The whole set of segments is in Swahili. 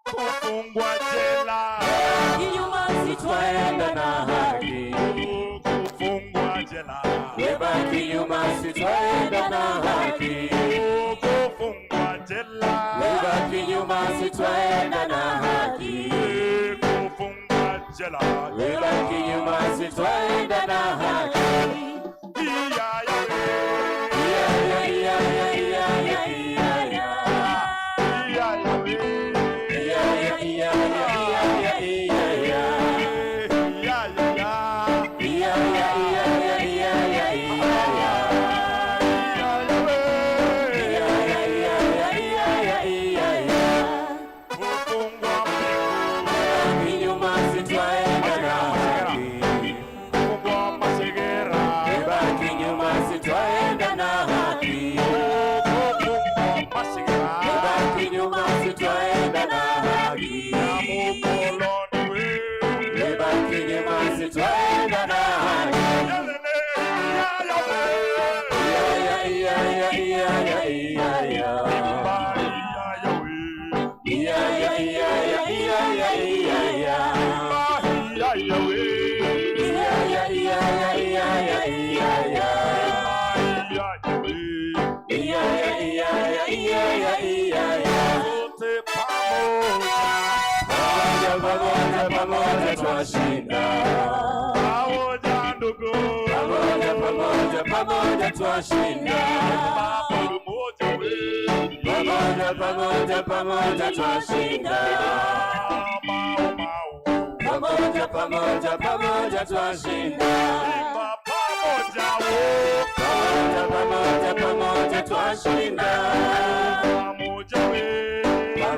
Kufungwa jela kinyume sitwaenda na haki. Kufungwa jela Weba kinyume sitwaenda na haki. Kufungwa jela Weba kinyume sitwaenda na haki. Kufungwa jela Weba kinyume sitwaenda na haki. Pamoja twashinda, pamoja ndugu, pamoja twashinda, pamoja twashinda, pamoja twashinda,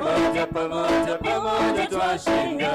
pamoja twashinda, pamoja twashinda.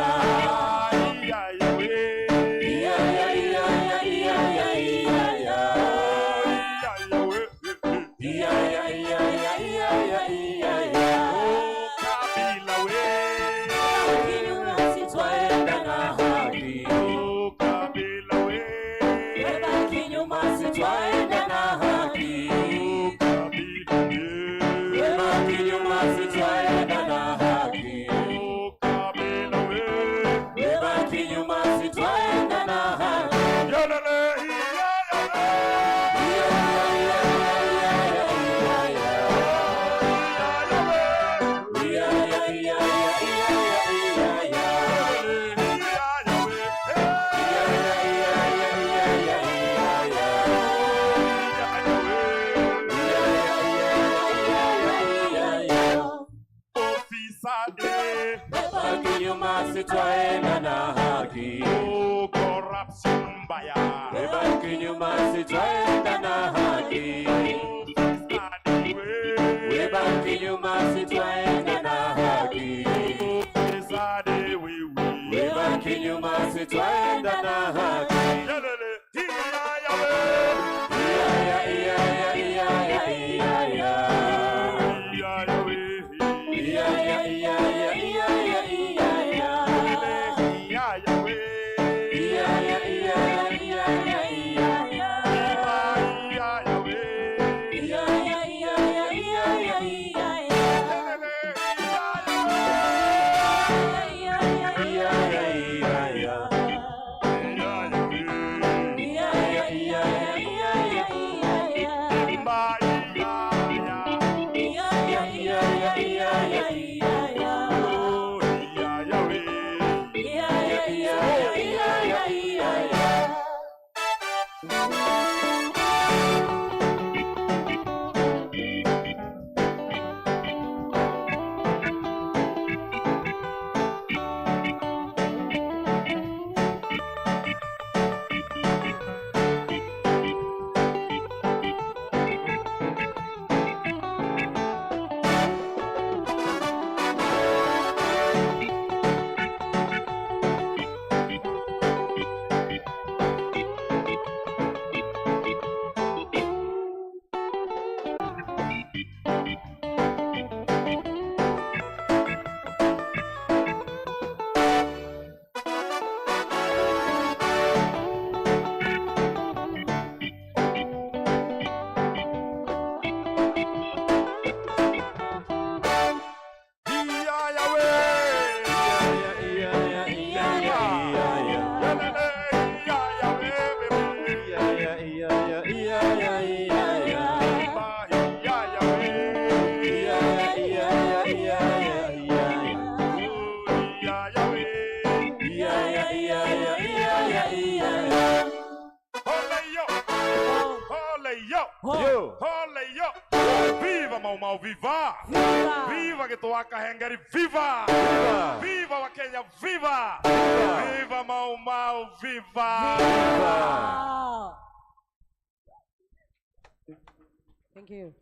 Sitwaenda na haki. Corruption mbaya. Weba kinyume sitwaenda na haki. Weba kinyume sitwaenda na haki. Weba kinyume sitwaenda na haki. Viva! Viva Gituaka Hengari! Viva! Viva! Viva Wakenya! Viva! Viva Mau Mau! Viva! Viva! Thank you.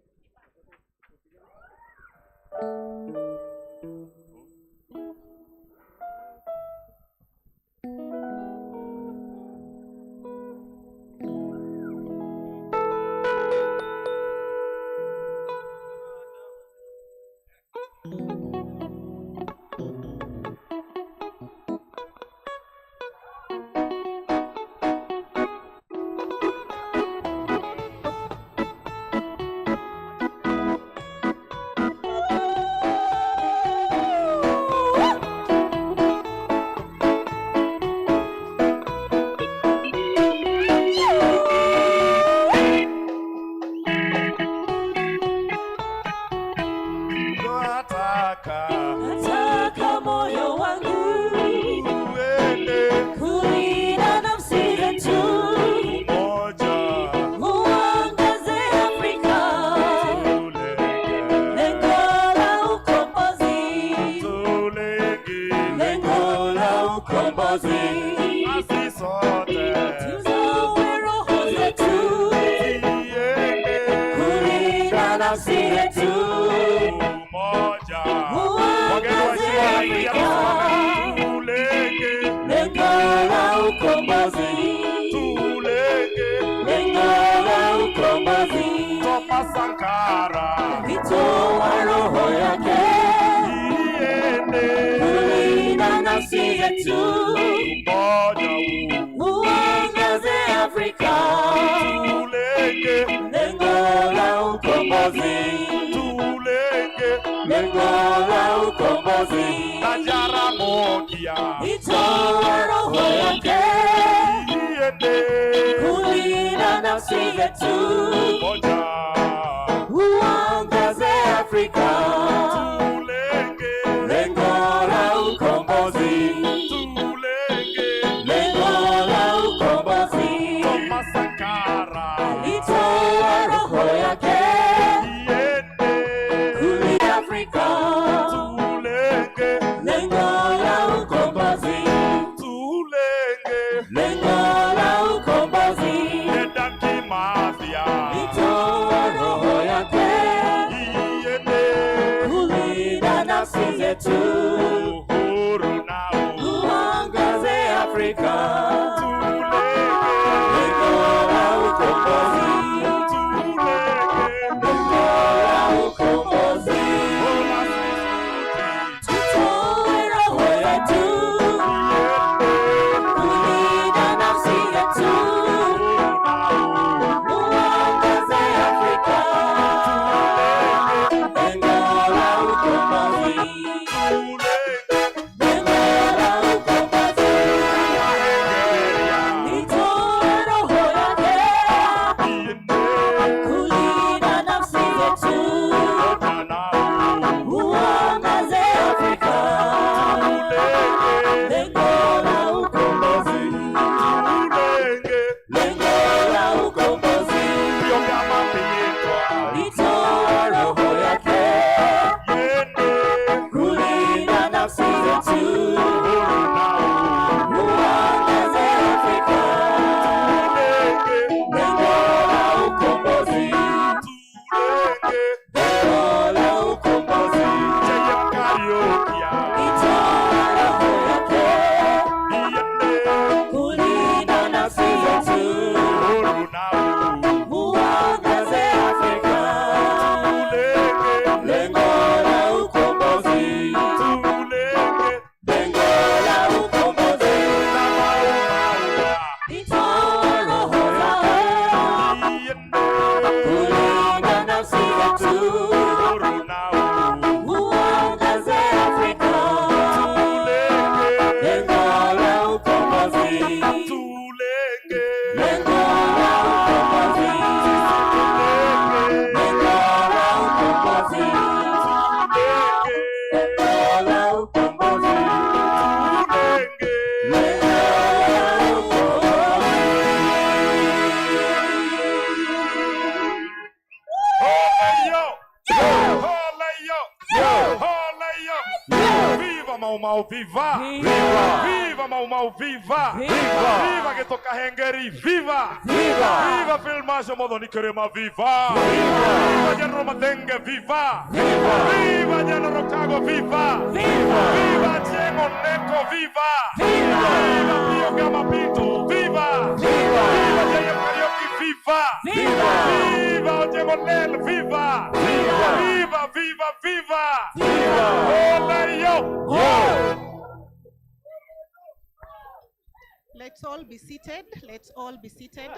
Nataka moyo wangu kulinda nafsi yetu, uangaze Afrika, lengo la ukombozi, lengo la ukombozi, tuzoe roho zetu kulinda nafsi yetu. Lengo la ukombozi, lengo la ukombozi, Thomas Sankara alitoa roho yake kulinda nafsi yetu, uangaze Afrika, lengo la ukombozi, lengo la ukombozi, alitoa roho yake kulinda nafsi yetu, uangaze Afrika, lengo la ukombozi, lengo la ukombozi, alitoa roho yake kulinda Afrika, lengo la ukombozi, lengo la ukombozi, alitoa roho yake kulinda nafsi zetu, uangaze Afrika, lengo la ukombozi, lengo la ukombozi, tutoe roho yetu kulinda nafsi yetu, uangaze Afrika, lengo la ukombozi, lengo la ukombozi, alitoa roho yake kulinda nafsi yetu, uangaze Afrika, lengo la ukombozi, lengo la ukombozi, alitoa roho yake kulinda nafsi zetu, uangaze Afrika, lengo la ukombozi, lengo la ukombozi, alitoa roho yake kulinda nafsi zetu, uangaze Afrika, lengo la ukombozi, lengo viva! Viva! Viva Mau Mau, viva! Viva! Viva Getoka Hengeri, viva! Viva! Viva Filmasho Modoni Kerema, viva! Viva! Viva General Madenge, viva! Viva! Viva General Rocago, viva! Viva! Viva Diego Neco, viva! Viva! Viva Pio Gamapito, viva! Viva! Viva Jayo Karaoke, viva! Viva! Viva Diego Nel, viva! Viva! Viva, viva, viva! Viva! Ole yo! Yo! Let's all be seated. Let's all be seated.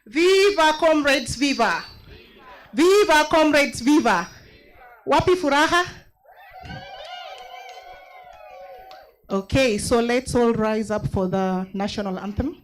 Viva comrades, viva! Viva comrades, viva! Wapi furaha? Okay, so let's all rise up for the national anthem.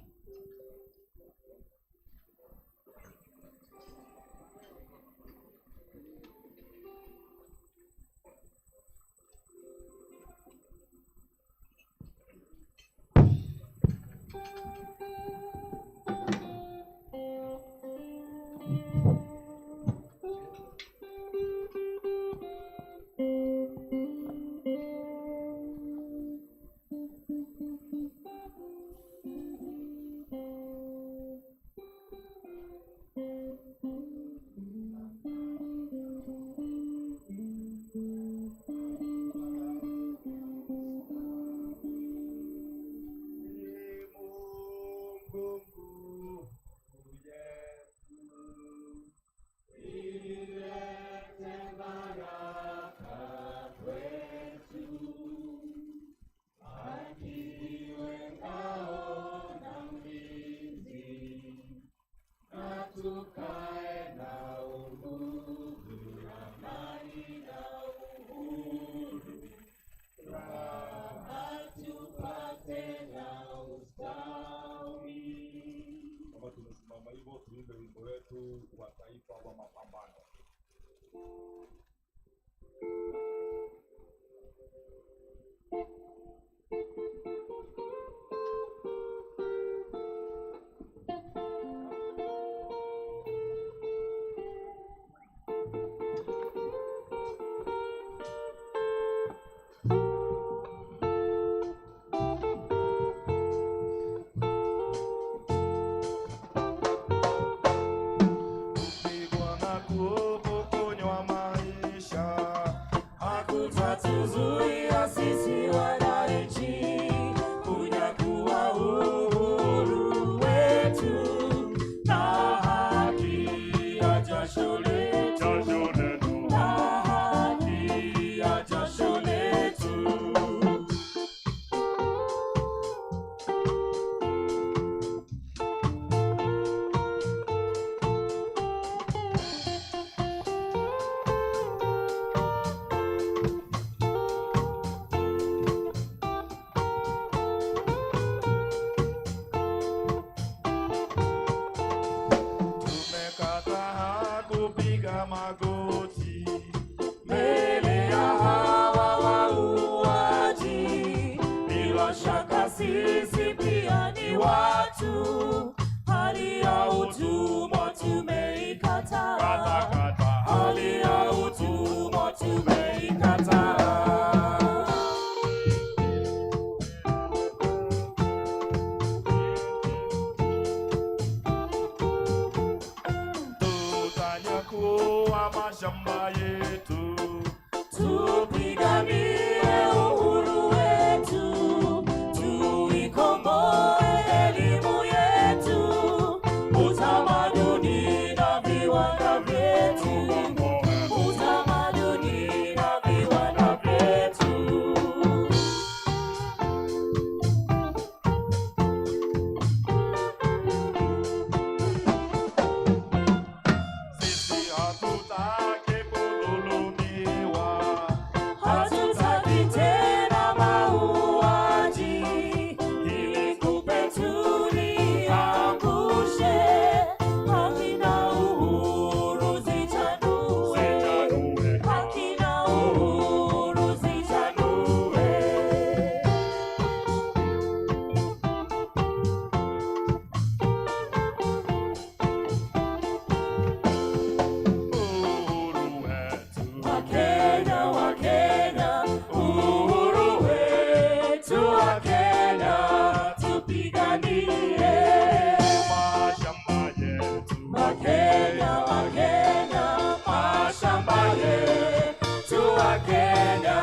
Wakenya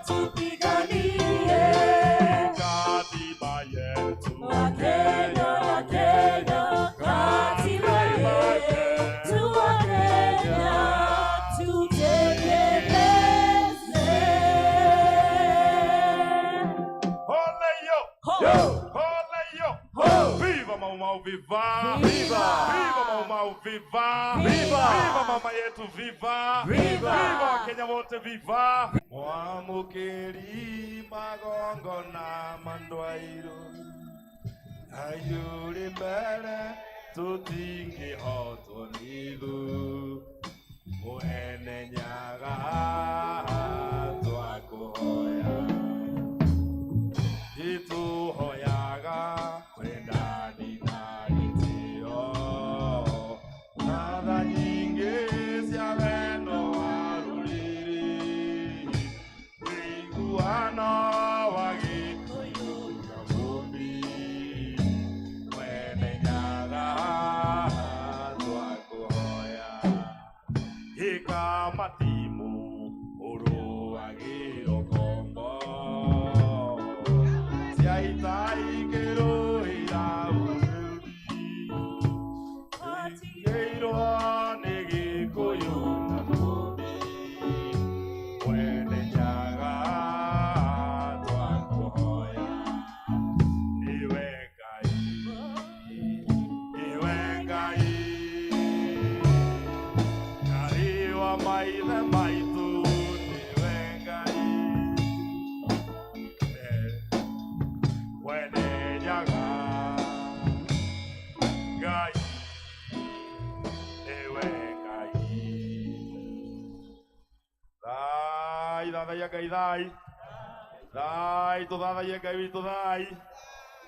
tupiganie katiba yetu. Wakenya, Wakenya, katiba yetu. Wakenya tutekeleze. Ole yo, Yo! ole yo, Ho! viva Mau Mau, viva, Viva! viva Mau Mau, viva, Viva! viva mama yetu, viva, Viva! viva Wakenya wote, viva. Mwamukiri magongo na mandwairo, ayuri mbele tutingihotwo nithu, muhene nyaga twakuhoya, ituhoyaga kwendani na gitio, natha nyingi cia wendo wa rũrĩrĩ, wĩiguano wa gĩkũyũ na mũmbi, mwene nyaga twakũhoya, ĩka matimu ũrũagĩrwo kombo, ciaita ikĩrũĩra bũrũri, itingĩirwo nĩ gĩkũyũ na mũmbi, mwene nyaga twakũhoya, nĩwe Ngai, nĩwe Ngai, Ngai wa maithe maitũ, nĩwe Ngai, mwene nyaga, Ngai, nĩwe Ngai. Thai, thathaia Ngai, thai. Thai, tuthathaie Ngai witũ, thai.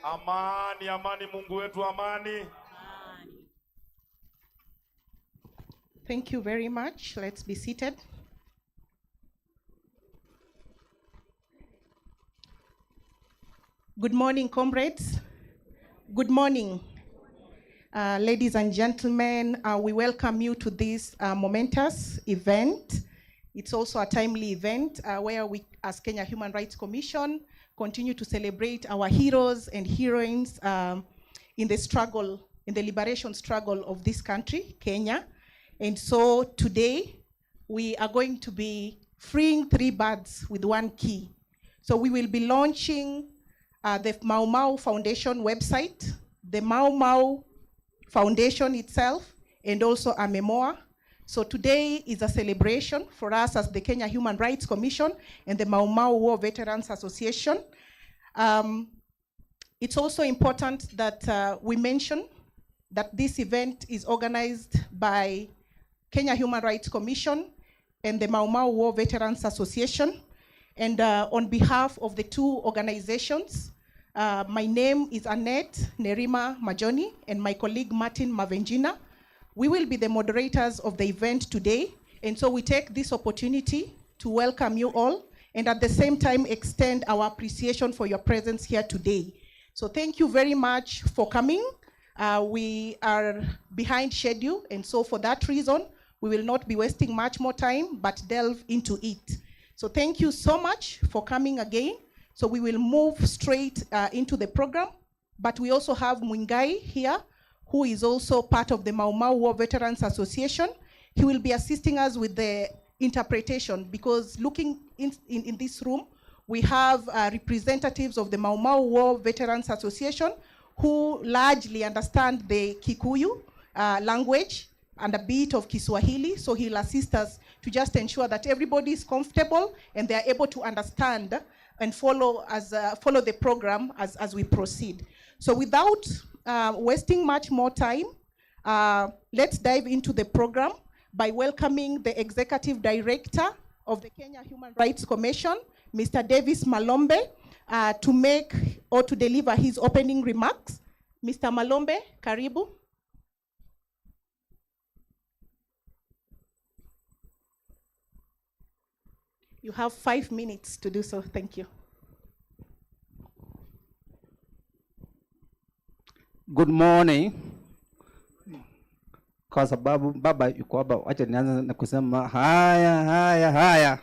Amani, amani, Mungu wetu, amani. Thank you very much. Let's be seated. Good morning, comrades. Good morning. Ladies and gentlemen, we welcome you to this momentous event. It's also a timely event where we, as Kenya Human Rights Commission, continue to celebrate our heroes and heroines in the struggle, in the liberation struggle of this country, Kenya. And so today, we are going to be freeing 3 birds with 1 key. So we will be launching the Mau Mau Foundation website, the Mau Mau Foundation itself, and also a memoir. So today is a celebration for us as the Kenya Human Rights Commission and the Mau Mau War Veterans Association. It's also important that we mention that this event is organized by Kenya Human Rights Commission and the Mau Mau War Veterans Association. And on behalf of the 2 organizations, my name is Annette Nerima Majoni and my colleague Martin Mavenjina. We will be the moderators of the event today. And so we take this opportunity to welcome you all and at the same time extend our appreciation for your presence here today. So thank you very much for coming. We are behind schedule, and so for that reason, we will not be wasting much more time, but delve into it. So thank you so much for coming again. So we will move straight into the program, but we also have Mwingai here, who is also part of the Mau Mau War Veterans Association. He will be assisting us with the interpretation, because looking in this room, we have representatives of the Mau Mau War Veterans Association who largely understand the Kikuyu language and a bit of Kiswahili, so he'll assist us to just ensure that everybody is comfortable and they are able to understand and follow the program as we proceed. So without wasting much more time, let's dive into the program by welcoming the Executive Director of the Kenya Human Rights Commission, Mr. Davis Malombe, to make or to deliver his opening remarks. Mr. Malombe, karibu. You have 5 minutes to do so. Thank you. Good morning. Kwa sababu baba yuko hapa, acha nianze na kusema haya.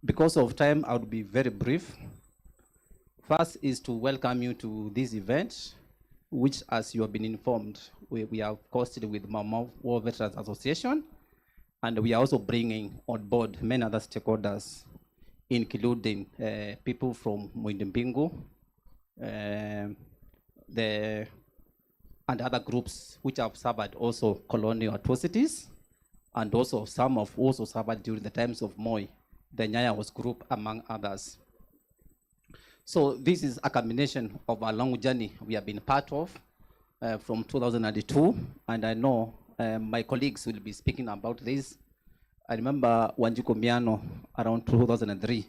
Because of time, I would be very brief. First is to welcome you to this event, which, as you have been informed, we have hosted with Mau Mau War Veterans Association, and we are also bringing on board many other stakeholders, including people from Mwindimbingu, and other groups which have suffered also colonial atrocities, and also some have also suffered during the times of Moi, the Nyayawas group, among others. So this is a combination of a long journey we have been part of from 2002, and I know my colleagues will be speaking about this. I remember Wanjiku Miano around 2003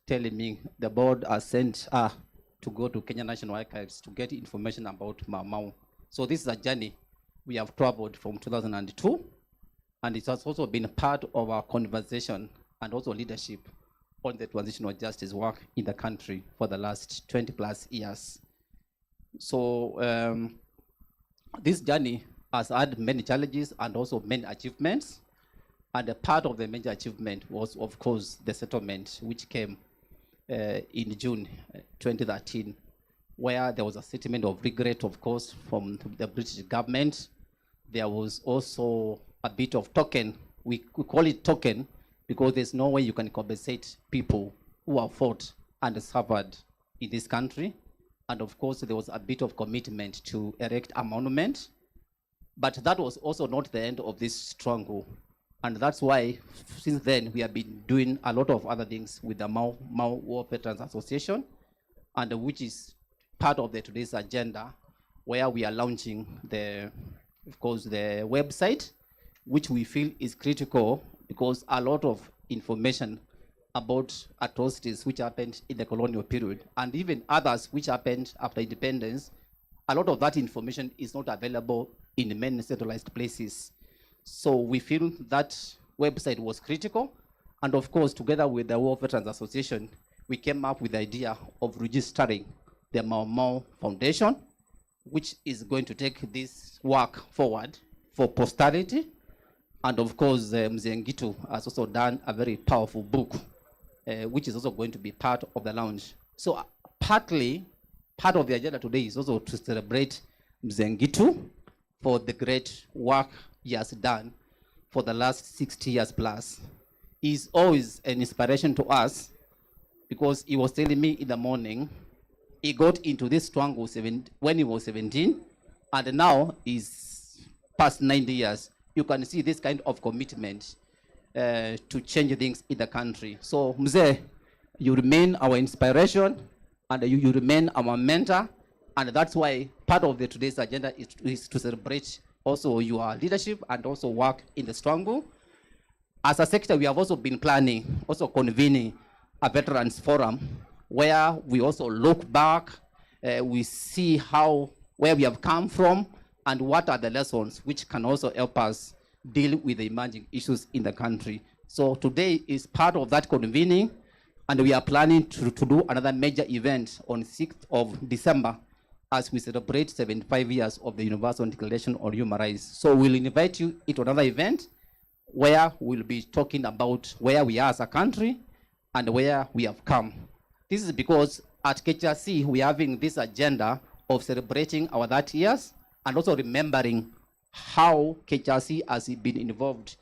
telling me the board has sent her to go to Kenya National Archives to get information about Mau Mau. So this is a journey we have traveled from 2002, and it has also been part of our conversation and also leadership on the transitional justice work in the country for the last 20 plus years. So this journey has had many challenges and also many achievements. And a part of the major achievement was, of course, the settlement, which came in June 2013, where there was a statement of regret, of course, from the British government. There was also a bit of token. We call it token because there's no way you can compensate people who have fought and suffered in this country. And of course, there was a bit of commitment to erect a monument. But that was also not the end of this struggle. And that's why, since then, we have been doing a lot of other things with the Mau Mau War Veterans Association, and which is part of today's agenda, where we are launching of course, the website, which we feel is critical because a lot of information about atrocities which happened in the colonial period, and even others which happened after independence, a lot of that information is not available in many centralized places. So we feel that website was critical. And of course, together with the War Veterans Association, we came up with the idea of registering the Mau Mau Foundation, which is going to take this work forward for posterity. And of course, Mzee Ngitu has also done a very powerful book, which is also going to be part of the launch. So partly, part of the agenda today is also to celebrate Mzee Ngitu for the great work he has done for the last 60 years plus. He's always an inspiration to us because he was telling me in the morning, he got into this struggle when he was 17, and now he's past 90 years. You can see this kind of commitment to change things in the country. So Mzee, you remain our inspiration, and you remain our mentor, and that's why part of today's agenda is to celebrate also your leadership and also work in the struggle. As a sector, we have also been planning, also convening a veterans forum where we also look back, we see where we have come from, and what are the lessons which can also help us deal with the emerging issues in the country. So today is part of that convening, and we are planning to do another major event on 6th of December as we celebrate 75 years of the Universal Declaration on Human Rights. So we'll invite you into another event where we'll be talking about where we are as a country and where we have come. This is because at KHRC, we're having this agenda of celebrating our 30 years and also remembering how KHRC has been involved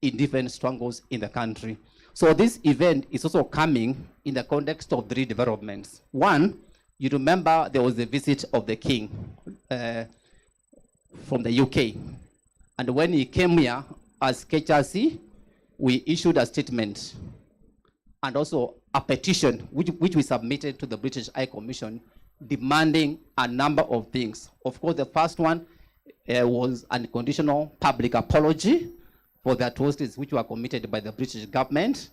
in different struggles in the country. So this event is also coming in the context of 3 developments. One, you remember there was the visit of the King from the UK. And when he came here as KHRC, we issued a statement and also a petition which we submitted to the British High Commission demanding a number of things. Of course, the first one was unconditional public apology for the atrocities which were committed by the British government.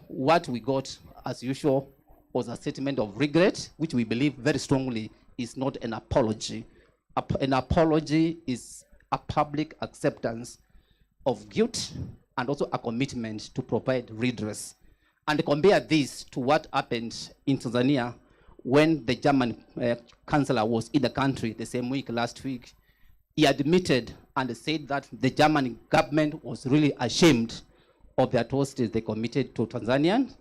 What we got, as usual, was a statement of regret, which we believe very strongly is not an apology. An apology is a public acceptance of guilt and also a commitment to provide redress. and compare this to what happened in Tanzania when the German chancellor was in the country the same week, last week. He admitted and said that the German government was really ashamed of the atrocities they committed to Tanzanians,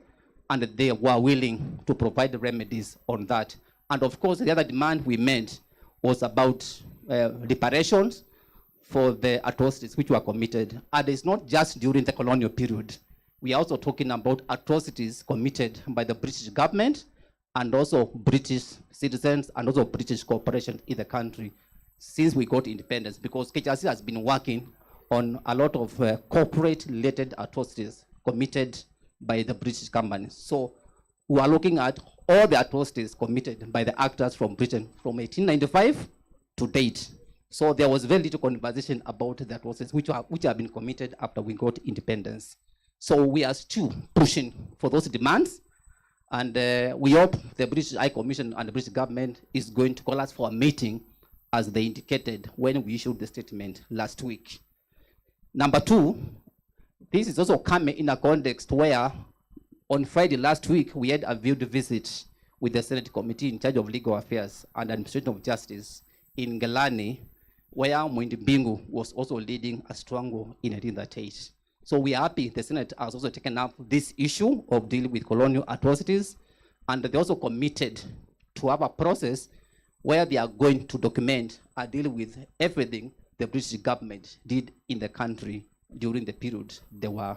and they were willing to provide remedies on that. And of course, the other demand we made was about reparations for the atrocities which were committed. And it's not just during the colonial period. We are also talking about atrocities committed by the British government and also British citizens and also British corporations in the country since we got independence, because KHRC has been working on a lot of corporate-related atrocities committed by the British government. So we are looking at all the atrocities committed by the actors from Britain from 1895 to date. So there was very little conversation about the atrocities which have been committed after we got independence. So we are still pushing for those demands, and we hope the British High Commission and the British government is going to call us for a meeting as they indicated when we issued the statement last week. Number two, this is also coming in a context where on Friday last week, we had a field visit with the Senate Committee in charge of Legal Affairs and Administration of Justice in Ngelani, where Mwindi Mbingu was also leading a struggle in 1938. So we are happy the Senate has also taken up this issue of dealing with colonial atrocities, and they also committed to have a process where they are going to document and deal with everything the British government did in the country during the period they were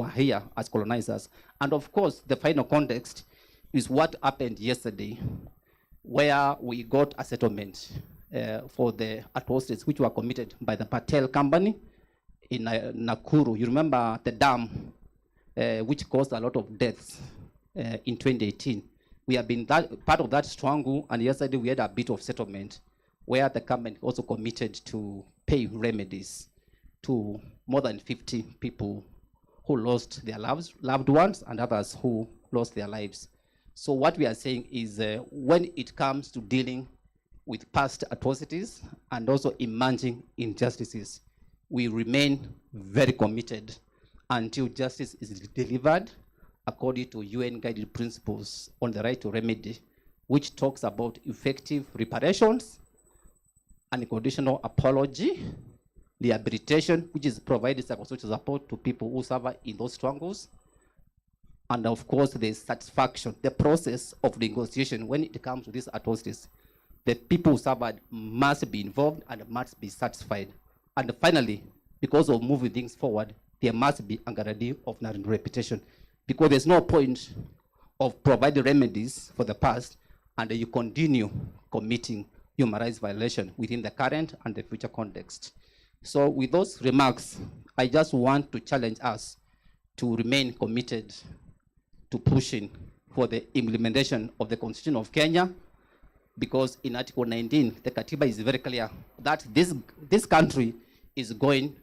here as colonizers. And of course, the final context is what happened yesterday, where we got a settlement for the atrocities which were committed by the Patel company in Nakuru. You remember the dam which caused a lot of deaths in 2018. We have been part of that struggle, and yesterday we had a bit of settlement where the government also committed to pay remedies to more than 50 people who lost their loved ones and others who lost their lives. So what we are saying is when it comes to dealing with past atrocities and also emerging injustices, we remain very committed until justice is delivered according to UN guided principles on the right to remedy, which talks about effective reparations, unconditional apology, rehabilitation, which is providing psychosocial support to people who suffer in those struggles, and of course the satisfaction, the process of negotiation when it comes to these atrocities. The people who suffered must be involved and must be satisfied. And finally, because of moving things forward, there must be a guarantee of national reputation, because there's no point of providing remedies for the past and you continue committing human rights violation within the current and the future context. So with those remarks, I just want to challenge us to remain committed to pushing for the implementation of the Constitution of Kenya, because in Article 19, the Katiba is very clear that this country is going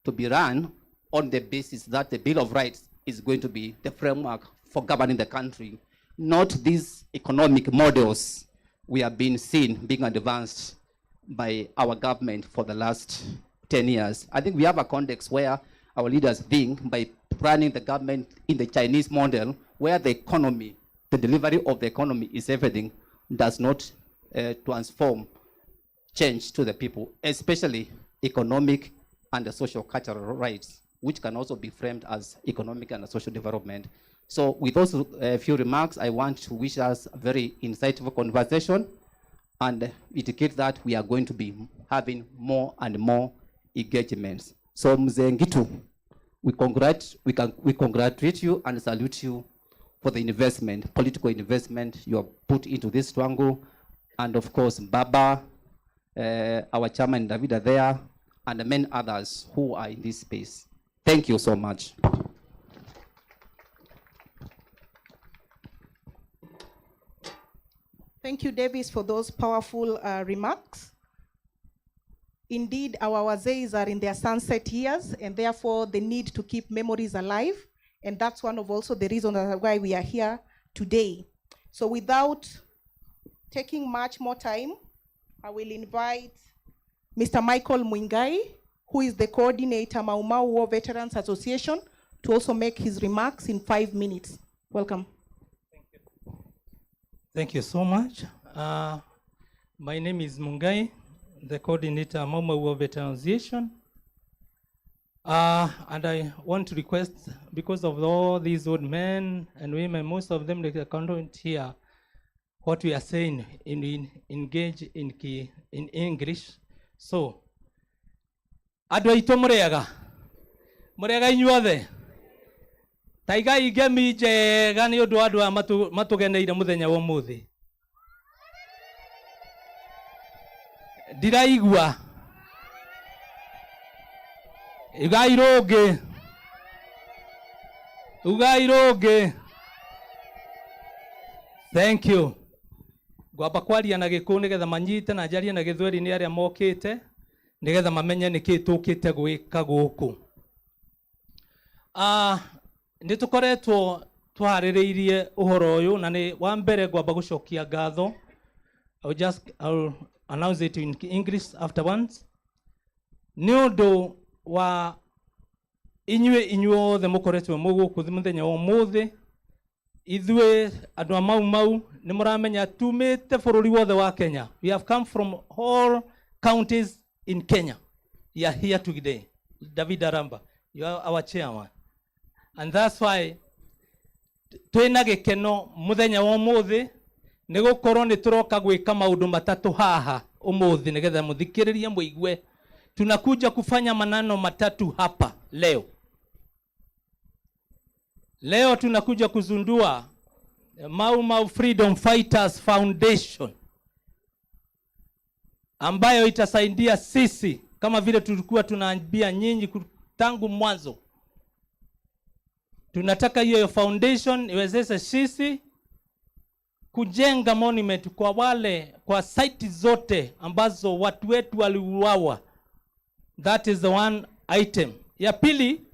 to be run on the basis that the Bill of Rights is going to be the framework for governing the country, not these economic models we have been seeing being advanced by our government for the last 10 years. I think we have a context where our leaders think by running the government in the Chinese model, where the economy, the delivery of the economy is everything, does not transform change to the people, especially economic and the social cultural rights, which can also be framed as economic and social development. So with those few remarks, I want to wish us a very insightful conversation and indicate that we are going to be having more and more engagements. So Mzee Ngitu, we congratulate you and salute you for the investment, political investment you have put into this struggle. And of course, Baba, our chairman David are there, and the many others who are in this space. Thank you so much. Thank you, Davis, for those powerful remarks. Indeed, our wazees are in their sunset years, and therefore the need to keep memories alive. And that's one of also the reasons why we are here today. So without taking much more time, I will invite Mr. Michael Mwingai, who is the coordinator, Mau Mau War Veterans Association, to also make his remarks in 5 minutes. Welcome. Thank you so much. My name is Mungai, the coordinator Mau Mau War Veterans Association. And I want to request, because of all these old men and women, most of them they can't hear what we are saying engage in English. So, adwaito murega inyuothe taiga igemi njega ni undu andu matugeneire muthenya wa muthi ndiraigua ugai thank you ngwamba kwaria na Gikuyu nigetha manyite na njarie na Githweri ni aria mokite nigetha mamenye niki tukite gwika guku. Nitukoretwo twaririirie uhoro uyu na ni wa mbere ngwamba gucokia ngatho. I'll announce it in English afterwards. Ni undu wa inyuothe mukoretwo muguku muthenya wa muthi ithwe andu Mau Mau ni muramenya tumite bururi wothe wa Kenya. We have come from all counties in Kenya. We are here today. David Aramba, you are our chairman. And that's why twina gikeno muthenya wa muthi ni gukorwo ni turoka gwika maundu matatu haha umuthi nigetha muthikiririe muigwe. Tunakuja kufanya maneno matatu hapa leo. Leo tunakuja kuzundua Mau Mau Freedom Fighters Foundation ambayo itasaidia sisi kama vile tulikuwa tunaambia nyinyi tangu mwanzo. Tunataka hiyo foundation iwezeshe sisi kujenga monument kwa site zote ambazo watu wetu waliuawa. That is the one item. Ya pili,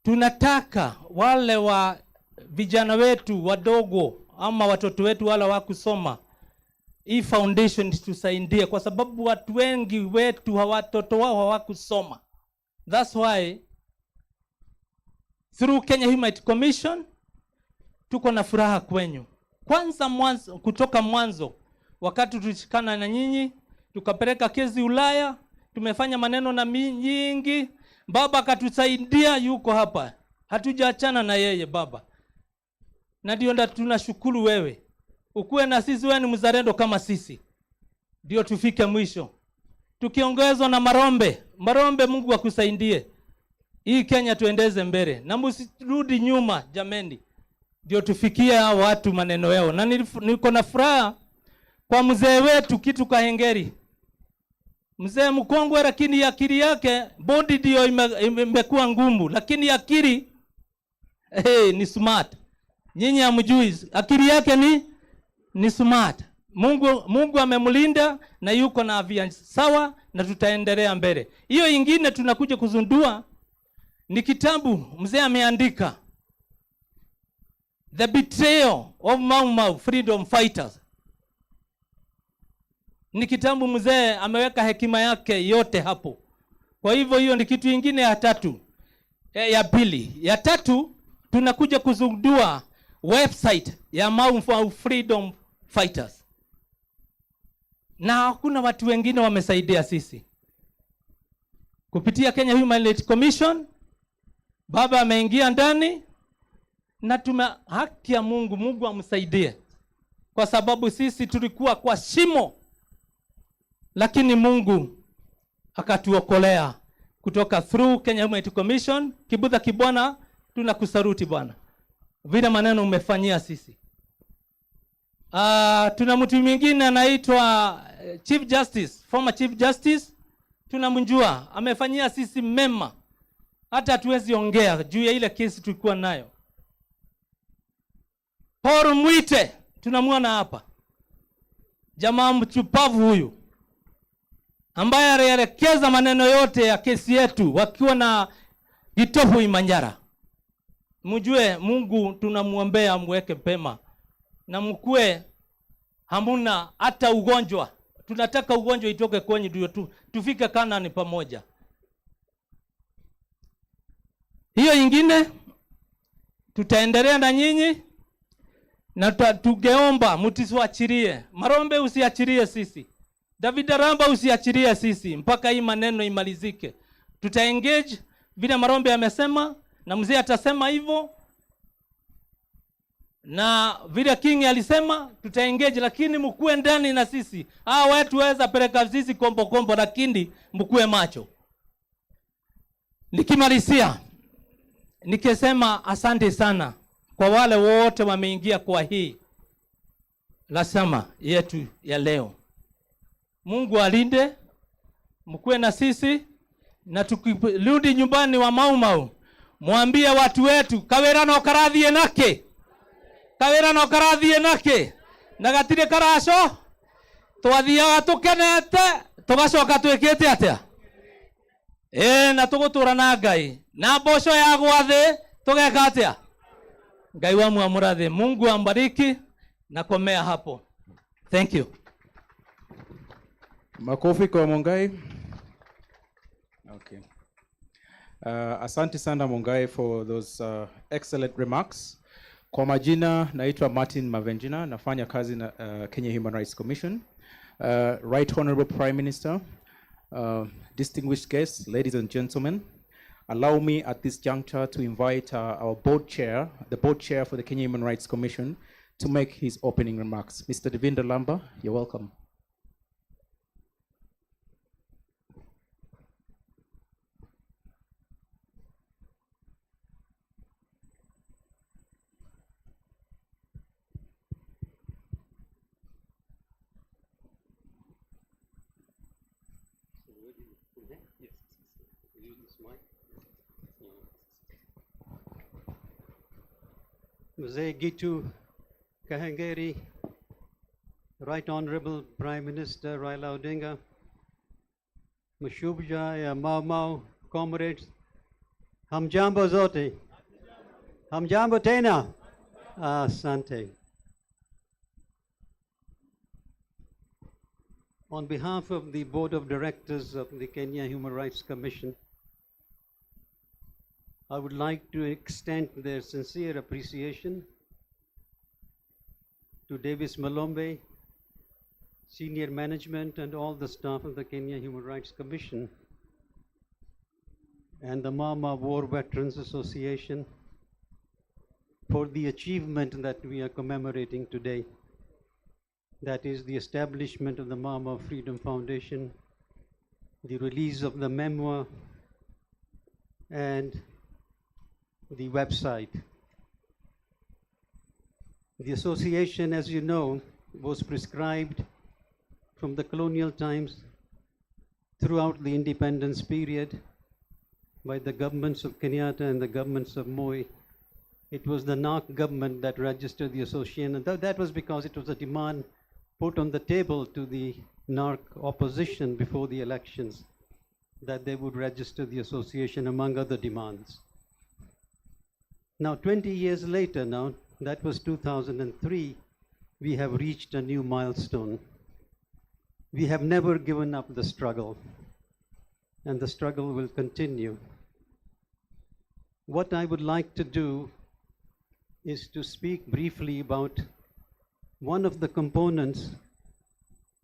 tunataka wale wa vijana wetu wadogo ama watoto wetu wale wa kusoma, hii foundation tusaidie kwa sababu watu wengi wetu watoto wao hawakusoma. That's why through Kenya Human Rights Commission tuko na furaha kwenyu. Kutoka mwanzo wakati tulishikana na nyinyi tukapeleka kesi Ulaya, tumefanya maneno na nyingi. Baba akatusaidia, yuko hapa. Hatujaachana na yeye baba. Na ndio tunashukuru wewe. Ukuwe na sisi, wewe ni mzalendo kama sisi. Ndio tufike mwisho. Tukiongezwa na Marombe, Mungu akusaidie. Hii Kenya tuendeze mbele. Na msirudi nyuma jameni. Ndio tufikie hao watu maneno yao. Na niko na furaha kwa mzee wetu Kitu Kahengeri. Mzee mkongwe lakini akili yake body ndio imekuwa ngumu, lakini akili ni smart. Nyinyi hamjui akili yake ni smart. Mungu amemlinda na yuko na afya sawa na tutaendelea mbele. Hiyo ingine tunakuja kuzundua ni kitabu mzee ameandika, The Betrayal of Mau Mau Freedom Fighters. Ni kitabu mzee ameweka hekima yake yote hapo. Kwa hivyo hiyo ni kitu ingine ya tatu. Ya pili. Ya tatu tunakuja kuzundua website ya Mau Mau Freedom Fighters. Na hakuna watu wengine wamesaidia sisi. Kupitia Kenya Human Rights Commission, baba ameingia ndani na haki ya Mungu amsaidie. Kwa sababu sisi tulikuwa kwa shimo, lakini Mungu akatuokolea kutoka through Kenya Human Rights Commission. Kibudha Kibwana, tunakusaruti bwana. Vile maneno umefanyia sisi. Tuna mtu mwingine anaitwa Chief Justice, former Chief Justice. Tunamjua, amefanyia sisi mema. Hata hatuwezi ongea juu ya ile kesi tulikuwa nayo. Paul Mwite, tunamuona hapa. Jamaa mchupavu huyu, ambaye alielekeza maneno yote ya kesi yetu wakiwa na Gitofu Imanyara. Mjue Mungu tunamuombea mweke pema. Na mkue hamuna hata ugonjwa. Tunataka ugonjwa itoke kwenye ndio tufike Kanaani pamoja. Hiyo ingine tutaendelea na nyinyi na tungeomba mtisiachilie. Marombe usiachilie sisi. David Aramba usiachilie sisi mpaka hii maneno imalizike. Tuta engage vile Marombe amesema na mzee atasema hivyo. Na vile King alisema tuta engage, lakini mkue ndani na sisi. Watu waweza peleka sisi kombo lakini mkue macho. Nikimalizia nikisema asante sana kwa wale wote wameingia kwa hii lasama yetu ya leo. Mungu alinde, mkue na sisi, na tukirudi nyumbani wa Mau, mwambie watu wetu kawera no karathie nake. Kawera no karathie nake. Na gatire karaco. Twathiaga tukenete, tugacoka twikite atia. Na tugutura na Ngai. Na mboco ya gwathi tugeka atia. Ngai wa muamurathi. Mungu ambariki na komea hapo. Thank you. Makofi kwa Mungai. Okay. Asante sana Mungai for those excellent remarks. Kwa majina naitwa Martin Mavenjina, nafanya kazi na Kenya Human Rights Commission. Right Honorable Prime Minister, distinguished guests, ladies and gentlemen, allow me at this juncture to invite our board chair, the board chair for the Kenya Human Rights Commission, to make his opening remarks. Mr. Devinder Lamba, you're welcome. Mzee Gitu Kahengeri, Right Honorable Prime Minister Raila Odinga, Mashubja ya Mau comrades, hamjambo zote, hamjambo tena, asante. On behalf of the Board of Directors of the Kenya Human Rights Commission, I would like to extend their sincere appreciation to Davis Malombe, senior management and all the staff of the Kenya Human Rights Commission and the Mama War Veterans Association for the achievement that we are commemorating today. That is the establishment of the Mama Freedom Foundation, the release of the memoir, and the website. The association, as you know, was prescribed from the colonial times throughout the independence period by the governments of Kenyatta and the governments of Moi. It was the NARC government that registered the association, and that was because it was a demand put on the table to the NARC opposition before the elections that they would register the association, among other demands. Now, 20 years later now, that was 2003, we have reached a new milestone. We have never given up the struggle, and the struggle will continue. What I would like to do is to speak briefly about one of the components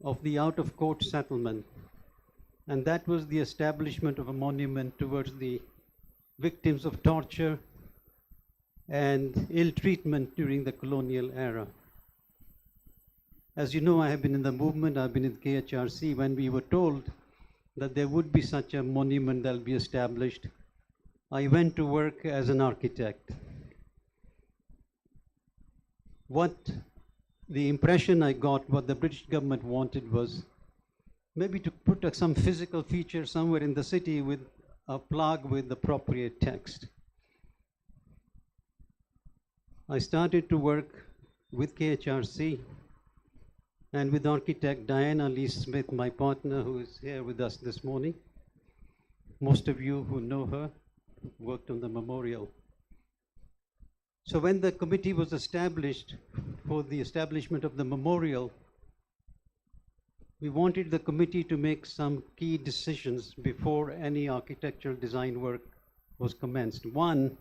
of the out-of-court settlement, and that was the establishment of a monument towards the victims of torture and ill treatment during the colonial era. As you know, I have been in the movement, I've been in KHRC. When we were told that there would be such a monument that will be established, I went to work as an architect. What the impression I got, what the British government wanted was maybe to put some physical feature somewhere in the city with a plaque with appropriate text. I started to work with KHRC and with architect Diana Lee Smith, my partner, who is here with us this morning. Most of you who know her worked on the memorial. So when the committee was established for the establishment of the memorial, we wanted the committee to make some key decisions before any architectural design work was commenced. One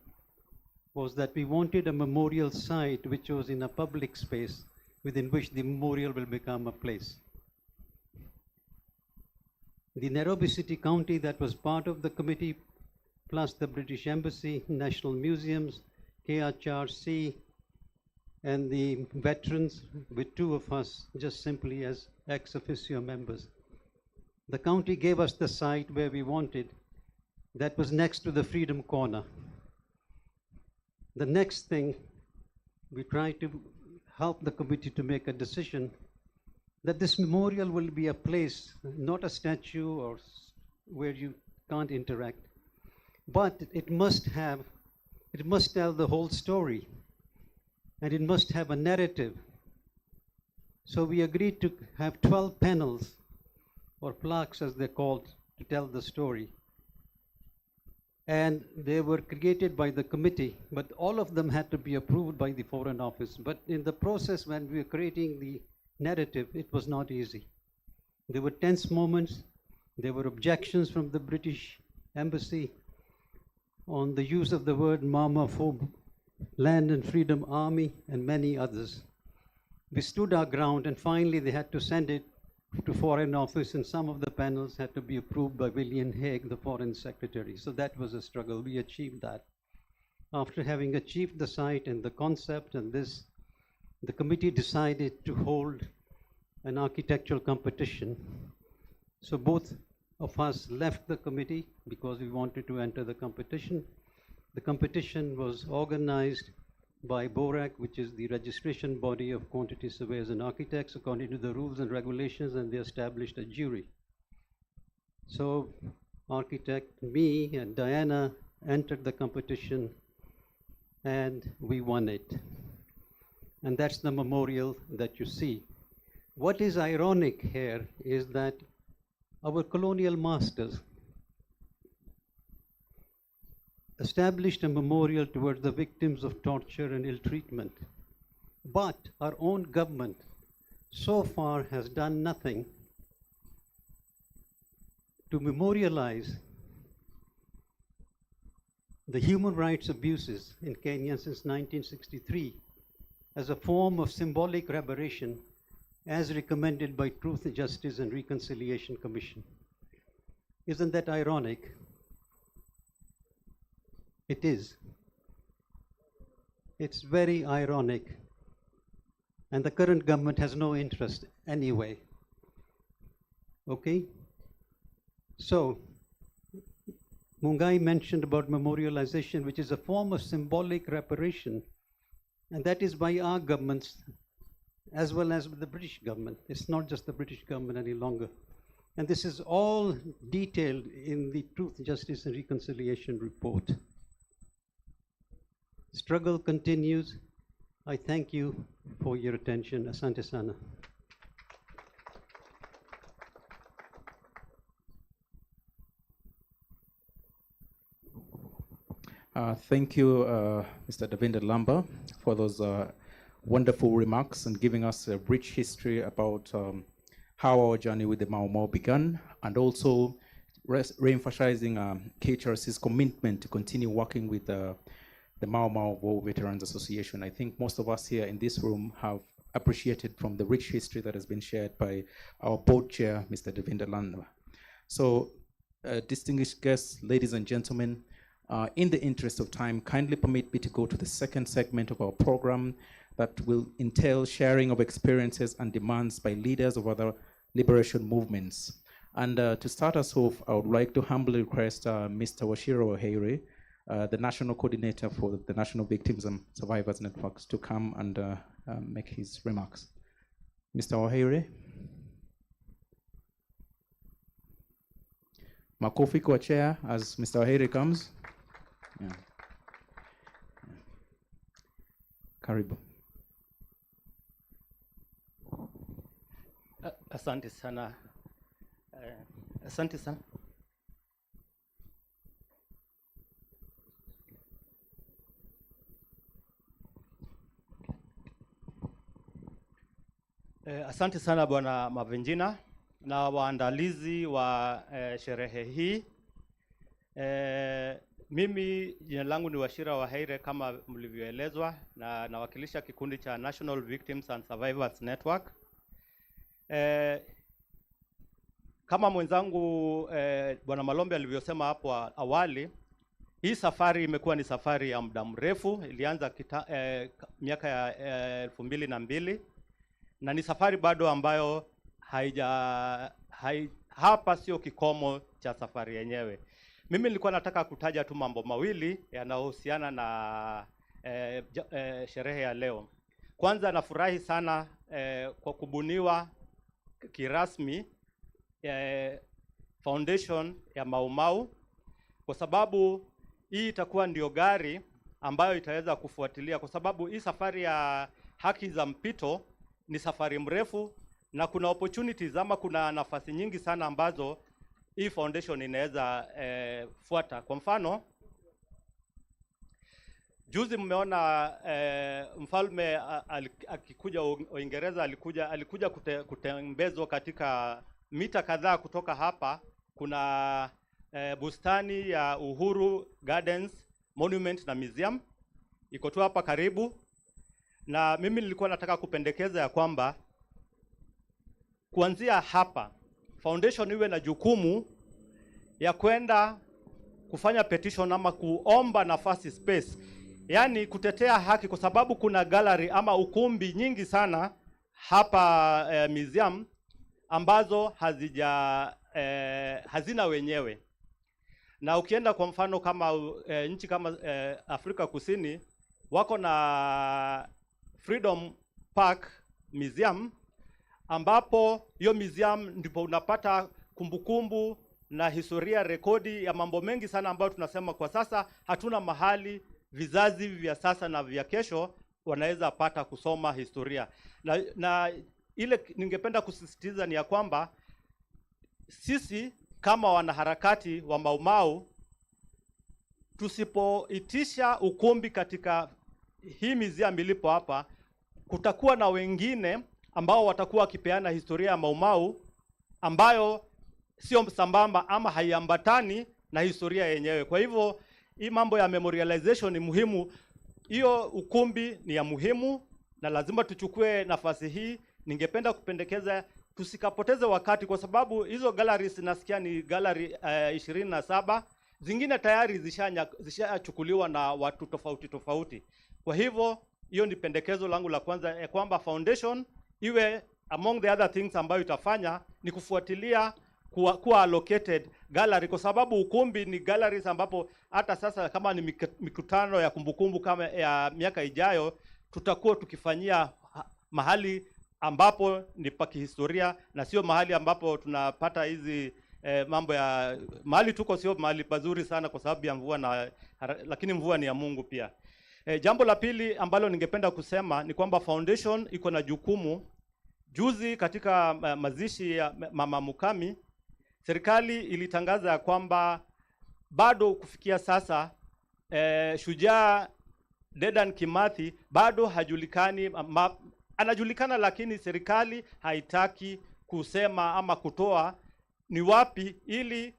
was that we wanted a memorial site which was in a public space within which the memorial will become a place. The Nairobi City County that was part of the committee, plus the British Embassy, National Museums, KHRC, and the veterans, with two of us just simply as ex officio members. The county gave us the site where we wanted, that was next to the Freedom Corner. The next thing, we tried to help the committee to make a decision that this memorial will be a place, not a statue or where you can't interact, but it must tell the whole story, and it must have a narrative. So we agreed to have 12 panels, or plaques as they're called, to tell the story. And they were created by the committee, but all of them had to be approved by the Foreign Office. But in the process, when we were creating the narrative, it was not easy. There were tense moments. There were objections from the British Embassy on the use of the word Mama for Land and Freedom Army and many others. We stood our ground, and finally they had to send it to Foreign Office, and some of the panels had to be approved by William Hague, the Foreign Secretary. So that was a struggle. We achieved that. After having achieved the site and the concept and this, the committee decided to hold an architectural competition. So both of us left the committee because we wanted to enter the competition. The competition was organized by BORAC, which is the registration body of quantity surveyors and architects, according to the rules and regulations, and they established a jury. So architect, me and Diana entered the competition, and we won it. And that's the memorial that you see. What is ironic here is that our colonial masters established a memorial towards the victims of torture and ill treatment. But our own government so far has done nothing to memorialize the human rights abuses in Kenya since 1963 as a form of symbolic reparation as recommended by Truth, Justice and Reconciliation Commission. Isn't that ironic? It is. It's very ironic. And the current government has no interest anyway. Okay? So, Mungai mentioned about memorialization, which is a form of symbolic reparation, and that is by our governments as well as the British government. It's not just the British government any longer. And this is all detailed in the Truth, Justice and Reconciliation report. Struggle continues. I thank you for your attention. Asante sana. Thank you, Mr. Davinder Lamba, for those wonderful remarks and giving us a rich history about how our journey with the Mau Mau began, and also re-emphasizing KHRC's commitment to continue working with the Mau Mau War Veterans Association. I think most of us here in this room have appreciated from the rich history that has been shared by our board chair, Mr. Davinder Lamba. So, distinguished guests, ladies and gentlemen, in the interest of time, kindly permit me to go to the second segment of our program that will entail sharing of experiences and demands by leaders of other liberation movements. And to start us off, I would like to humbly request Mr. Wachira Waheire, the National Coordinator for the National Victims and Survivors Networks, to come and make his remarks. Mr. Waheire. Makofi kwa chair as Mr. Waheire comes. Yeah. Karibu. Asante sana. Asante sana. Asante sana Bwana Mavenjina na waandalizi wa sherehe hii. Mimi jina langu ni Wachira Waheire kama mlivyoelezwa, na nawakilisha kikundi cha National Victims and Survivors Network. Kama mwenzangu Bwana Malombe alivyosema hapo awali, hii safari imekuwa ni safari ya muda mrefu. Ilianza miaka ya 2002 na ni safari bado ambayo hapa sio kikomo cha safari yenyewe. Mimi nilikuwa nataka kutaja tu mambo mawili yanayohusiana na sherehe ya leo. Kwanza nafurahi sana kwa kubuniwa kirasmi foundation ya Mau Mau, kwa sababu hii itakuwa ndio gari ambayo itaweza kufuatilia, kwa sababu hii safari ya haki za mpito ni safari mrefu na kuna opportunities ama kuna nafasi nyingi sana ambazo hii foundation inaweza fuata. Kwa mfano, juzi mmeona mfalme akikuja Uingereza, alikuja kutembezwa katika mita kadhaa kutoka hapa. Kuna bustani ya Uhuru Gardens, Monument na Museum iko tu hapa karibu, na mimi nilikuwa nataka kupendekeza ya kwamba kuanzia hapa foundation iwe na jukumu ya kwenda kufanya petition ama kuomba nafasi space, yani kutetea haki, kwa sababu kuna gallery ama ukumbi nyingi sana hapa museum ambazo hazina wenyewe. Na ukienda kwa mfano kama nchi kama Afrika Kusini wako na Freedom Park Museum, ambapo hiyo museum ndipo unapata kumbukumbu na historia, rekodi ya mambo mengi sana ambayo tunasema kwa sasa hatuna mahali vizazi vya sasa na vya kesho wanaweza pata kusoma historia. Na ile ningependa kusisitiza ni ya kwamba sisi kama wanaharakati wa Mau Mau, tusipoitisha ukumbi katika hii museum ilipo hapa, kutakuwa na wengine ambao watakuwa wakipeana historia ya Mau Mau ambayo sio sambamba ama haiambatani na historia yenyewe. Kwa hivyo hii mambo ya memorialization ni muhimu. Hiyo ukumbi ni ya muhimu na lazima tuchukue nafasi hii. Ningependa kupendekeza tusikapoteze wakati, kwa sababu hizo galleries nasikia ni gallery 27, zingine tayari zishachukuliwa na watu tofauti tofauti. Kwa hivyo hiyo ni pendekezo langu la kwanza, ya kwamba foundation iwe among the other things ambayo itafanya ni kufuatilia kuwa allocated gallery, kwa sababu ukumbi ni galleries ambapo hata sasa kama ni mikutano ya kumbukumbu kama ya miaka ijayo, tutakuwa tukifanyia mahali ambapo ni pa kihistoria na sio mahali ambapo tunapata hizi mambo ya mahali tuko sio mahali pazuri sana kwa sababu ya mvua, lakini mvua ni ya Mungu pia. Jambo la pili ambalo ningependa kusema ni kwamba foundation iko na jukumu. Juzi katika mazishi ya Mama Mukami, serikali ilitangaza ya kwamba bado kufikia sasa shujaa Dedan Kimathi bado hajulikani. Anajulikana, lakini serikali haitaki kusema ama kutoa ni wapi, ili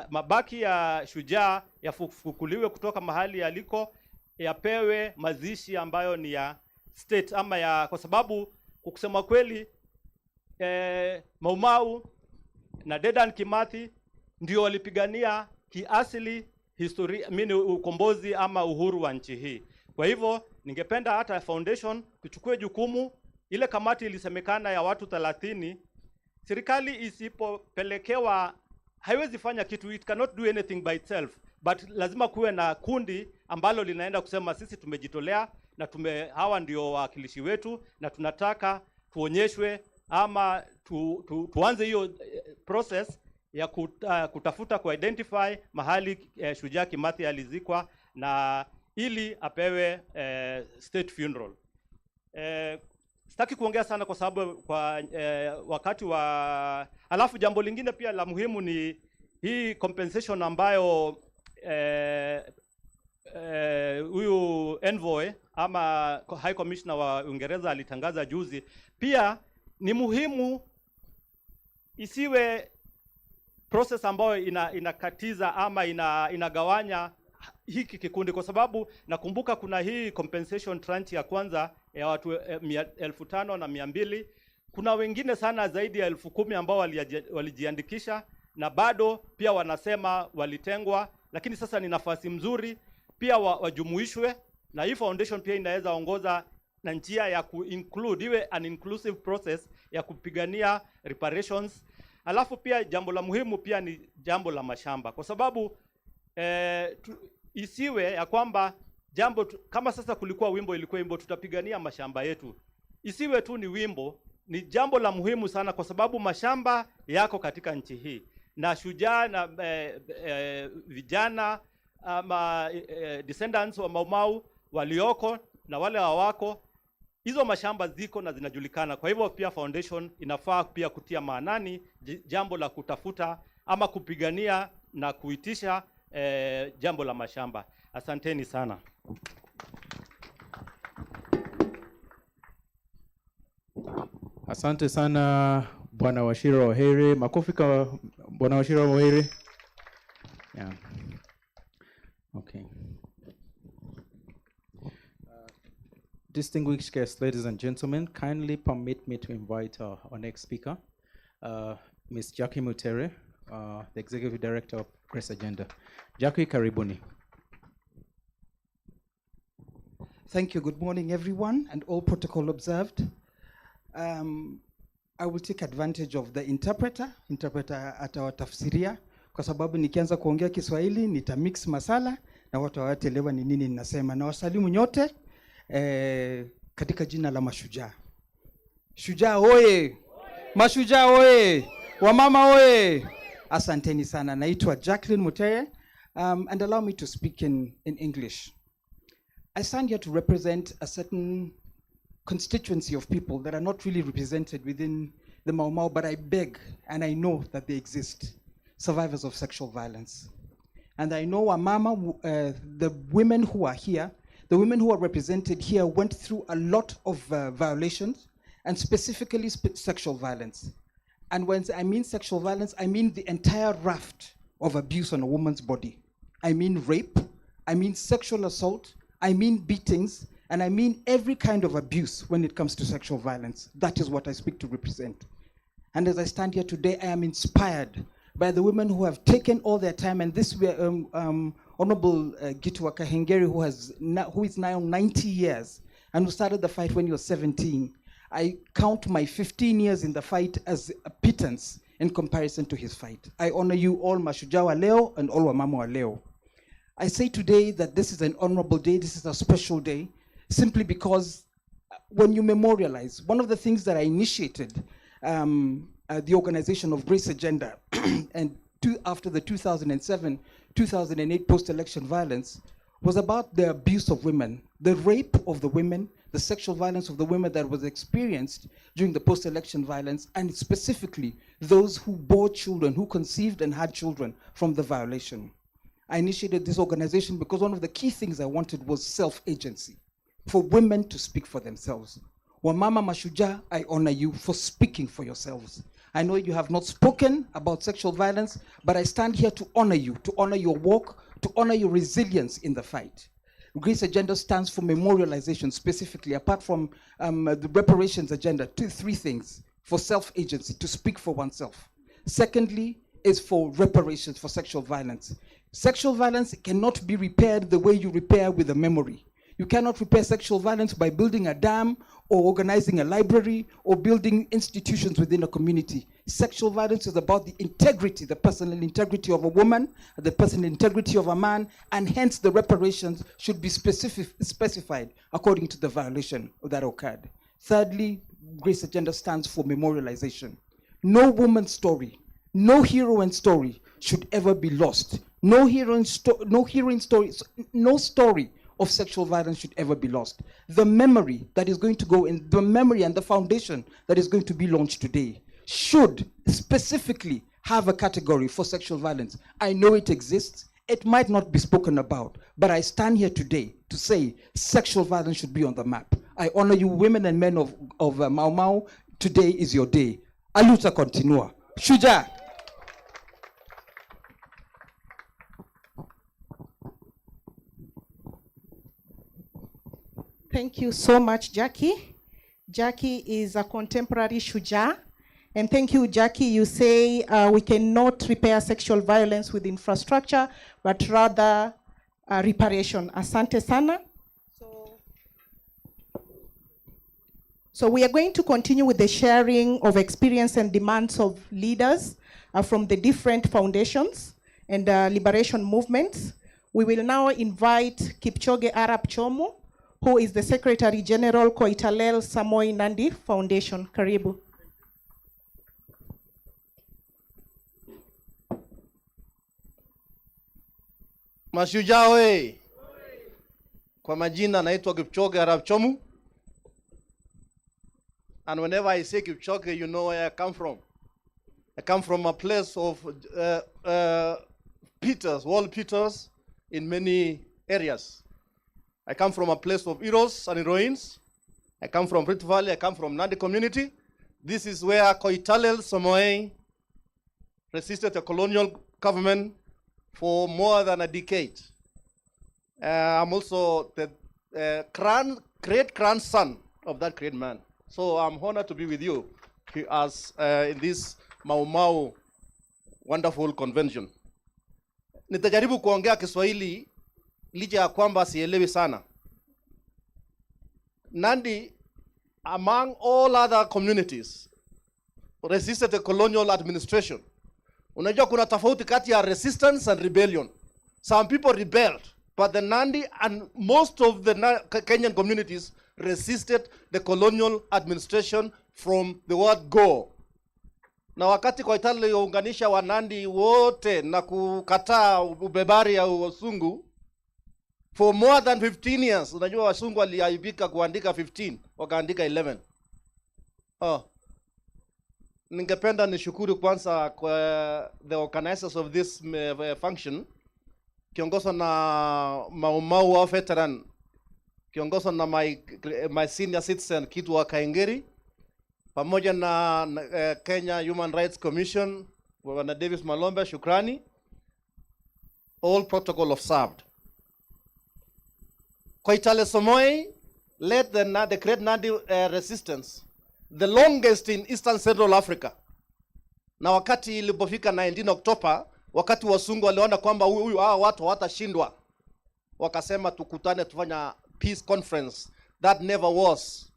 mabaki ya shujaa yafukuliwe kutoka mahali yaliko, yapewe mazishi ambayo ni ya state ama ya, kwa sababu kusema kweli Mau Mau na Dedan Kimathi ndio walipigania kiasili historia, ukombozi ama uhuru wa nchi hii. Kwa hivyo ningependa hata foundation tuchukue jukumu. Ile kamati ilisemekana ya watu 30, serikali isipopelekewa haiwezi fanya kitu, it cannot do anything by itself, but lazima kuwe na kundi ambalo linaenda kusema sisi tumejitolea na hawa ndio wawakilishi wetu na tunataka tuonyeshwe ama tuanze hiyo process ya kutafuta identify mahali shujaa Kimathi alizikwa na ili apewe state funeral. Sitaki kuongea sana kwa sababu wakati wa alafu jambo lingine pia la muhimu ni hii compensation ambayo huyu envoy ama High Commissioner wa Uingereza alitangaza juzi. Pia ni muhimu isiwe process ambayo inakatiza ama inagawanya hiki kikundi, kwa sababu nakumbuka kuna hii compensation tranche ya kwanza ya watu 1500 na 200. Kuna wengine sana zaidi ya 10,000 ambao walijiandikisha na bado pia wanasema walitengwa, lakini sasa ni nafasi mzuri pia wajumuishwe, na hii foundation pia inaweza ongoza na njia ya include, iwe an inclusive process ya kupigania reparations. Alafu pia jambo la muhimu pia ni jambo la mashamba, kwa sababu isiwe ya kwamba kama sasa kulikuwa ilikuwa wimbo tutapigania mashamba yetu, isiwe tu ni wimbo, ni jambo la muhimu sana, kwa sababu mashamba yako katika nchi hii, na shujaa na vijana descendants wa Mau Mau walioko na wale hawako, hizo mashamba ziko na zinajulikana. Kwa hivyo pia foundation inafaa pia kutia maanani jambo la kutafuta ama kupigania na kuitisha jambo la mashamba. Asanteni sana. Asante sana Bwana Wachira Wahere. Makofi kwa Bwana Wachira Wahere. Yeah. Okay. Distinguished guests, ladies and gentlemen, kindly permit me to invite our next speaker, Ms. Jackie Mutere, the Executive Director of Grace Agenda. Jackie, karibuni. Thank you. Good morning, everyone, and all protocol observed. I will take advantage of the interpreter atawatafsiria, kwa sababu nikianza kuongea Kiswahili nitamix masala na watu hawataelewa ni nini ninasema. Na wasalimu nyote katika jina la mashujaa. Shujaa oye! Mashujaa oye! Wamama oye! Asanteni sana. Naitwa Jacqueline Mutere, and allow me to speak in English. I stand here to represent a certain constituency of people that are not really represented within the Mau Mau, but I beg and I know that they exist, survivors of sexual violence. And I know Wamama, the women who are here, the women who are represented here went through a lot of violations, and specifically sexual violence. And when I mean sexual violence, I mean the entire raft of abuse on a woman's body. I mean rape, I mean sexual assault, I mean beatings, and I mean every kind of abuse when it comes to sexual violence. That is what I speak to represent. And as I stand here today, I am inspired by the women who have taken all their time, and this Honorable Gitu Wakahengeri, who is now 90 years, and who started the fight when he was 17. I count my 15 years in the fight as a pittance in comparison to his fight. I honor you all, Mashujaa wa leo and all Wamama wa leo. I say today that this is an honorable day, this is a special day, simply because when you memorialize, one of the things that I initiated the organization of Grace Agenda and after the 2007-2008 post-election violence was about the abuse of women, the rape of the women, the sexual violence of the women that was experienced during the post-election violence, and specifically those who bore children, who conceived and had children from the violation. I initiated this organization because one of the key things I wanted was self-agency, for women to speak for themselves. Wamama Mashujaa, I honor you for speaking for yourselves. I know you have not spoken about sexual violence, but I stand here to honor you, to honor your work, to honor your resilience in the fight. Grace Agenda stands for memorialization specifically, apart from the reparations agenda, three things: for self-agency, to speak for oneself. Secondly, is for reparations for sexual violence. Sexual violence cannot be repaired the way you repair with a memory. You cannot repair sexual violence by building a dam or organizing a library or building institutions within a community. Sexual violence is about the integrity, the personal integrity of a woman, the personal integrity of a man, and hence the reparations should be specified according to the violation that occurred. Thirdly, Grace Agenda stands for memorialization. No woman's story, no heroine story should ever be lost. No story of sexual violence should ever be lost. The memory that is going to go in, the memory and the foundation that is going to be launched today should specifically have a category for sexual violence. I know it exists. It might not be spoken about, but I stand here today to say sexual violence should be on the map. I honor you, women and men of Mau Mau. Today is your day. A luta continua. Shujaa. Thank you so much, Jackie. Jackie is a contemporary Shujaa. And thank you, Jackie. You say we cannot repair sexual violence with infrastructure, but rather reparation. Asante sana. So we are going to continue with the sharing of experience and demands of leaders from the different foundations and liberation movements. We will now invite Kipchoge Arap Chomu, who is the Secretary General, Koitalel Samoei Nandi Foundation. Karibu. Mashujaa we. Kwa majina naitwa Kipchoge Arap Chomu. And whenever I say Kipchoge, you know where I come from. I come from a place of Peters, world Peters in many areas. I come from a place of heroes and heroines. I come from Rift Valley. I come from Nandi community. This is where Koitalel Samoei resisted the colonial government for more than a decade. I'm also the great-grandson of that great man. So I'm honored to be with you as in this Mau Mau wonderful convention. Nitajaribu kuongea Kiswahili licha ya kwamba sielewi sana. Nandi, among all other communities, resisted the colonial administration. Unajua kuna tofauti kati ya resistance and rebellion. Some people rebelled, but the Nandi and most of the Kenyan communities resisted the colonial administration from the word go. Na wakati Koitalel aliunganisha Wanandi wote na kukataa ubebari ya Wasungu for more than 15 years. Unajua Wasungu waliaibika kuandika 15, wakaandika 11. Ningependa nishukuru kwanza kwa the organizers of this function, kiongozwa na Mau Mau veteran, kiongozwa na my senior citizen Kitu wa Kaingeri, pamoja na Kenya Human Rights Commission, Bwana Davis Malombe, shukrani. All protocol observed. Koitalel Samoei led the great Nandi resistance, the longest in Eastern Central Africa. Na wakati ilipofika 19 October, wakati Wasungu waliona kwamba hawa watu hawatashindwa, wakasema tukutane tufanya peace conference. That never was.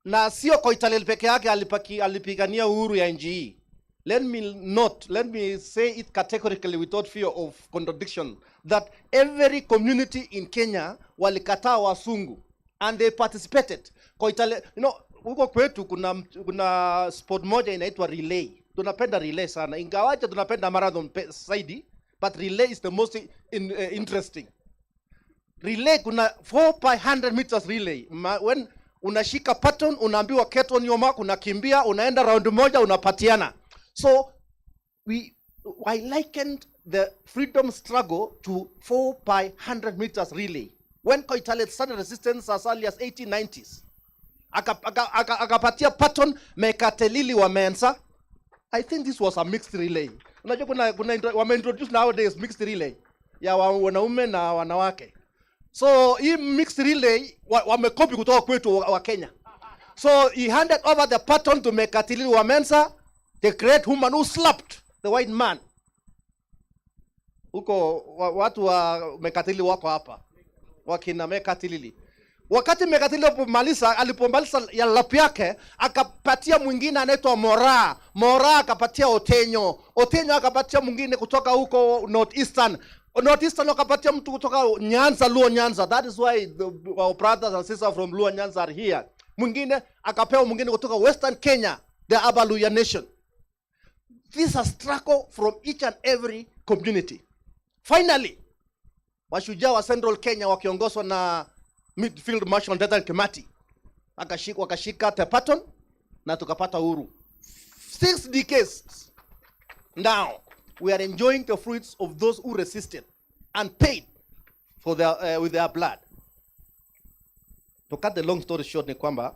Na sio Koitalel peke yake alipigania uhuru ya nchi hii. Let me say it categorically without fear of contradiction that every community in Kenya walikataa Wasungu and they participated. Koitalel, huko kwetu kuna sport moja inaitwa relay. Tunapenda relay sana. Ingawaje tunapenda marathon zaidi, but relay is the most interesting. Relay kuna 400 meters relay. When unashika pattern, unaambiwa get on your mark, unakimbia, unaenda round moja, unapatiana. So I likened the freedom struggle to 400 meters relay. When Koitalel started resistance as early as 1890s, akapatia pattern Mekatilili wa Mensa. I think this was a mixed relay. Unajua kuna wameintroduce nowadays mixed relay ya wanaume na wanawake. So hii mixed relay wamekopi kutoka kwetu wa Kenya. So he handed over the baton to Mekatilili wa Mensa, the great woman who slapped the white man. Huko watu wa Mekatilili wako hapa. Wakina Mekatilili. Wakati Mekatilili alipomaliza ya lapi yake, akapatia mwingine anaitwa Mora. Mora akapatia Otenyo. Otenyo akapatia mwingine kutoka huko Northeastern. Northeastern akapatia mtu kutoka Nyanza, Luo Nyanza. That is why our brothers and sisters from Luo Nyanza are here. Mwingine akapewa mwingine kutoka Western Kenya, the Abaluya nation. This is a struggle from each and every community. Finally, Washujaa wa Central Kenya wakiongozwa na Midfield Marshal Dedan Kimathi wakashika the baton na tukapata uhuru. 6 decades now, we are enjoying the fruits of those who resisted and paid for their with their blood. To cut the long story short, ni kwamba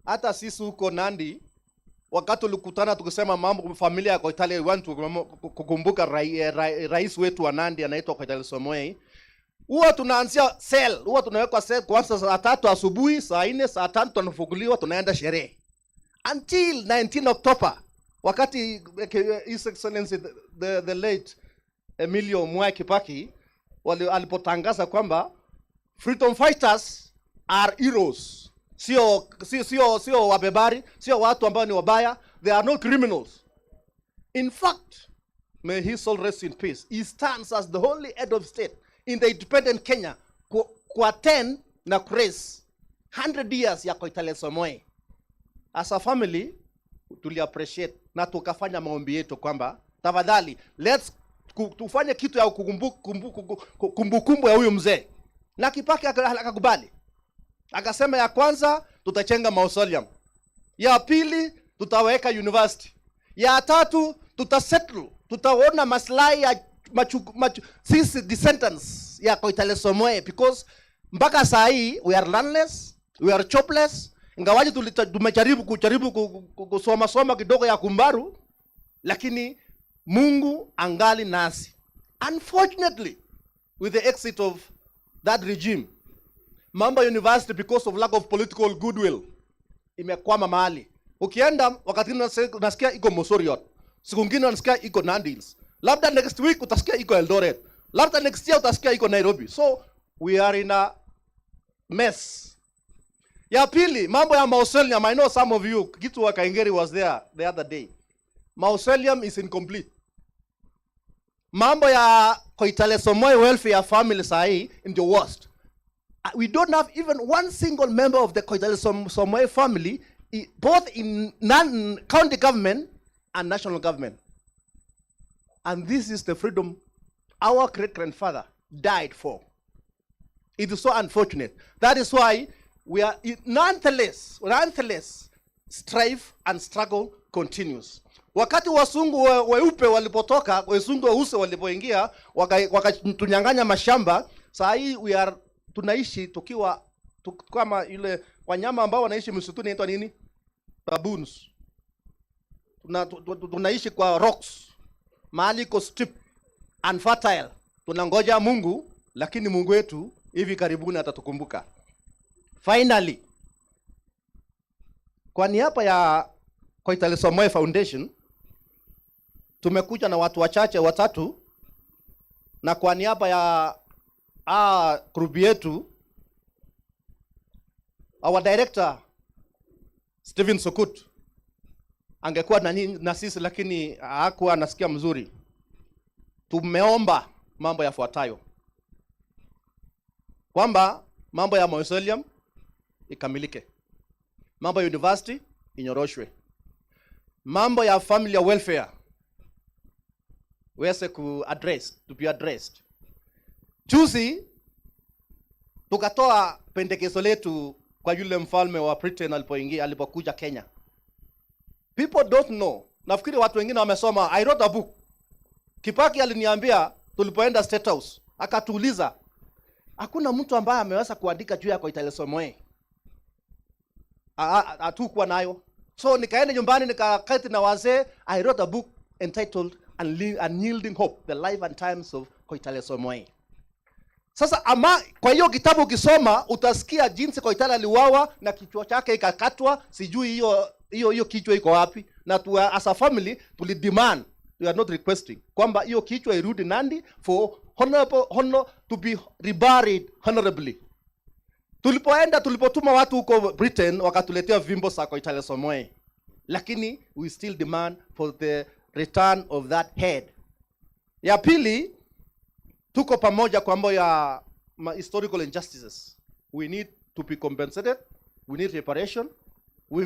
hata sisi huko Nandi wakati tulikutana tukisema mambo familia ya Koitalel, want to kukumbuka rais wetu wa Nandi anaitwa Koitalel Samoei. huwa tunaanzia cell, huwa tunawekwa cell kwanza saa 3 asubuhi, saa 4, saa 5 tunafunguliwa, tunaenda sherehe until 19 October, wakati His Excellency the late Emilio Mwai Kibaki alipotangaza kwamba freedom fighters are heroes, sio wabebari, sio watu ambao ni wabaya, they are not criminals. In fact, may his soul rest in peace, he stands as the only head of state in the independent Kenya ku attend na grace 100 years ya Koitalel Samoei. As a family, tuli appreciate na tukafanya maombi yetu kwamba tafadhali let's tufanye kitu ya kumbukumbu ya huyu mzee. Na Kibaki akakubali. Akasema ya kwanza tutachenga mausoleum. Ya pili tutaweka university. Ya tatu tutasettle, tutaona maslahi ya sisi descendants ya Koitalel Samoei, because mpaka saa hii we are landless, we are jobless. Ingawaje tumejaribu kusoma kidogo ya kumbaru, lakini Mungu angali nasi. Unfortunately, with the exit of that regime, Mamba University, because of lack of political goodwill, imekwama mahali. Ukienda wakati unasikia iko Mosoriot, siku nyingine unasikia iko Nandi Hills, labda next week utasikia iko Eldoret, labda next year utasikia iko Nairobi. So we are in a mess. Ya pili, mambo ya mausoleum. I know some of you, Kitu wa Kaingeri was there the other day. Mausoleum is incomplete. Mambo ya Koitalel Samoei welfare family sahi in the worst. We don't have even one single member of the Koitalel Samoei family, both in county government and national government. And this is the freedom our great-grandfather died for. It is so unfortunate. That is why we are nonetheless, strive and struggle continues. Wakati wasungu weupe walipotoka, wasungu weusi walipoingia, wakatunyang'anya mashamba, saa hii tunaishi tukiwa kama yule wanyama ambao wanaishi msituni inaitwa nini? Baboons. Tunaishi kwa rocks. Mahali iko steep, unfertile. Tunangoja Mungu, lakini Mungu wetu hivi karibuni atatukumbuka. Finally, kwa niaba ya Koitalel Samoei Foundation, tumekuja na watu wachache watatu, na kwa niaba ya group yetu, our director Stephen Sukut angekuwa na sisi, lakini hakuwa anasikia mzuri. Tumeomba mambo yafuatayo, kwamba mambo ya mausoleum ikamilike, mambo ya university inyoroshwe, mambo ya family welfare wese to be addressed. Juzi tukatoa pendekezo letu kwa yule mfalme wa Britain alipokuja Kenya. People don't know. Nafikiri watu wengine wamesoma. I wrote a book. Kibaki aliniambia tulipoenda State House, akatuuliza, hakuna mtu ambaye ameweza kuandika juu ya Koitalel Samoei. Hatukuwa nayo. So nikaenda nyumbani nikaketi na wazee. I wrote a book entitled Unyielding Hope, The Life and Times of Koitalel Samoei. Sasa kwa hiyo kitabu ukisoma utasikia jinsi Koitalel aliuawa na kichwa chake ikakatwa, sijui hiyo kichwa iko wapi, na as a family tulidemand, we are not requesting, kwamba hiyo kichwa irudi Nandi for honor to be reburied honorably. Tulipotuma watu huko Britain wakatuletea vimbo za Koitalel Samoei, lakini we still demand for the return of that head. Ya pili, tuko pamoja kwa mambo ya historical injustices. We need to be compensated. We need reparation. We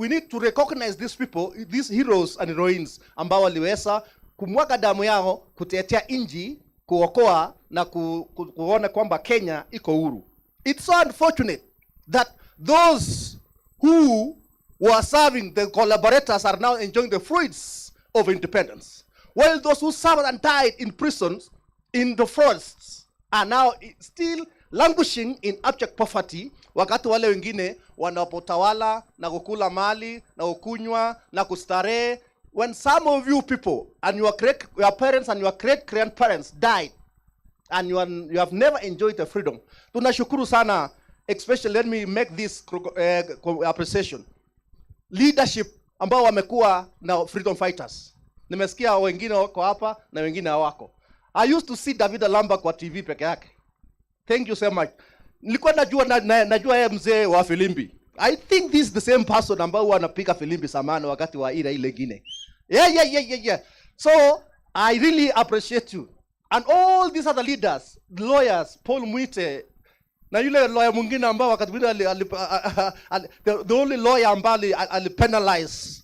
need to recognize these people, these heroes and heroines ambao waliweza kumwaga damu yao kutetea inji, kuokoa na kuona kwamba Kenya iko huru. It's so unfortunate that those who were serving, the collaborators, are now enjoying the fruits of independence, while those who served and died in prisons, in the forests, are now still languishing in abject poverty, wakati wale wengine wanapotawala na kukula mali na kukunywa na kustarehe. When some of you people and your parents and your great grandparents died and you have never enjoyed the freedom. Tunashukuru sana, especially let me make this appreciation. Leadership ambao wamekuwa na freedom fighters. Nimesikia wengine wako hapa na wengine hawako. I used to see David Lamba kwa TV peke yake. Thank you so much. Nilikuwa najua yeye mzee wa filimbi. I think this is the same person ambao wanapiga filimbi samani wakati wa ile nyingine. Yeah. So I really appreciate you. And all these other leaders, lawyers, Paul Mwite, na yule lawyer mwingine ambao wakati mwingine the only lawyer ambaye alipenalize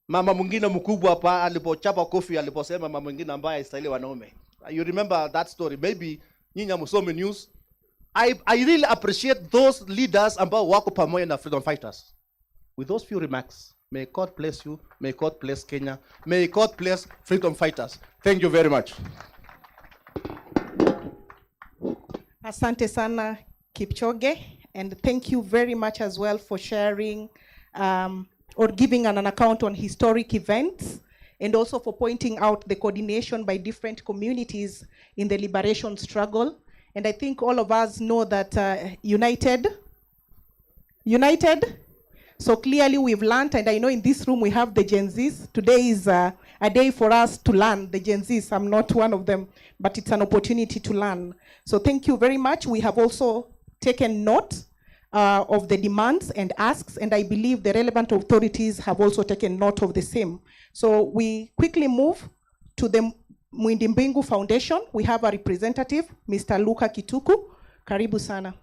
mama mwingine mkubwa hapa alipochapa kofi aliposema mama mwingine ambaye haistahili wanaume. You remember that story? Maybe nyinyi msome news. I really appreciate those leaders ambao wako pamoja na freedom fighters. With those few remarks, may God bless you, may God bless Kenya, may God bless freedom fighters. Thank you very much. Asante sana Kipchoge, and thank you very much as well for sharing or giving an account on historic events, and also for pointing out the coordination by different communities in the liberation struggle. And I think all of us know that united. So clearly we've learned, and I know in this room we have the Gen Zs. Today is a day for us to learn, the Gen Zs. I'm not one of them, but it's an opportunity to learn. So thank you very much. We have also taken note of the demands and asks, and I believe the relevant authorities have also taken note of the same. So we quickly move to the Mwindi Mbingu Foundation. We have a representative, Mr. Luka Kituku. Karibu sana.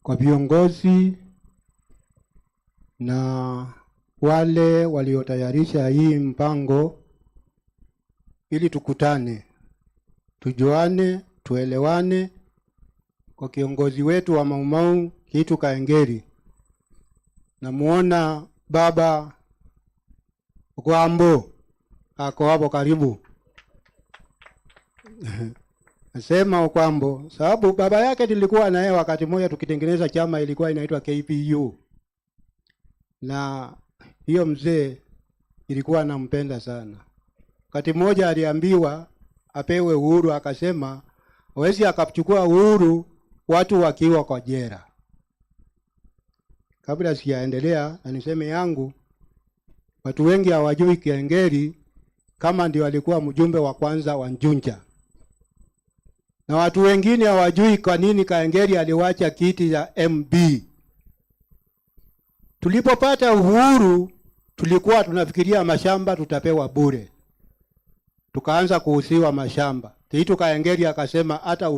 Kwa viongozi na wale waliotayarisha hii mpango ili tukutane, tujuane, tuelewane, kwa kiongozi wetu wa Mau Mau Kitu Kaengeri. Namuona baba Gwambo ako hapo karibu. Nasema Gwambo sababu baba yake nilikuwa naye wakati mmoja tukitengeneza chama ilikuwa inaitwa KPU. Na hiyo mzee ilikuwa nampenda sana. Wakati mmoja aliambiwa apewe uhuru, akasema hawezi akachukua uhuru watu wakiwa kwa jela. Kabla sijaendelea na niseme yangu, watu wengi hawajui Kaengeri kama ndio alikuwa mjumbe wa kwanza wa Njunja. Na watu wengine hawajui kwa nini Kaengeri aliwacha kiti ya MB. Tulipopata uhuru tulikuwa tunafikiria mashamba tutapewa bure. Tukaanza kuhusiwa mashamba. Kitu Kaengeri akasema hata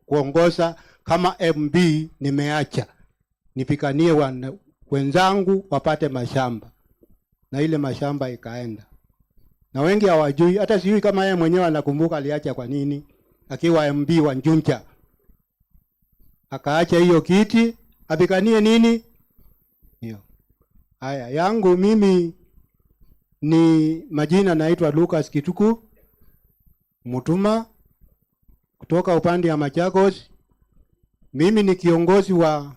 kuongoza kama MB nimeacha. Nipikanie wenzangu wapate mashamba. Na ile mashamba ikaenda. Na wengi hawajui, hata sijui kama yeye mwenyewe anakumbuka aliacha kwa nini akiwa MB wa Njunja. Akaacha hiyo kiti, apikanie nini? Hiyo. Haya, yangu mimi ni majina naitwa Lucas Kituku Mutuma kutoka upande ya Machakos. Mimi ni kiongozi wa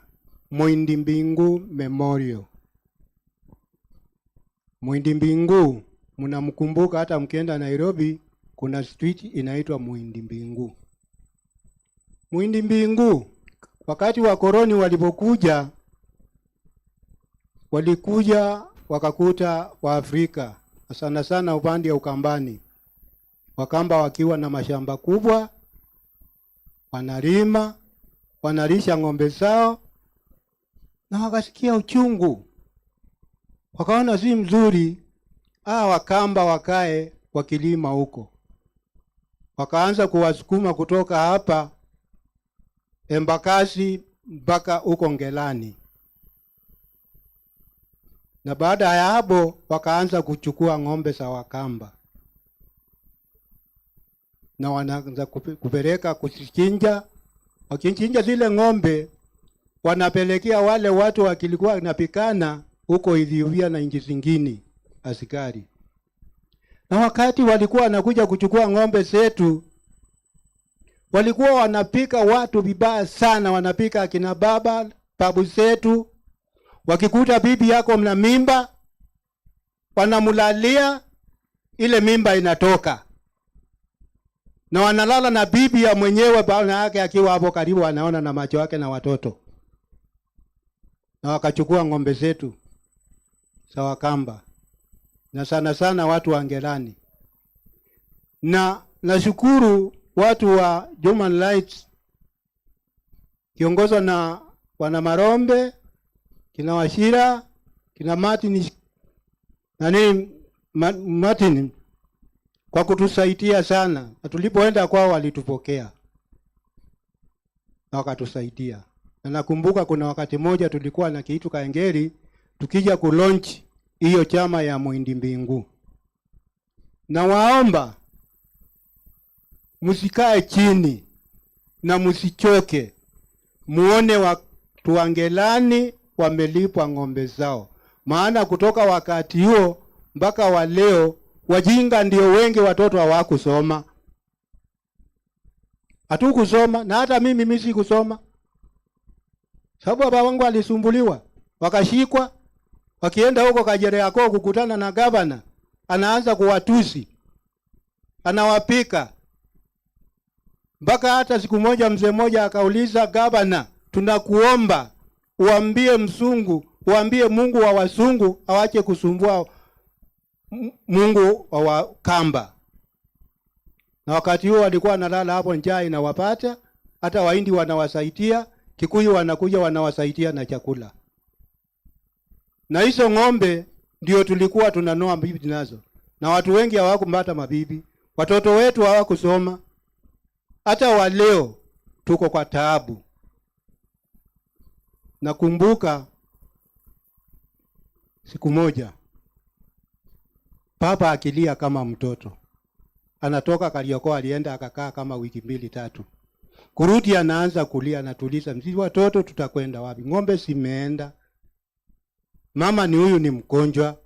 Mwindi Mbingu Memorial. Mwindi Mbingu mnamkumbuka hata mkienda Nairobi kuna street inaitwa Mwindi Mbingu. Mwindi Mbingu wakati wa koroni walipokuja walikuja wakakuta wa Afrika sana sana upande ya Ukambani. Wakamba wakiwa na mashamba kubwa, wanalima, wanalisha ng'ombe zao, na wakasikia uchungu. Wakaona si mzuri Wakamba wakae wakilima huko. Wakaanza kuwasukuma kutoka hapa Embakasi mpaka huko Ngelani. Na baada ya hapo wakaanza kuchukua ng'ombe za Wakamba. Na wanaanza kupeleka kuchinja. Wakichinja zile ng'ombe wanapelekea wale watu wakilikuwa napikana huko Ethiopia na nchi zingine askari. Na wakati walikuwa wanakuja kuchukua ng'ombe zetu, walikuwa wanapika watu vibaya sana, wanapika akina babu zetu, wakikuta bibi yako mna mimba, wanamulalia, ile mimba inatoka, na wanalala na bibi ya mwenyewe, bwana yake akiwa hapo karibu, anaona na macho yake na watoto, na wakachukua ng'ombe zetu sawa kamba, na sana sana watu wa Ngelani. Na nashukuru watu wa Human Rights kiongozwa na wana Marombe, kina Washira, kina Martin kwa kutusaidia sana, na tulipoenda kwao walitupokea na wakatusaidia. Na nakumbuka kuna wakati moja tulikuwa na kitu Kaengeri, tukija kulaunch hiyo chama ya Muhindi Mbingu. Na waomba musikae chini na musichoke, muone watu wa Ngelani wamelipwa ng'ombe zao, maana kutoka wakati huo mpaka wa leo wajinga ndio wengi, watoto hawakusoma. Hatukusoma, na hata mimi sikusoma, sababu baba wangu alisumbuliwa, wakashikwa, wakienda huko Kajiado kukutana na gavana, anaanza kuwatusi, anawapika. Mpaka hata siku moja mzee mmoja akauliza gavana, tunakuomba uambie mzungu, uambie Mungu wa wazungu awache kusumbua Mungu wa Wakamba. Na wakati huo walikuwa wanalala hapo, njaa inawapata, hata Wahindi wanawasaidia, Kikuyu wanakuja wanawasaidia na chakula. Na hizo ng'ombe ndio tulikuwa tunanoa bibi nazo, na watu wengi hawakupata mabibi, watoto wetu hawakusoma. Hata wa leo tuko kwa taabu. Nakumbuka siku moja papa akilia kama mtoto, anatoka Kariokoo, alienda akakaa kama wiki 2-3, kurudi anaanza kulia, anatuliza, msisi watoto tutakwenda wapi? Ng'ombe simeenda, mama ni huyu ni mgonjwa,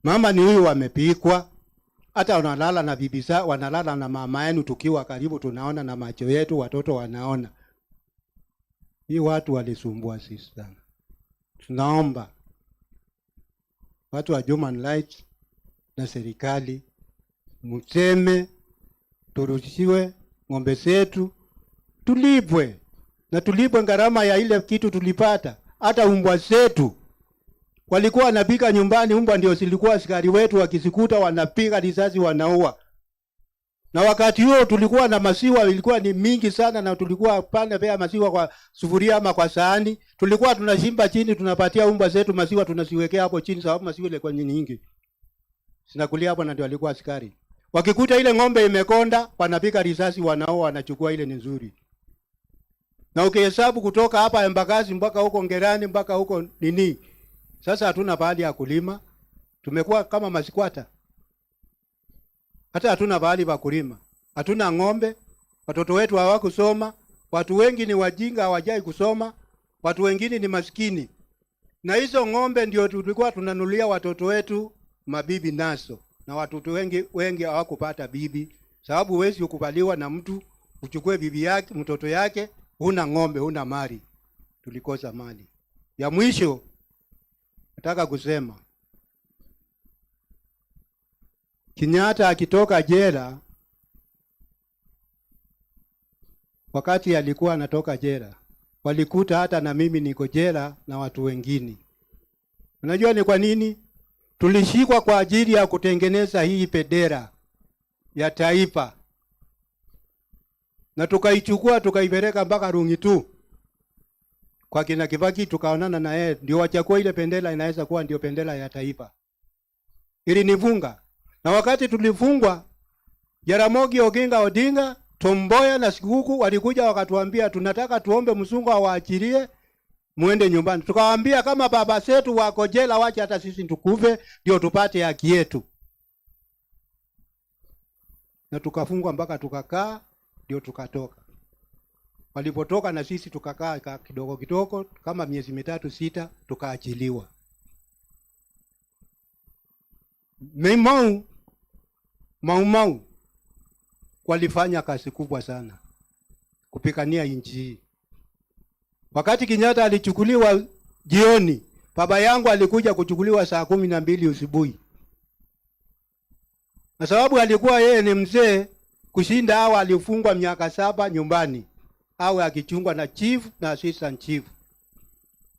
mama ni huyu wamepikwa, hata wanalala na bibi zao, wanalala na mama yenu, tukiwa karibu tunaona na macho yetu, watoto wanaona. Hii watu walisumbua sisi sana. Tunaomba watu wa Human Rights na serikali mseme turudishiwe ng'ombe zetu, tulipwe, na tulipwe gharama ya ile kitu tulipata. Hata umbwa zetu walikuwa wanapika nyumbani, umbwa ndio zilikuwa askari wetu, wakisikuta wanapiga risasi wanaua. Na wakati huo tulikuwa na maziwa ilikuwa ni mingi sana, na tulikuwa pande pea maziwa kwa sufuria ama kwa sahani, tulikuwa tunashimba chini, tunapatia umbwa zetu maziwa, tunasiwekea hapo chini, sababu maziwa ile kwa nyingi sinakulia hapo, na ndio walikuwa askari. Wakikuta ile ng'ombe imekonda, wanapiga risasi wanaua, wanachukua ile ni nzuri. Na ukihesabu kutoka hapa Embakasi mpaka huko Ngerani mpaka huko nini, sasa hatuna bahali ya kulima, tumekuwa kama masikwata. Hata hatuna bahali pa kulima, hatuna ng'ombe, watoto wetu hawakusoma, watu wengi ni wajinga, hawajai kusoma, watu wengine ni maskini. Na hizo ng'ombe ndio tulikuwa tunanulia watoto wetu mabibi naso, na watoto wengi hawakupata bibi, sababu huwezi ukubaliwa na mtu uchukue bibi yake, mtoto yake, huna ng'ombe, huna mali. Tulikosa mali. Ya mwisho nataka kusema, Kenyatta akitoka jela, wakati alikuwa anatoka jela, walikuta hata na mimi niko jela na watu wengine. Unajua ni kwa nini? Tulishikwa kwa ajili ya kutengeneza hii bendera ya taifa, na tukaichukua tukaipeleka mpaka Rungitu kwa kina Kibaki, tukaonana na yeye ndio wachakua ile bendera inaweza kuwa ndio bendera ya taifa. Ili nifunga. Na wakati tulifungwa, Jaramogi Oginga Odinga, Tom Mboya na Sikuku walikuja wakatuambia tunataka tuombe mzungu awaachilie muende nyumbani. Tukawaambia kama baba zetu wako jela, wacha hata sisi tukufe ndio tupate haki yetu. Na tukafungwa mpaka tukakaa ndio tukatoka. Walipotoka na sisi tukakaa kidogo kidogo kama miezi 3-6 tukaachiliwa. Mau walifanya kazi kubwa sana kupigania nchi hii. Wakati Kenyatta alichukuliwa jioni. Baba yangu alikuja kuchukuliwa saa 12 asubuhi. Na sababu alikuwa yeye ni mzee kushinda hao, alifungwa miaka 7 nyumbani, awe akichungwa na chief na assistant chief.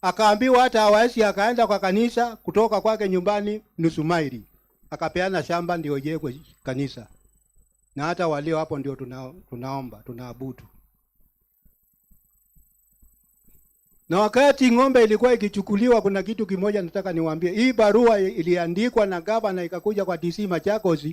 Akaambiwa hata hawezi, akaenda kwa kanisa kutoka kwake nyumbani nusu maili. Akapeana shamba ndio yeye kwa kanisa. Na hata walio hapo ndio tunaomba, tunaabudu. Na wakati ng'ombe ilikuwa ikichukuliwa, kuna kitu kimoja nataka niwaambie. Hii barua iliandikwa na gavana ikakuja kwa DC Machakos.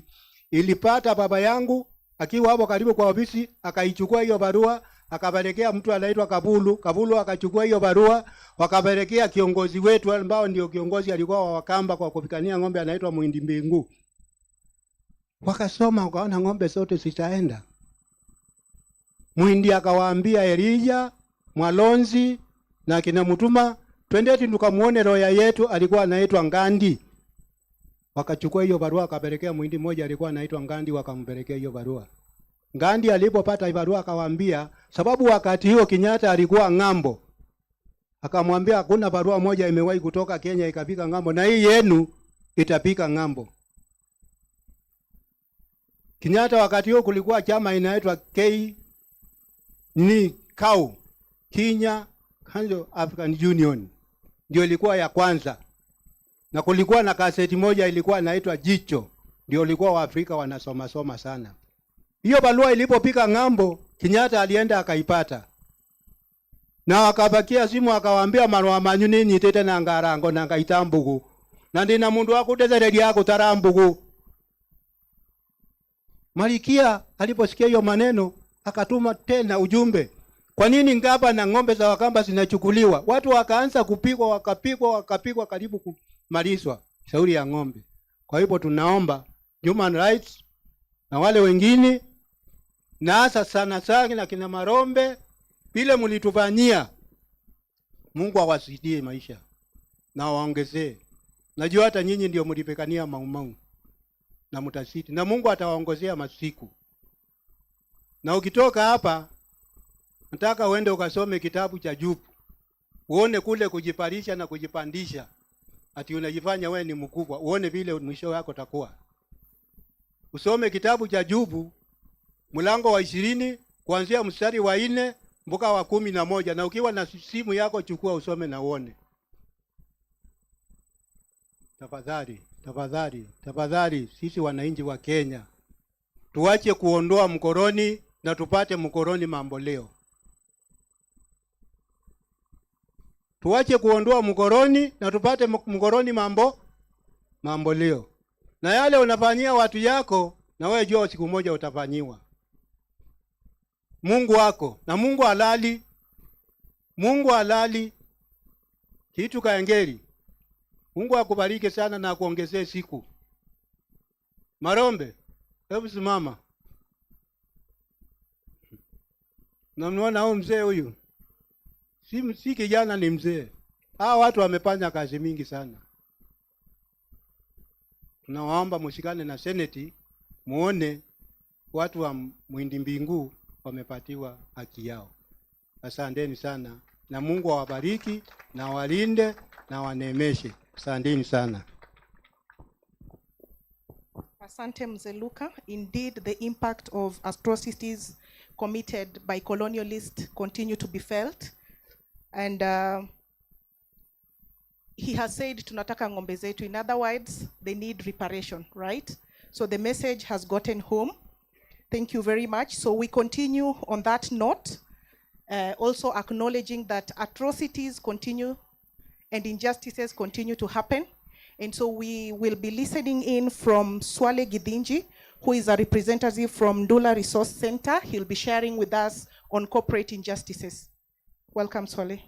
Ilipata baba yangu akiwa hapo karibu kwa ofisi, akaichukua hiyo barua, akapelekea mtu anaitwa Kabulu. Kabulu akachukua hiyo barua, wakapelekea kiongozi wetu ambao ndio kiongozi alikuwa wa Wakamba kwa kupikania ng'ombe, anaitwa Muhindi Mbingu. Wakasoma, wakaona ng'ombe zote zitaenda. Muhindi akawaambia Elija, Mwalonzi na kina Mutuma, twendeti tukamuone roya yetu alikuwa anaitwa Ngandi. Wakachukua hiyo barua, akapelekea Muhindi mmoja alikuwa anaitwa Ngandi, wakampelekea hiyo barua. Ngandi alipopata hiyo barua akawaambia, sababu wakati hiyo Kenyatta alikuwa ng'ambo, akamwambia hakuna barua moja imewahi kutoka Kenya ikafika ng'ambo, na hii yenu itapika ng'ambo. Kenyatta wakati huo kulikuwa chama inaitwa KAU, Kenya Council African Union, ndio ilikuwa ya kwanza. Na kulikuwa na kaseti moja ilikuwa inaitwa Jicho, ndio ilikuwa Waafrika wanasoma sana. Hiyo barua ilipopika ng'ambo, Kenyatta alienda akaipata. Na akabakia simu akawaambia marwa manyu nini tete na ngarango na ngaitambugu. Na ndina mundu wakutezeredi yako tarambugu. Malikia aliposikia hiyo maneno akatuma tena ujumbe. Kwa nini Ngaba na ng'ombe za Wakamba zinachukuliwa? Watu wakaanza kupigwa, wakapigwa karibu kumalizwa shauri ya ng'ombe. Kwa hivyo tunaomba human rights na wale wengine, na hasa sana na kina Marombe, vile mlitufanyia, Mungu awasaidie maisha na waongezee. Najua hata nyinyi ndio mlipekania Mau na mtasiti, na Mungu atawaongezea masiku. Na ukitoka hapa, nataka uende ukasome kitabu cha Job. Uone kule kujiparisha na kujipandisha. Ati unajifanya wewe ni mkubwa. Uone vile mwisho wako takuwa. Usome kitabu cha Job mlango wa 20 kuanzia mstari wa 4 mpaka wa 11, na ukiwa na simu yako chukua usome na uone. Tafadhali sisi wananchi wa Kenya tuache kuondoa mkoroni na tupate mkoroni mambo leo. Tuache kuondoa mkoroni na tupate mkoroni mambo leo. Na yale unafanyia watu yako, na wewe jua siku moja utafanyiwa. Mungu wako na Mungu halali kitu kaengeri. Mungu akubariki sana na kuongezee siku. Marombe, hebu simama. Na mnaona huyu mzee huyu? Si kijana, ni mzee. Hao watu wamefanya kazi mingi sana. Tunawaomba mshikane na seneti, muone watu wa Muhindi Mbingu wamepatiwa haki yao. Asanteni sana na Mungu awabariki na walinde na wanemeshe. Asanteni sana. Asante Mzee Luka. Indeed, the impact of atrocities committed by colonialists continue to be felt. And he has said tunataka ng'ombe zetu. In other words, they need reparation, right? So the message has gotten home. Thank you very much. So we continue on that note, also acknowledging that atrocities continue and injustices continue to happen. And so we will be listening in from Swale Gidinji, who is a representative from Ndula Resource Center. He'll be sharing with us on corporate injustices. Welcome, Swale.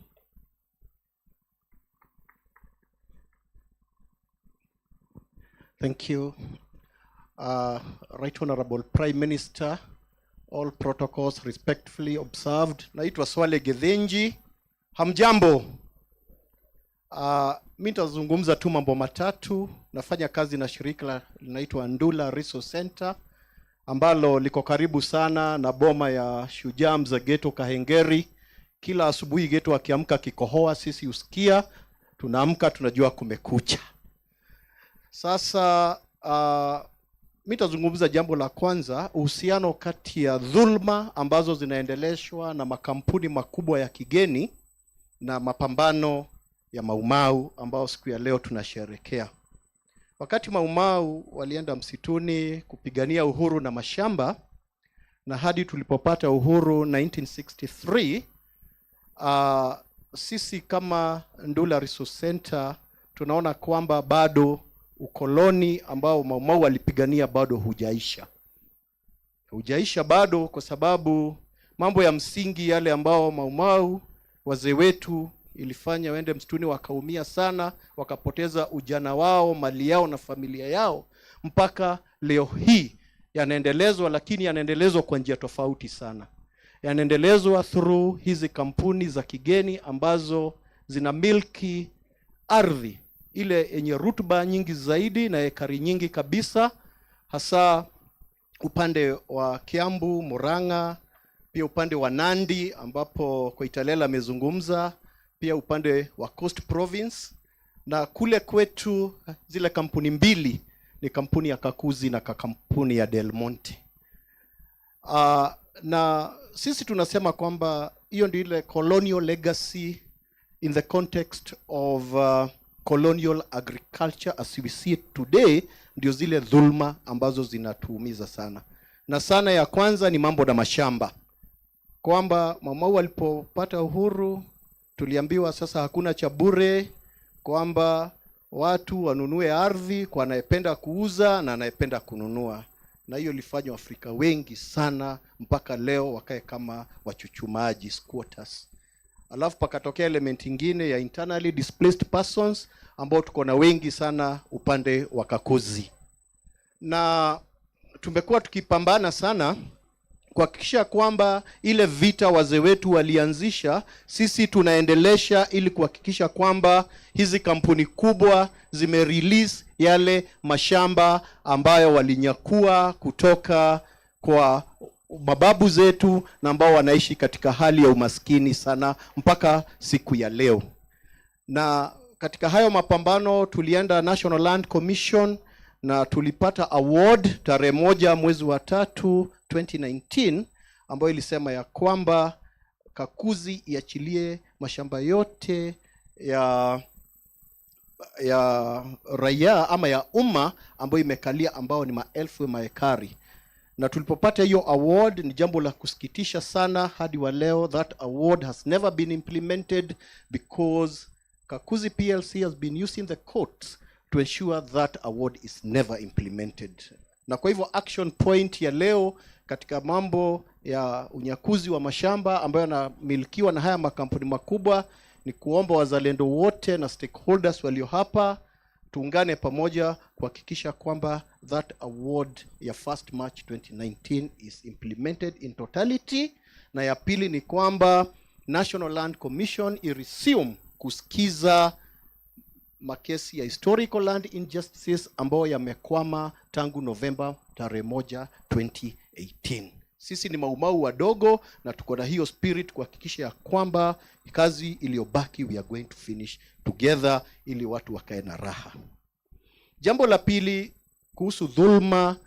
Thank you. Right Honorable Prime Minister, all protocols respectfully observed. Naitwa Swale Githinji. Hamjambo. Mimi nitazungumza tu mambo matatu. Nafanya kazi na shirika linaitwa Ndula Resource Center ambalo liko karibu sana na boma ya Shujaa Mzee Geto Kahengeri. Kila asubuhi Geto akiamka kikohoa sisi usikia tunaamka tunajua kumekucha. Sasa mimi tazungumza jambo la kwanza, uhusiano kati ya dhulma ambazo zinaendeleshwa na makampuni makubwa ya kigeni na mapambano ya Mau Mau ambao siku ya leo tunasherehekea. Wakati Mau Mau walienda msituni kupigania uhuru na mashamba, na hadi tulipopata uhuru 1963, sisi kama Ndula Resource Center tunaona kwamba bado ukoloni ambao Mau Mau walipigania bado hujaisha bado, kwa sababu mambo ya msingi yale ambao Mau Mau wazee wetu ilifanya waende msituni wakaumia sana, wakapoteza ujana wao, mali yao na familia yao, mpaka leo hii yanaendelezwa, lakini yanaendelezwa kwa njia tofauti sana. Yanaendelezwa through hizi kampuni za kigeni ambazo zina milki ardhi ile yenye rutuba nyingi zaidi na ekari nyingi kabisa, hasa upande wa Kiambu, Murang'a, pia upande wa Nandi ambapo Koitalel amezungumza, pia upande wa Coast Province, na kule kwetu zile kampuni mbili ni kampuni ya Kakuzi na kampuni ya Del Monte. Na sisi tunasema kwamba hiyo ndio ile colonial legacy in the context of colonial agriculture as we see it today, ndio zile dhulma ambazo zinatuumiza sana. Na sana ya kwanza ni mambo na mashamba, kwamba Mau Mau walipopata uhuru tuliambiwa sasa hakuna cha bure, kwamba watu wanunue ardhi kwa anayependa kuuza na anayependa kununua, na hiyo ilifanywa Afrika wengi sana mpaka leo wakae kama wachuchumaji, squatters. Alafu pakatokea element ingine ya internally displaced persons ambao tuko na wengi sana upande wa Kakuzi, na tumekuwa tukipambana sana kuhakikisha kwamba ile vita wazee wetu walianzisha sisi tunaendelesha, ili kuhakikisha kwamba hizi kampuni kubwa zimerelease yale mashamba ambayo walinyakua kutoka kwa mababu zetu na ambao wanaishi katika hali ya umaskini sana mpaka siku ya leo. Na katika hayo mapambano tulienda National Land Commission na tulipata award tarehe 1 mwezi wa 3 2019, ambayo ilisema ya kwamba Kakuzi iachilie mashamba yote ya raia ama ya umma ambayo imekalia, ambao ni maelfu ya maekari. Na tulipopata hiyo award ni jambo la kusikitisha sana, hadi wa leo that award has never been implemented because Kakuzi PLC has been using the courts to ensure that award is never implemented. Na kwa hivyo action point ya leo katika mambo ya unyakuzi wa mashamba ambayo yanamilikiwa na haya makampuni makubwa ni kuomba wazalendo wote na stakeholders walio hapa tuungane pamoja kuhakikisha kwamba that award ya 1st March 2019 is implemented in totality. Na ya pili ni kwamba National Land Commission iresume kusikiza makesi ya historical land injustices ambayo yamekwama tangu Novemba tarehe 1 2018. Sisi ni Mau Mau wadogo na tuko na hiyo spirit kuhakikisha ya kwamba kazi iliyobaki we are going to finish together ili watu wakae na raha. Jambo la pili kuhusu dhulma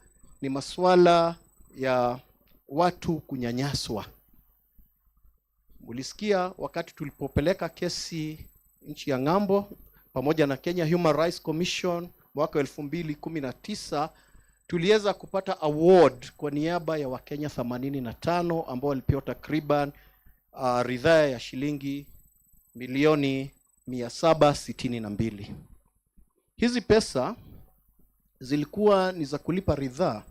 ni masuala ya watu kunyanyaswa. Ulisikia wakati tulipopeleka kesi nchi ya ng'ambo pamoja na Kenya Human Rights Commission mwaka 2019, tuliweza kupata award kwa niaba ya Wakenya 85 ambao walipewa takriban ridhaa ya shilingi milioni 762. Hizi pesa zilikuwa ni za kulipa ridhaa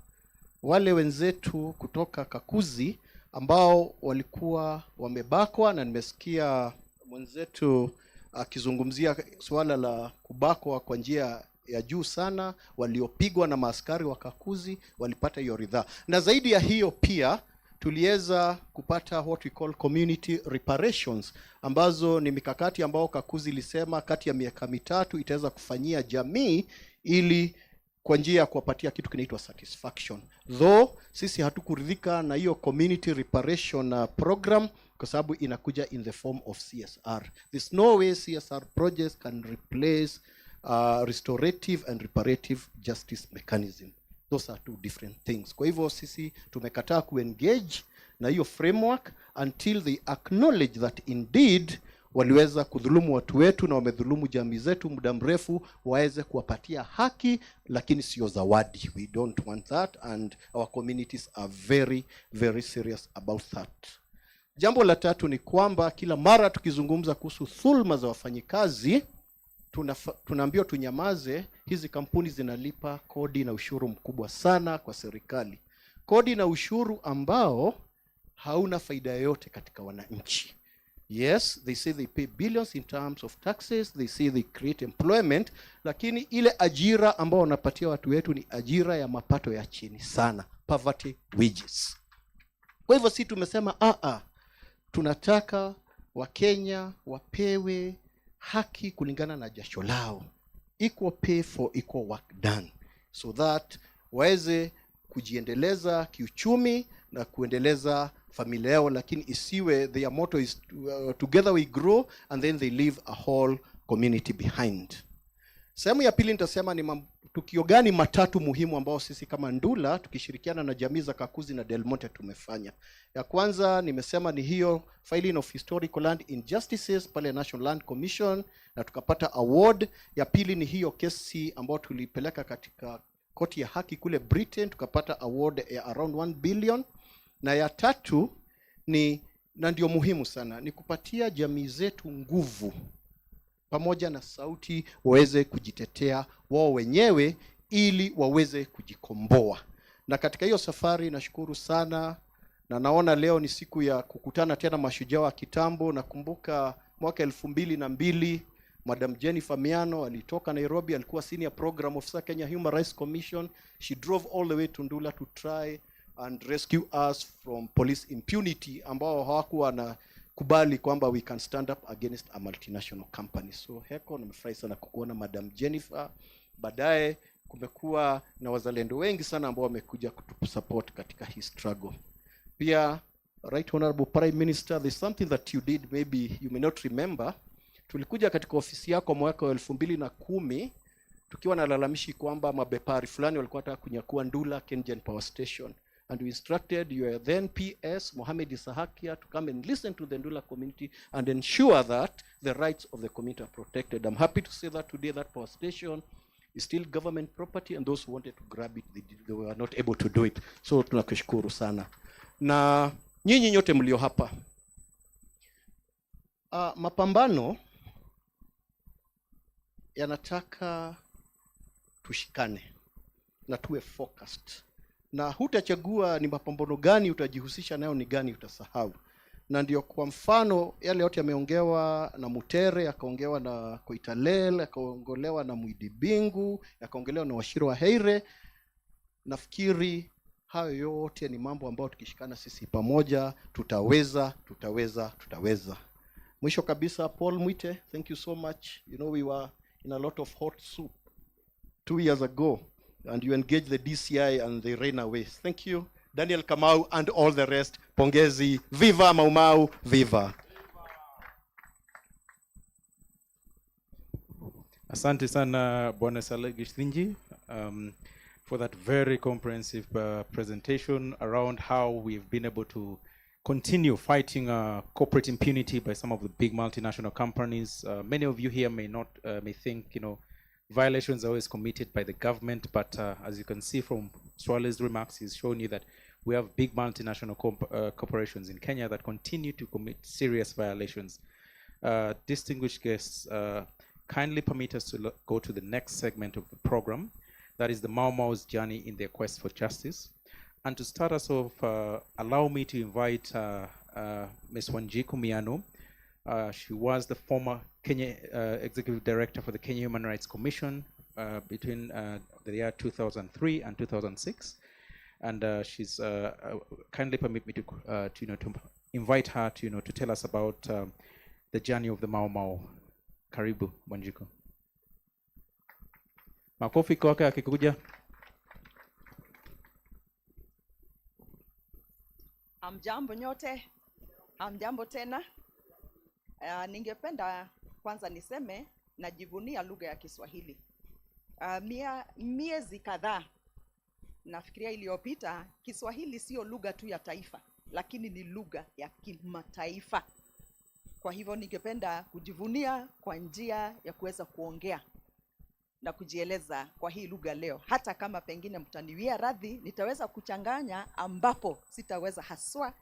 wale wenzetu kutoka Kakuzi ambao walikuwa wamebakwa, na nimesikia mwenzetu akizungumzia swala la kubakwa kwa njia ya juu sana, waliopigwa na maaskari wa Kakuzi walipata hiyo ridhaa. Na zaidi ya hiyo pia tuliweza kupata what we call community reparations, ambazo ni mikakati ambao Kakuzi ilisema kati ya miaka 3 itaweza kufanyia jamii ili kwa njia ya kuwapatia kitu kinaitwa satisfaction. Though sisi hatukuridhika na hiyo community reparation program kwa sababu inakuja in the form of CSR. There's no way CSR projects can replace restorative and reparative justice mechanism. Those are two different things. Kwa hivyo sisi tumekataa kuengage na hiyo framework until they acknowledge that indeed waliweza kudhulumu watu wetu na wamedhulumu jamii zetu muda mrefu, waweze kuwapatia haki, lakini sio zawadi. We don't want that, and our communities are very, very serious about that. Jambo la tatu ni kwamba kila mara tukizungumza kuhusu dhulma za wafanyikazi, tunaambiwa tunyamaze. Hizi kampuni zinalipa kodi na ushuru mkubwa sana kwa serikali. Kodi na ushuru ambao hauna faida yoyote katika wananchi. Yes, they say they pay billions in terms of taxes, they say they create employment, lakini ile ajira ambao wanapatia watu wetu ni ajira ya mapato ya chini sana, poverty wages. Kwa hivyo si tumesema tunataka Wakenya wapewe haki kulingana na jasho lao, equal pay for equal work done, so that waweze kujiendeleza kiuchumi na kuendeleza familia yao, lakini isiwe their motto is together we grow and then they leave a whole community behind. Sehemu ya pili nitasema ni tukio gani matatu muhimu ambao sisi kama Ndula tukishirikiana na jamii za Kakuzi na Del Monte tumefanya. Ya kwanza nimesema ni hiyo filing of historical land injustices pale National Land Commission na tukapata award. Ya pili ni hiyo kesi ambayo tulipeleka katika koti ya haki kule Britain, tukapata award ya around 1 billion. Na ya tatu ni, na ndio muhimu sana, ni kupatia jamii zetu nguvu pamoja na sauti waweze kujitetea wao wenyewe ili waweze kujikomboa. Na katika hiyo safari nashukuru sana, na naona leo ni siku ya kukutana tena mashujaa wa kitambo. Nakumbuka mwaka 2002 Madam Jennifer Miano alitoka Nairobi, alikuwa senior program officer Kenya Human Rights Commission. She drove all the way to Ndula to try and rescue us from police impunity ambao hawakuwa na kubali kwamba we can stand up against a multinational company. So heko nimefurahi sana kukuona Madam Jennifer. Baadaye kumekuwa na wazalendo wengi sana ambao wamekuja kutusupport katika hii struggle. Pia Right Honorable Prime Minister, there's something that you did, maybe you may not remember. Tulikuja katika ofisi yako mwaka wa 2010 tukiwa na lalamishi kwamba mabepari fulani walikuwa wanataka kunyakua Ndula KenGen Power Station, and we instructed your then PS Mohamed Isahakia to come and listen to the Ndula community and ensure that the rights of the community are protected. I'm happy to say that today that power station is still government property, and those who wanted to grab it, they were not able to do it. So tunakushukuru sana. Na nyinyi nyote mlio hapa, mapambano yanataka tushikane na tuwe focused, na hutachagua ni mapambano gani utajihusisha nayo, ni gani utasahau. Na ndio kwa mfano yale yote yameongewa na Mutere, yakaongewa na Koitalel, yakaongolewa na Muidibingu, yakaongelewa na Washiro wa Heire. Nafikiri hayo yote ni mambo ambayo tukishikana sisi pamoja tutaweza. Mwisho kabisa, Paul Mwite, thank you so much. You know, we were in a lot of hot soup 2 years ago, and you engaged the DCI and they ran away. Thank you. Daniel Kamau and all the rest. Pongezi. Viva Mau Mau. Viva. Asante sana Bwana Saleh for that very comprehensive presentation around how we've been able to continue fighting corporate impunity by some of the big multinational companies. Many of you here may think, violations are always committed by the government, but as you can see from Swale's remarks, he's shown you that we have big multinational corporations in Kenya that continue to commit serious violations. Distinguished guests, kindly permit us to go to the next segment of the program, that is the Mau Mau's journey in their quest for justice. And to start us off, allow me to invite Ms. Wanjiku Miano. She was the former Kenya Executive Director for the Kenya Human Rights Commission between the year 2003 and 2006. And she's kindly permit me to invite her to tell us about the journey of the Mau Mau. Karibu Wanjiku. Makofi kwake akikuja. Amjambo nyote. Hamjambo tena. Ningependa kwanza niseme najivunia lugha ya Kiswahili. Miezi kadhaa nafikiria iliyopita, Kiswahili sio lugha tu ya taifa, lakini ni lugha ya kimataifa. Kwa hivyo ningependa kujivunia kwa njia ya kuweza kuongea na kujieleza kwa hii lugha leo. Hata kama pengine mtaniwia radhi, nitaweza kuchanganya ambapo sitaweza haswa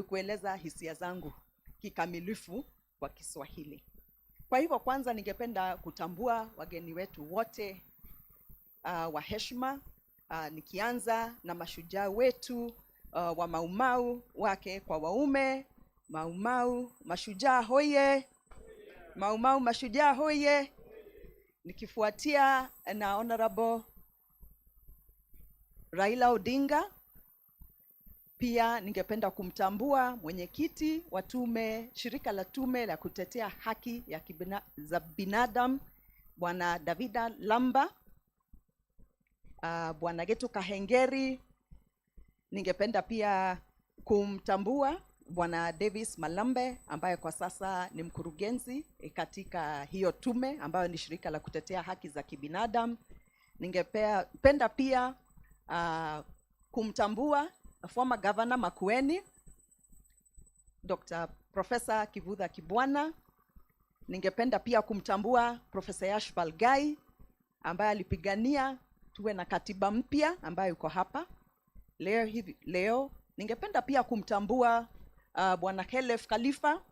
kueleza hisia zangu kikamilifu kwa Kiswahili. Kwa hivyo kwanza ningependa kutambua wageni wetu wote wa heshima, nikianza na mashujaa wetu wa Maumau, wake kwa waume. Maumau mashujaa hoye! Maumau mashujaa hoye! Nikifuatia na Honorable Raila Odinga. Pia ningependa kumtambua mwenyekiti wa tume, shirika la tume la kutetea haki za binadamu, Bwana Davida Lamba, Bwana Getu Kahengeri. Ningependa pia kumtambua Bwana Davis Malambe ambaye kwa sasa ni mkurugenzi katika hiyo tume ambayo ni shirika la kutetea haki za kibinadamu. Ningependa pia kumtambua former Governor Makueni, Dr. Professor Kivutha Kibwana. Ningependa pia kumtambua Professor Yashpal Gai ambaye alipigania tuwe na katiba mpya ambayo yuko hapa leo. Ningependa pia kumtambua Bwana Khelef Khalifa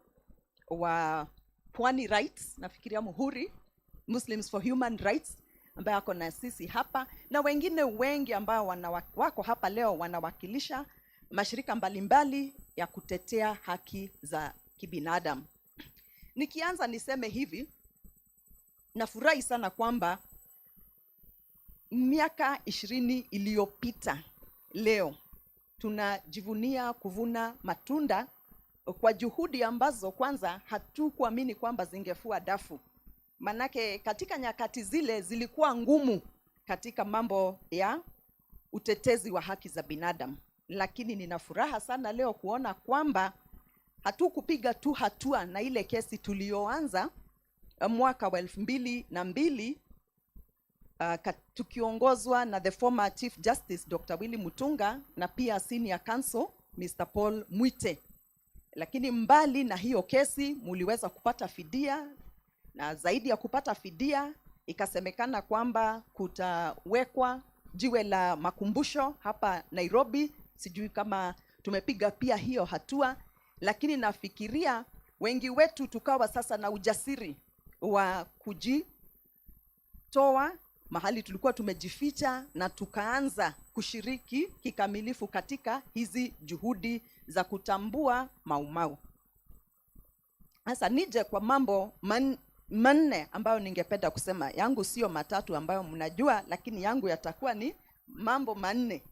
wa Pwani Rights, nafikiria Muhuri, Muslims for Human Rights, ambaye ako na sisi hapa, na wengine wengi ambao wako hapa leo wanawakilisha mashirika mbalimbali ya kutetea haki za kibinadamu. Nikianza niseme hivi, nafurahi sana kwamba miaka 20 iliyopita leo tunajivunia kuvuna matunda kwa juhudi ambazo kwanza hatukuamini kwamba zingefua dafu. Manake katika nyakati zile zilikuwa ngumu katika mambo ya utetezi wa haki za binadamu. Lakini nina furaha sana leo kuona kwamba hatukupiga tu hatua na ile kesi tulioanza mwaka wa 2002 tukiongozwa na the former Chief Justice Dr. Willy Mutunga na pia Senior Counsel Mr. Paul Mwite. Lakini mbali na hiyo kesi muliweza kupata fidia, na zaidi ya kupata fidia ikasemekana kwamba kutawekwa jiwe la makumbusho hapa Nairobi. Sijui kama tumepiga pia hiyo hatua, lakini nafikiria wengi wetu tukawa sasa na ujasiri wa kujitoa mahali tulikuwa tumejificha na tukaanza kushiriki kikamilifu katika hizi juhudi za kutambua Maumau. Sasa nije kwa mambo manne ambayo ningependa kusema. Yangu sio matatu ambayo mnajua, lakini yangu yatakuwa ni mambo manne.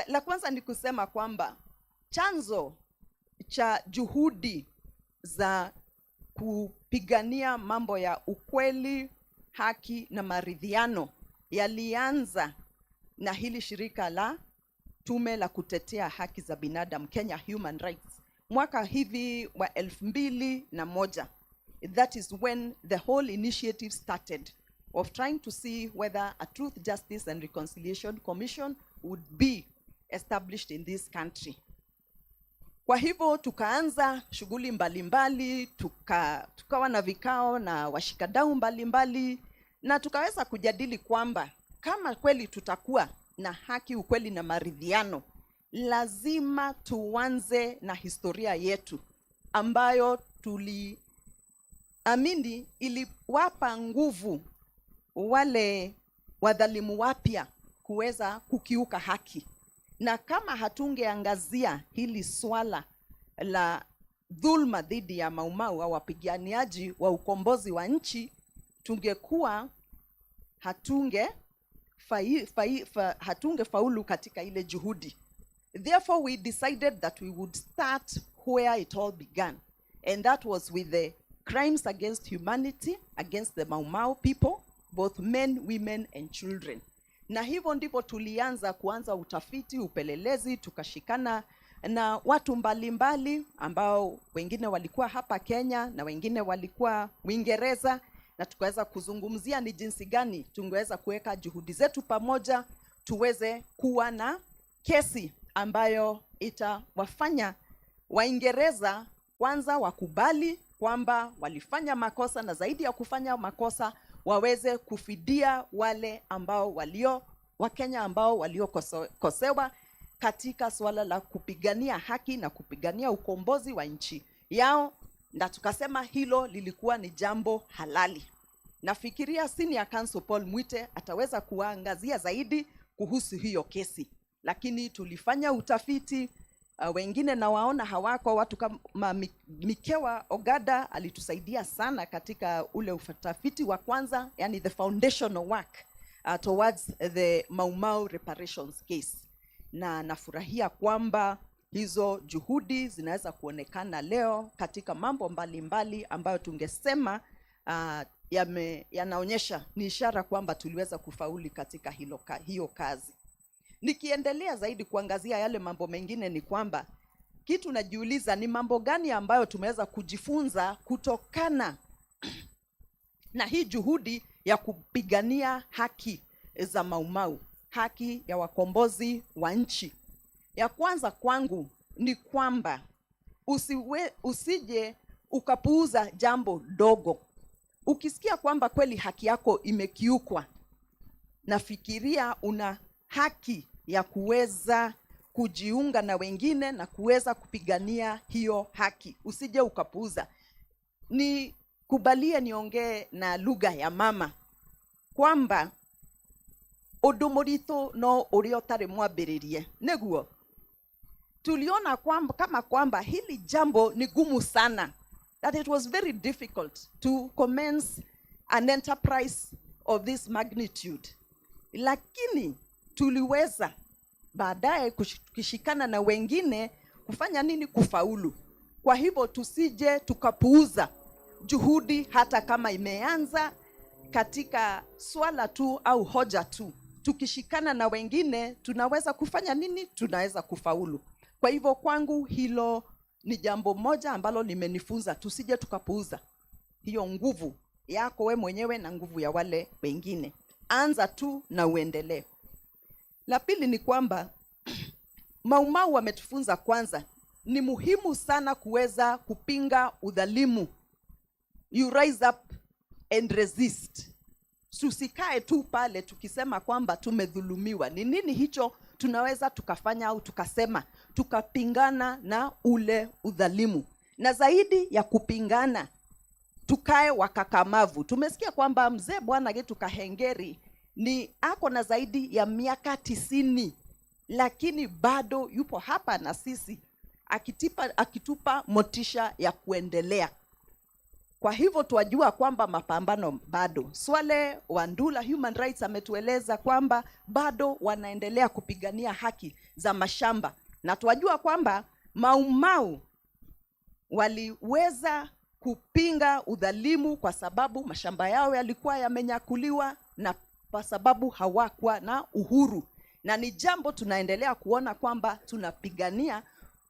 La kwanza ni kusema kwamba chanzo cha juhudi za kupigania mambo ya ukweli, haki na maridhiano yalianza na hili shirika la tume la kutetea haki za binadamu, Kenya Human Rights, mwaka hivi wa 2001. That is when the whole initiative started of trying to see whether a Truth, Justice and Reconciliation Commission would be established in this country. Kwa hivyo tukaanza shughuli mbalimbali, tukawa na vikao na washikadau mbalimbali, na tukaweza kujadili kwamba kama kweli tutakuwa na haki, ukweli na maridhiano, lazima tuanze na historia yetu ambayo tuliamini iliwapa nguvu wale wadhalimu wapya kuweza kukiuka haki. Na kama hatungeangazia hili swala la dhulma dhidi ya Maumau au wapiganiaji wa ukombozi wa nchi, tungekuwa hatungefaulu katika ile juhudi. Therefore we decided that we would start where it all began, and that was with the crimes against humanity against the Maumau people, both men, women and children. Na hivyo ndipo tulianza utafiti, upelelezi, tukashikana na watu mbalimbali ambao wengine walikuwa hapa Kenya na wengine walikuwa Uingereza, na tukaweza kuzungumzia ni jinsi gani tungeweza kuweka juhudi zetu pamoja tuweze kuwa na kesi ambayo itawafanya Waingereza kwanza wakubali kwamba walifanya makosa, na zaidi ya kufanya makosa waweze kufidia wale ambao Wakenya ambao waliokosewa katika suala la kupigania haki na kupigania ukombozi wa nchi yao, na tukasema hilo lilikuwa ni jambo halali. Nafikiria Senior Counsel Paul Mwite ataweza kuangazia zaidi kuhusu hiyo kesi, lakini tulifanya utafiti. Wengine na waona hawako, watu kama Mikewa Ogada alitusaidia sana katika ule utafiti wa kwanza, yani the foundational work towards the Mau Mau reparations case. Na nafurahia kwamba hizo juhudi zinaweza kuonekana leo katika mambo mbalimbali ambayo tungesema yanaonyesha ni ishara kwamba tuliweza kufauli katika hiyo kazi. Nikiendelea zaidi kuangazia yale mambo mengine, ni kwamba kitu najiuliza ni mambo gani ambayo tumeweza kujifunza kutokana na hii juhudi ya kupigania haki za Mau Mau, haki ya wakombozi wa nchi. Ya kwanza kwangu ni kwamba usije ukapuuza jambo dogo. Ukisikia kwamba kweli haki yako imekiukwa, nafikiria una haki ya kuweza kujiunga na wengine na kuweza kupigania hiyo haki. Usije ukapuuza. Nikubalie niongee na lugha ya mama kwamba odumorito no uriotare mwambiririe. Neguo tuliona kwamba hili jambo ni gumu sana, that it was very difficult to commence an enterprise of this magnitude, lakini tuliweza baadaye kushikana na wengine kufanya nini? Kufaulu. Kwa hivyo tusije tukapuuza juhudi, hata kama imeanza katika swala tu au hoja tu. Tukishikana na wengine tunaweza kufanya nini? Tunaweza kufaulu. Kwa hivyo kwangu hilo ni jambo moja ambalo nimenifunza, tusije tukapuuza hiyo nguvu yako we mwenyewe na nguvu ya wale wengine. Anza tu na uendelee. La pili ni kwamba Mau Mau wametufunza kwanza ni muhimu sana kuweza kupinga udhalimu. You rise up and resist. Tusikae tu pale tukisema kwamba tumedhulumiwa. Ni nini hicho tunaweza tukafanya au tukasema tukapingana na ule udhalimu? Na zaidi ya kupingana, tukae wakakamavu. Tumesikia kwamba mzee Bwana Gitu Kahengeri ni ako na zaidi ya miaka 90, lakini bado yupo hapa na sisi akitupa motisha ya kuendelea. Kwa hivyo tuwajua kwamba mapambano bado. Swale wa Ndula Human Rights ametueleza kwamba bado wanaendelea kupigania haki za mashamba, na tuwajua kwamba Mau Mau waliweza kupinga udhalimu kwa sababu mashamba yao yalikuwa yamenyakuliwa na kwa sababu hawakuwa na uhuru. Na ni jambo tunaendelea kuona kwamba tunapigania,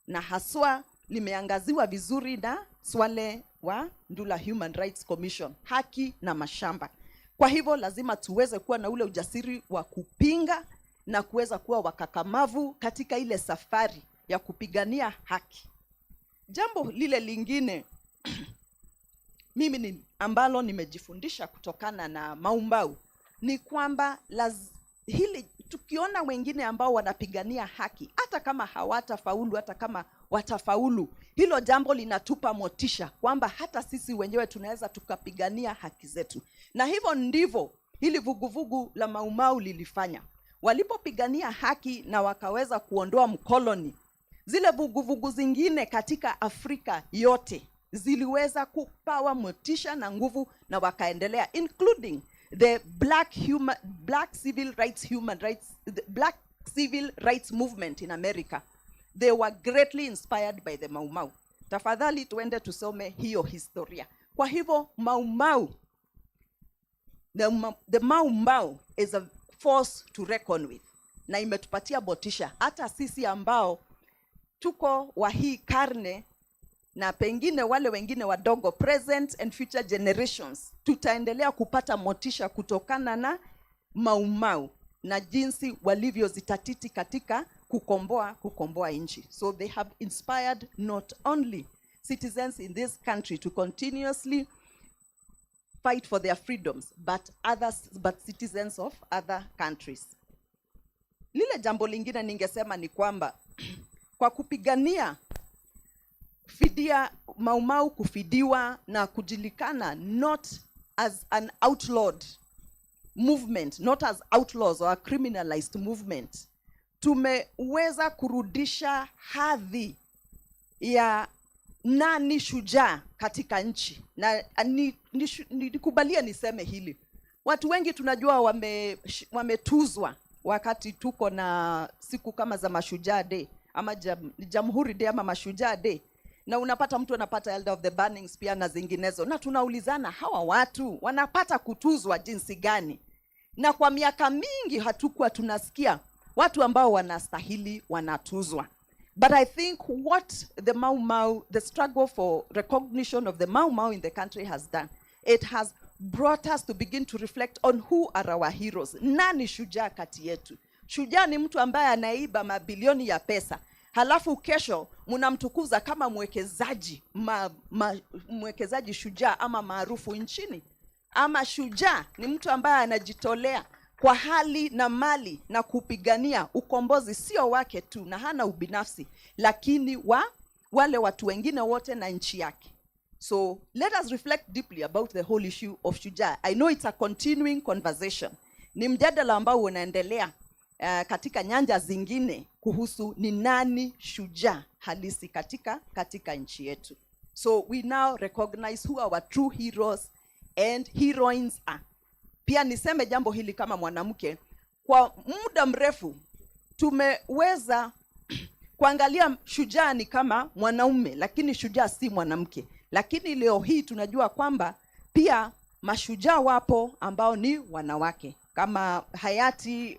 na haswa limeangaziwa vizuri na Swale wa Ndula Human Rights Commission, haki na mashamba. Kwa hivyo lazima tuweze kuwa na ule ujasiri wa kupinga na kuweza kuwa wakakamavu katika ile safari ya kupigania haki. Jambo lile lingine mimi ambalo nimejifundisha kutokana na Mau Mau ni kwamba hili tukiona wengine ambao wanapigania haki, hata kama hawatafaulu, hata kama watafaulu, hilo jambo linatupa motisha kwamba hata sisi wenyewe tunaweza tukapigania haki zetu. Na hivyo ndivyo hili vuguvugu la Mau Mau lilifanya. Walipopigania haki na wakaweza kuondoa mkoloni, zile vuguvugu zingine katika Afrika yote ziliweza kupawa motisha na nguvu na wakaendelea, including the Black Civil Rights Movement in America. They were greatly inspired by the Mau Mau. Tafadhali tuende tusome hiyo historia. Kwa hivyo Mau Mau, the Mau Mau is a force to reckon with, na imetupatia motisha hata sisi ambao tuko wa hii karne na pengine wale wengine wadogo, present and future generations, tutaendelea kupata motisha kutokana na Maumau na jinsi walivyozitatiti katika kukomboa nchi. So they have inspired not only citizens in this country to continuously fight for their freedoms, but citizens of other countries. Lile jambo lingine ningesema ni kwamba kwa kupigania fidia, Maumau kufidiwa na kujulikana not as an outlawed movement, not as outlaws or a criminalized movement, tumeweza kurudisha hadhi ya nani shujaa katika nchi. Na nikubalia niseme hili, watu wengi tunajua wametuzwa wakati tuko na siku kama za Mashujaa Day ama Jamhuri Day ama Mashujaa Day, na unapata mtu anapata Elder of the Burning Spear na zinginezo, na tunaulizana hawa watu wanapata kutuzwa jinsi gani? Na kwa miaka mingi hatukuwa tunasikia watu ambao wanastahili wanatuzwa. But I think what the Mau Mau, the struggle for recognition of the Mau Mau in the country has done, it has brought us to begin to reflect on who are our heroes. Nani shujaa kati yetu? Shujaa ni mtu ambaye anaiba mabilioni ya pesa, halafu kesho mnamtukuza kama mwekezaji shujaa ama maarufu nchini. Ama shujaa ni mtu ambaye anajitolea kwa hali na mali na kupigania ukombozi sio wake tu na hana ubinafsi, lakini wale watu wengine wote na nchi yake. So let us reflect deeply about the whole issue of shujaa. I know it's a continuing conversation. Ni mjadala ambao unaendelea katika nyanja zingine kuhusu ni nani shujaa halisi katika nchi yetu. So we now recognize who our true heroes and heroines are. Pia niseme jambo hili kama mwanamke, kwa muda mrefu tumeweza kuangalia shujaa ni kama mwanaume, lakini shujaa si mwanamke. Lakini leo hii tunajua kwamba pia mashujaa wapo ambao ni wanawake, kama hayati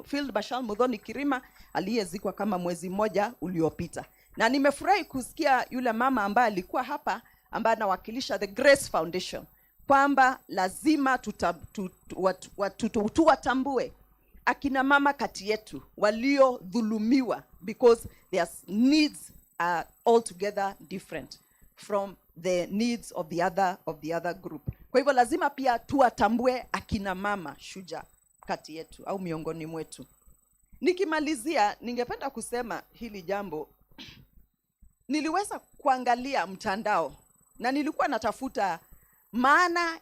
Field Marshal Muthoni Kirima aliyezikwa kama mwezi mmoja uliopita. Na nimefurahi kusikia yule mama ambaye alikuwa hapa ambaye anawakilisha the Grace Foundation kwamba lazima tuwatambue akina mama kati yetu waliodhulumiwa, because their needs are altogether different from the needs of the other group. Kwa hivyo lazima pia tuwatambue akina mama shujaa kati yetu au miongoni mwetu. Nikimalizia, ningependa kusema hili jambo. Niliweza kuangalia mtandao na nilikuwa natafuta maana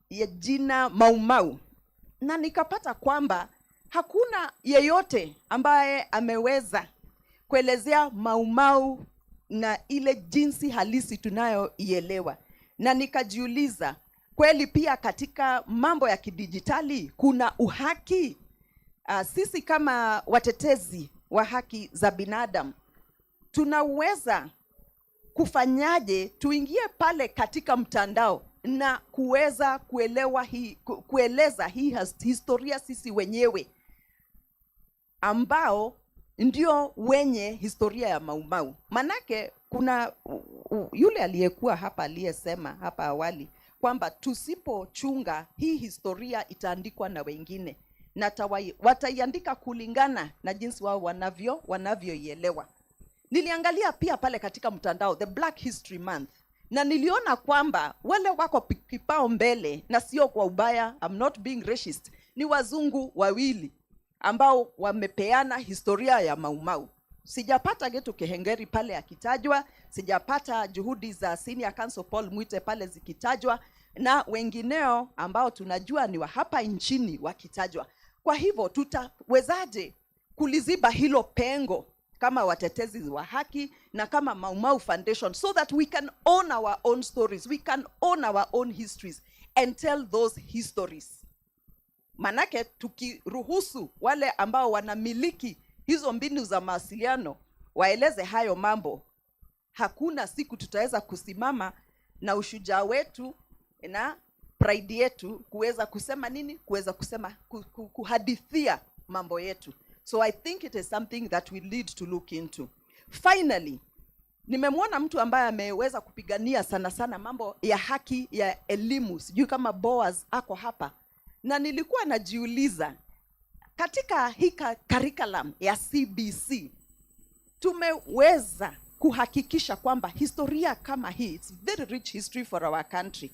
ya jina Mau Mau, na nikapata kwamba hakuna yeyote ambaye ameweza kuelezea Mau Mau na ile jinsi halisi tunayoielewa. Na nikajiuliza, kweli pia katika mambo ya kidijitali kuna uhaki? Sisi kama watetezi wa haki za binadamu tunaweza kufanyaje tuingie pale katika mtandao na kuweza kueleza hii historia sisi wenyewe ambao ndio wenye historia ya Mau Mau? Manake kuna yule aliyekuwa hapa aliyesema hapa awali kwamba tusipochunga hii historia itaandikwa na wengine na wataiandika kulingana na jinsi wao wanavyoielewa. Niliangalia pia pale katika mtandao the Black History Month, na niliona kwamba wale wako kipao mbele, na sio kwa ubaya, I'm not being racist, ni wazungu wawili ambao wamepeana historia ya Mau Mau. Sijapata Getu Kehengeri pale akitajwa, sijapata juhudi za Senior Counsel Paul Mwite pale zikitajwa, na wengineo ambao tunajua ni wa hapa nchini wakitajwa. Kwa hivyo tutawezaje kuliziba hilo pengo kama watetezi wa haki na kama Mau Mau Foundation, so that we can own our own stories, we can own our own histories and tell those histories? Manake tukiruhusu wale ambao wanamiliki hizo mbinu za mawasiliano waeleze hayo mambo, hakuna siku tutaweza kusimama na ushujaa wetu na pride yetu kuweza kusema nini, kuweza kusema kuhadithia mambo yetu. So I think it is something that we need to look into. Finally, nimemwona mtu ambaye ameweza kupigania sana sana mambo ya haki ya elimu. Sijui kama Boaz ako hapa. Na nilikuwa najiuliza, katika hii curriculum ya CBC tumeweza kuhakikisha kwamba historia kama hii, it's very rich history for our country,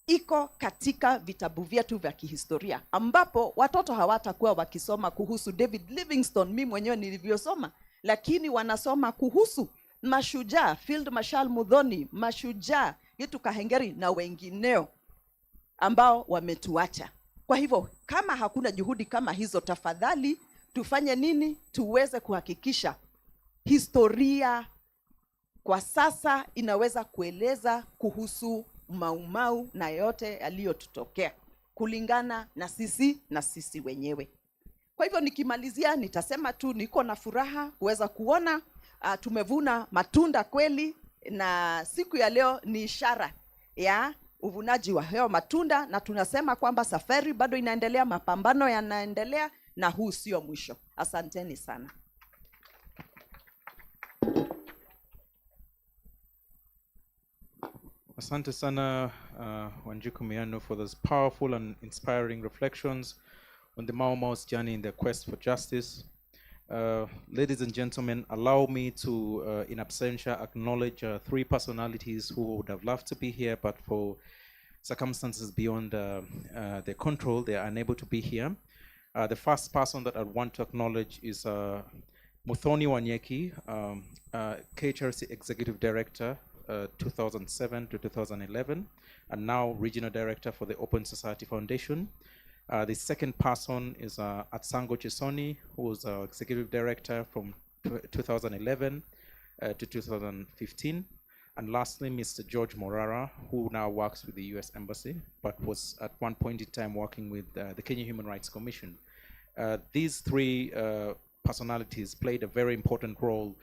iko katika vitabu vyetu vya kihistoria, ambapo watoto hawatakuwa wakisoma kuhusu David Livingstone, mimi mwenyewe nilivyosoma, lakini wanasoma kuhusu mashujaa, Field Marshal Muthoni, mashujaa Gitu Kahengeri na wengineo ambao wametuacha. Kwa hivyo kama hakuna juhudi kama hizo, tafadhali tufanye nini tuweze kuhakikisha historia kwa sasa inaweza kueleza kuhusu Mau Mau na yote yaliyotutokea kulingana na sisi wenyewe. Kwa hivyo nikimalizia nitasema tu niko na furaha kuweza kuona tumevuna matunda kweli, na siku ya leo ni ishara ya uvunaji wa hayo matunda, na tunasema kwamba safari bado inaendelea, mapambano yanaendelea, na huu sio mwisho. Asanteni sana. Asante sana Wanjiku Miano for those powerful and inspiring reflections on the Mau Mau's journey in their quest for justice. Ladies and gentlemen, allow me to, in absentia, acknowledge three personalities who would have loved to be here, but for circumstances beyond their control, they are unable to be here. The first person that I want to acknowledge is Muthoni Wanyeki, KHRC Executive Director, 2007 to 2011, and now Regional Director for the Open Society Foundation. The second person is Atsango Chisoni, who was Executive Director from 2011 to 2015. And lastly, Mr. George Morara, who now works with the US Embassy, but was at one point in time working with the Kenya Human Rights Commission. These three personalities played a very important role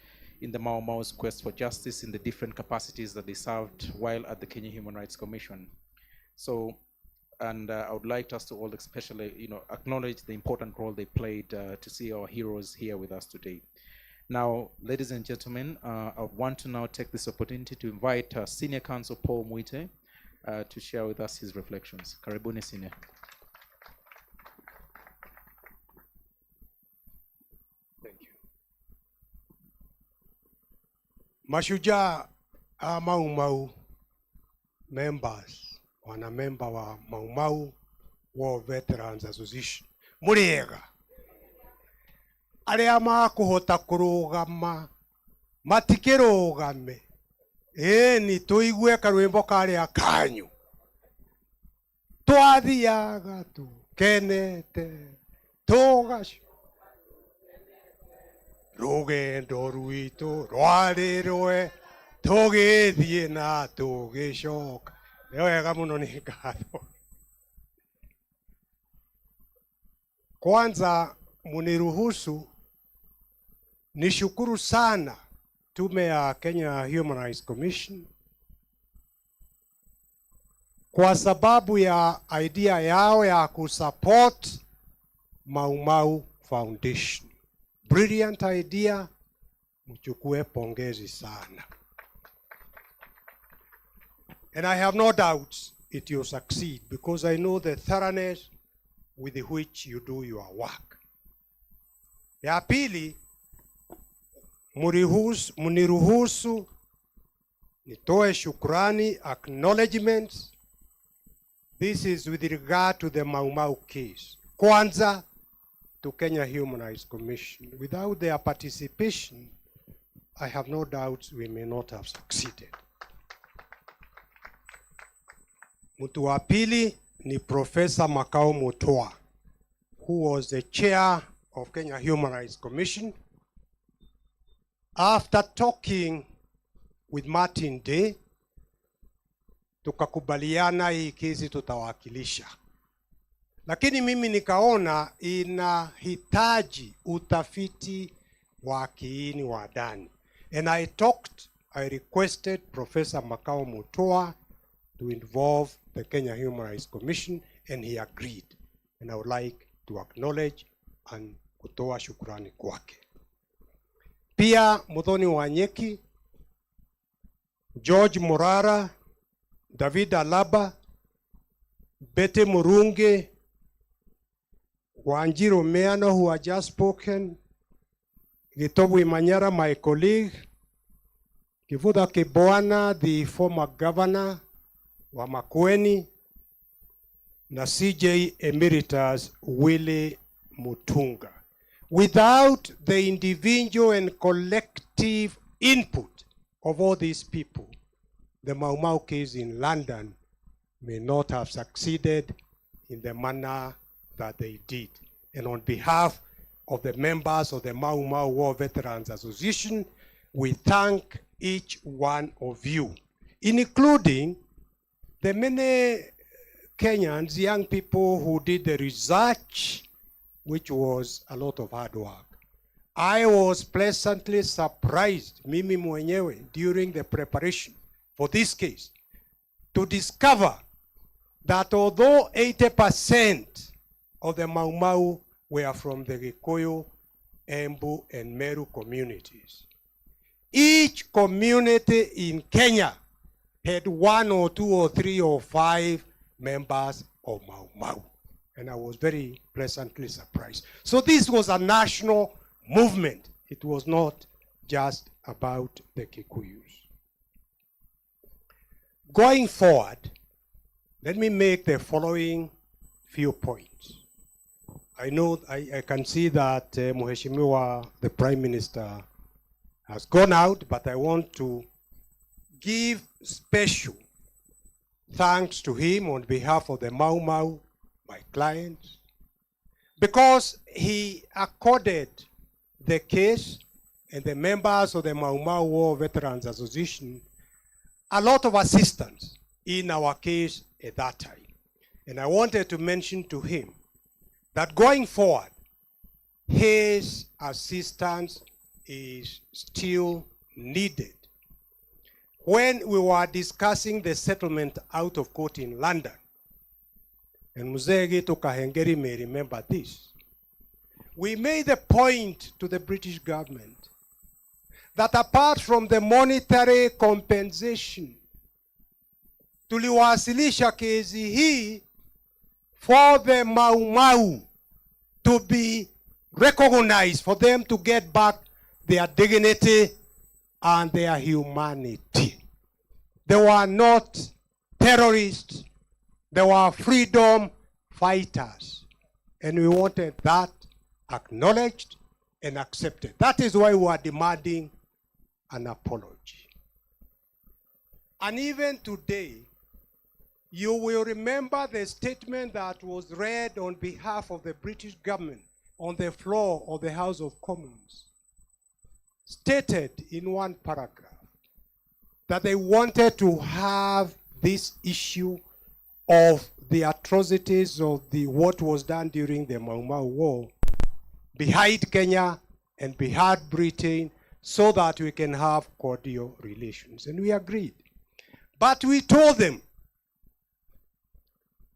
in the Mau Mau's quest for justice in the different capacities that they served while at the Kenya Human Rights Commission. So, and I would like us to all especially, acknowledge the important role they played to see our heroes here with us today. Now, ladies and gentlemen, I want to now take this opportunity to invite Senior Counsel Paul Muite to share with us his reflections. Karibuni Senior. Thank you. Mashujaa Mau Mau members, wana member wa Mau Mau War Veterans Association. Muriega. Aria makuhota kurugama matikirugame ni tuigue karwimbo karia kanyu twathiaga tukenete tugacio rugendo rwitu rwari rwe tugithie na tugicoka. Ni wega muno, ni ngatho. Kwanza muniruhusu nishukuru sana tume ya Kenya Human Rights Commission kwa sababu ya idea yao ya kusupport Mau Mau Foundation. Brilliant idea, mchukue pongezi sana. And I have no doubts it will succeed because I know the thoroughness with which you do your work. Ya pili, muniruhusu nitoe shukrani, acknowledgements. This is with regard to the Mau Mau case. Kwanza, to Kenya Human Rights Commission. Without their participation, I have no doubts we may not have succeeded. Mtu wa pili ni Professor Makau Mutua, who was the chair of Kenya Human Rights Commission. After talking with Martin Day, tukakubaliana hii kesi tutawakilisha. Lakini mimi nikaona inahitaji utafiti wa kiini wa ndani. And I requested Professor Makau Mutua to involve the Kenya Human Rights Commission, and he agreed. And I would like to acknowledge and kutoa shukrani kwake. Pia Muthoni Wanyeki, George Morara, David Alaba, Betty Murungi, Wanjiru Meano, who had just spoken, Gitobu Imanyara, my colleague, Kivuda Kiboana, the former governor, wa Makueni, na CJ Emeritus Willie Mutunga. Without the individual and collective input of all these people, the Mau Mau case in London may not have succeeded in the manner that they did. And on behalf of the members of the Mau Mau War Veterans Association, we thank each one of you, including the many Kenyans, young people who did the research, which was a lot of hard work. I was pleasantly surprised, mimi mwenyewe, during the preparation for this case, to discover that although 80% of the Mau Mau were from the Gikuyu, Embu, and Meru communities, each community in Kenya had 1 or 2 or 3 or 5 members of Mau Mau. And I was very pleasantly surprised. So this was a national movement. It was not just about the Kikuyus. Going forward, let me make the following few points. I know I can see that Mheshimiwa, the Prime Minister, has gone out, but I want to give special thanks to him on behalf of the Mau Mau, my clients, because he accorded the case and the members of the Mau Mau War Veterans Association a lot of assistance in our case at that time. And I wanted to mention to him that going forward, his assistance is still needed. When we were discussing the settlement out of court in London, and Mzee Gitu Kahengeri may remember this, we made a point to the British government that apart from the monetary compensation, tuliwasilisha kesi hii for the Mau Mau to be recognized, for them to get back their dignity and their humanity. They were not terrorists, they were freedom fighters. And we wanted that acknowledged and accepted. That is why we are demanding an apology. And even today, you will remember the statement that was read on behalf of the British government on the floor of the House of Commons, stated in one paragraph that they wanted to have this issue of the atrocities of what was done during the Mau Mau War behind Kenya and behind Britain, so that we can have cordial relations. And we agreed. But we told them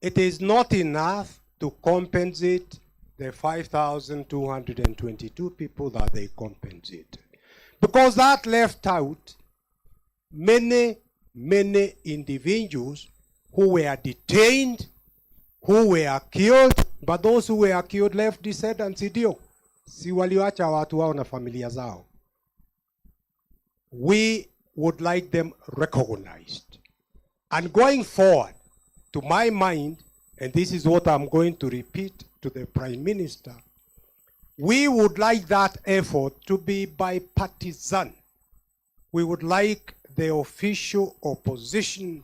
it is not enough to compensate the 5,222 people that they compensated, because that left out many individuals who were detained, who were killed, but those who were killed left descendants, ndio si waliwacha watu wao na familia zao. We would like them recognized. And going forward, to my mind, and this is what I'm going to repeat to the Prime Minister, we would like that effort to be bipartisan. We would like the official opposition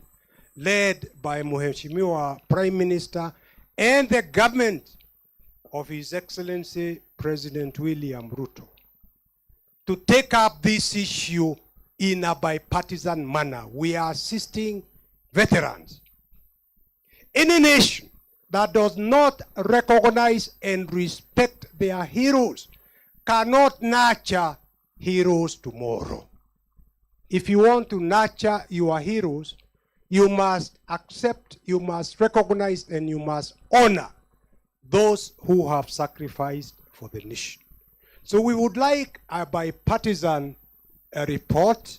led by Mheshimiwa Prime Minister and the government of His Excellency President William Ruto to take up this issue in a bipartisan manner. We are assisting veterans. Any nation that does not recognize and respect their heroes cannot nurture heroes tomorrow. If you want to nurture your heroes, you must accept, you must recognize, and you must honor those who have sacrificed for the nation. So we would like a bipartisan report,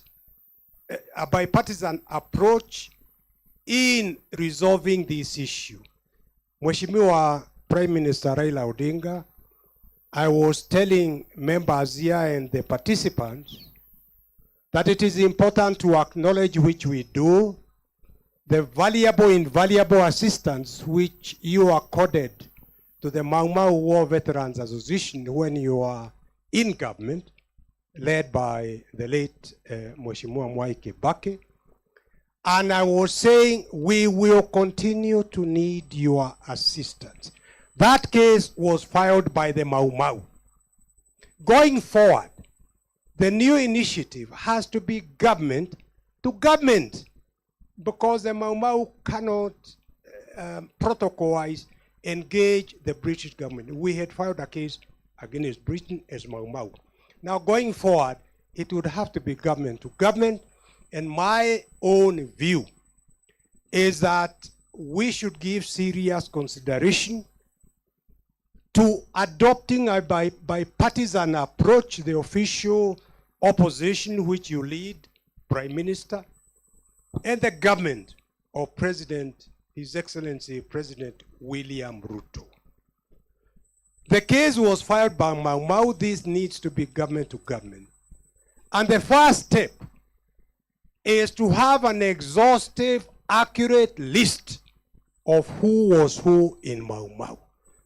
a bipartisan approach in resolving this issue. Mheshimiwa Prime Minister Raila Odinga, I was telling members here and the participants that it is important to acknowledge which we do, the valuable, invaluable assistance which you accorded to the Mau Mau War Veterans Association when you are in government, led by the late Mheshimiwa Mwai Kibaki. And I was saying we will continue to need your assistance. That case was filed by the Mau Mau. Going forward, the new initiative has to be government to government, because the Mau Mau cannot protocol-wise engage the British government. We had filed a case against Britain as Mau Mau. Now going forward, it would have to be government to government, and my own view is that we should give serious consideration to adopting a bipartisan approach, the official opposition which you lead, Prime Minister, and the government of President, His Excellency President William Ruto. The case was filed by Mau Mau. This needs to be government to government. And the first step is to have an exhaustive, accurate list of who was who in Mau Mau,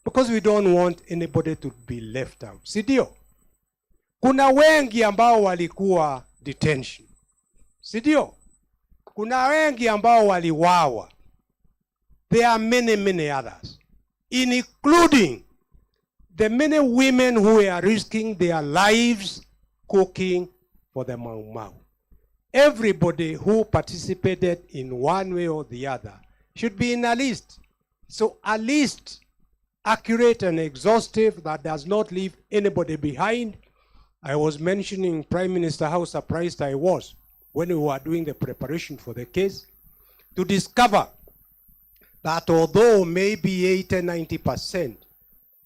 because we don't want anybody to be left out. Sidio? Kuna wengi ambao walikuwa detention. Sidio? Kuna wengi ambao waliwawa. There are many, many others, including the many women who are risking their lives cooking for the Mau Mau. Everybody who participated in one way or the other should be in a list. So a list, accurate and exhaustive, that does not leave anybody behind. I was mentioning, Prime Minister, how surprised I was when we were doing the preparation for the case to discover that although maybe 80-90%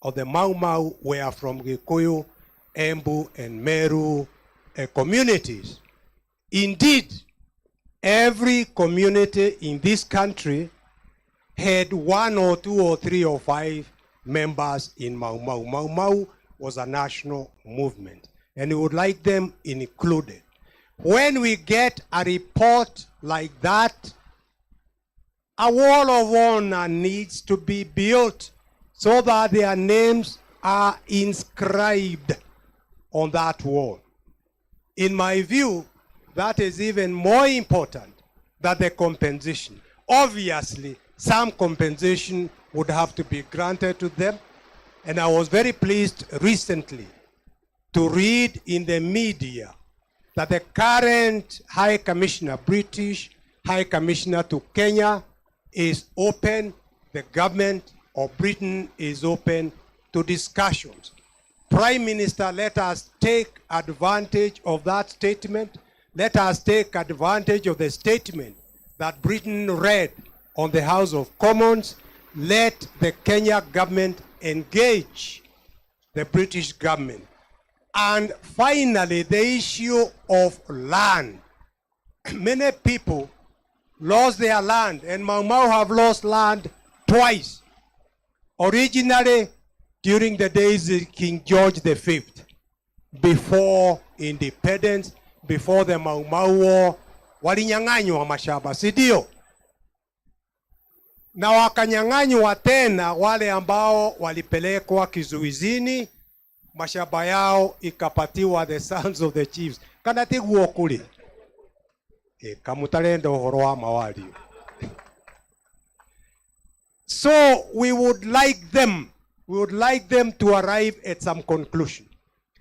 of the Mau Mau were from Gikuyu, Embu, and Meru communities, indeed, every community in this country had 1 or 2 or 3 or 5 members in Mau Mau. Mau Mau was a national movement, and we would like them included. When we get a report like that, a wall of honor needs to be built so that their names are inscribed on that wall. In my view, that is even more important than the compensation. Obviously, some compensation would have to be granted to them. And I was very pleased recently to read in the media that the current High Commissioner, British High Commissioner to Kenya, is open, the government of Britain is open to discussions. Prime Minister, let us take advantage of that statement. Let us take advantage of the statement that Britain read on the House of Commons. Let the Kenya government engage the British government. And finally, the issue of land. Many people lost their land, and Mau Mau have lost land twice. Originally, during the days of King George V, before independence, before the Mau Mau War, walinyang'anywa mashamba, si ndio? Na wakanyang'anywa tena wale ambao walipelekwa kizuizini, mashamba yao ikapatiwa the sons of the chiefs. Kana tiguo kuli. Kamutalenda uhoro wa mawali. So we would like them to arrive at some conclusion.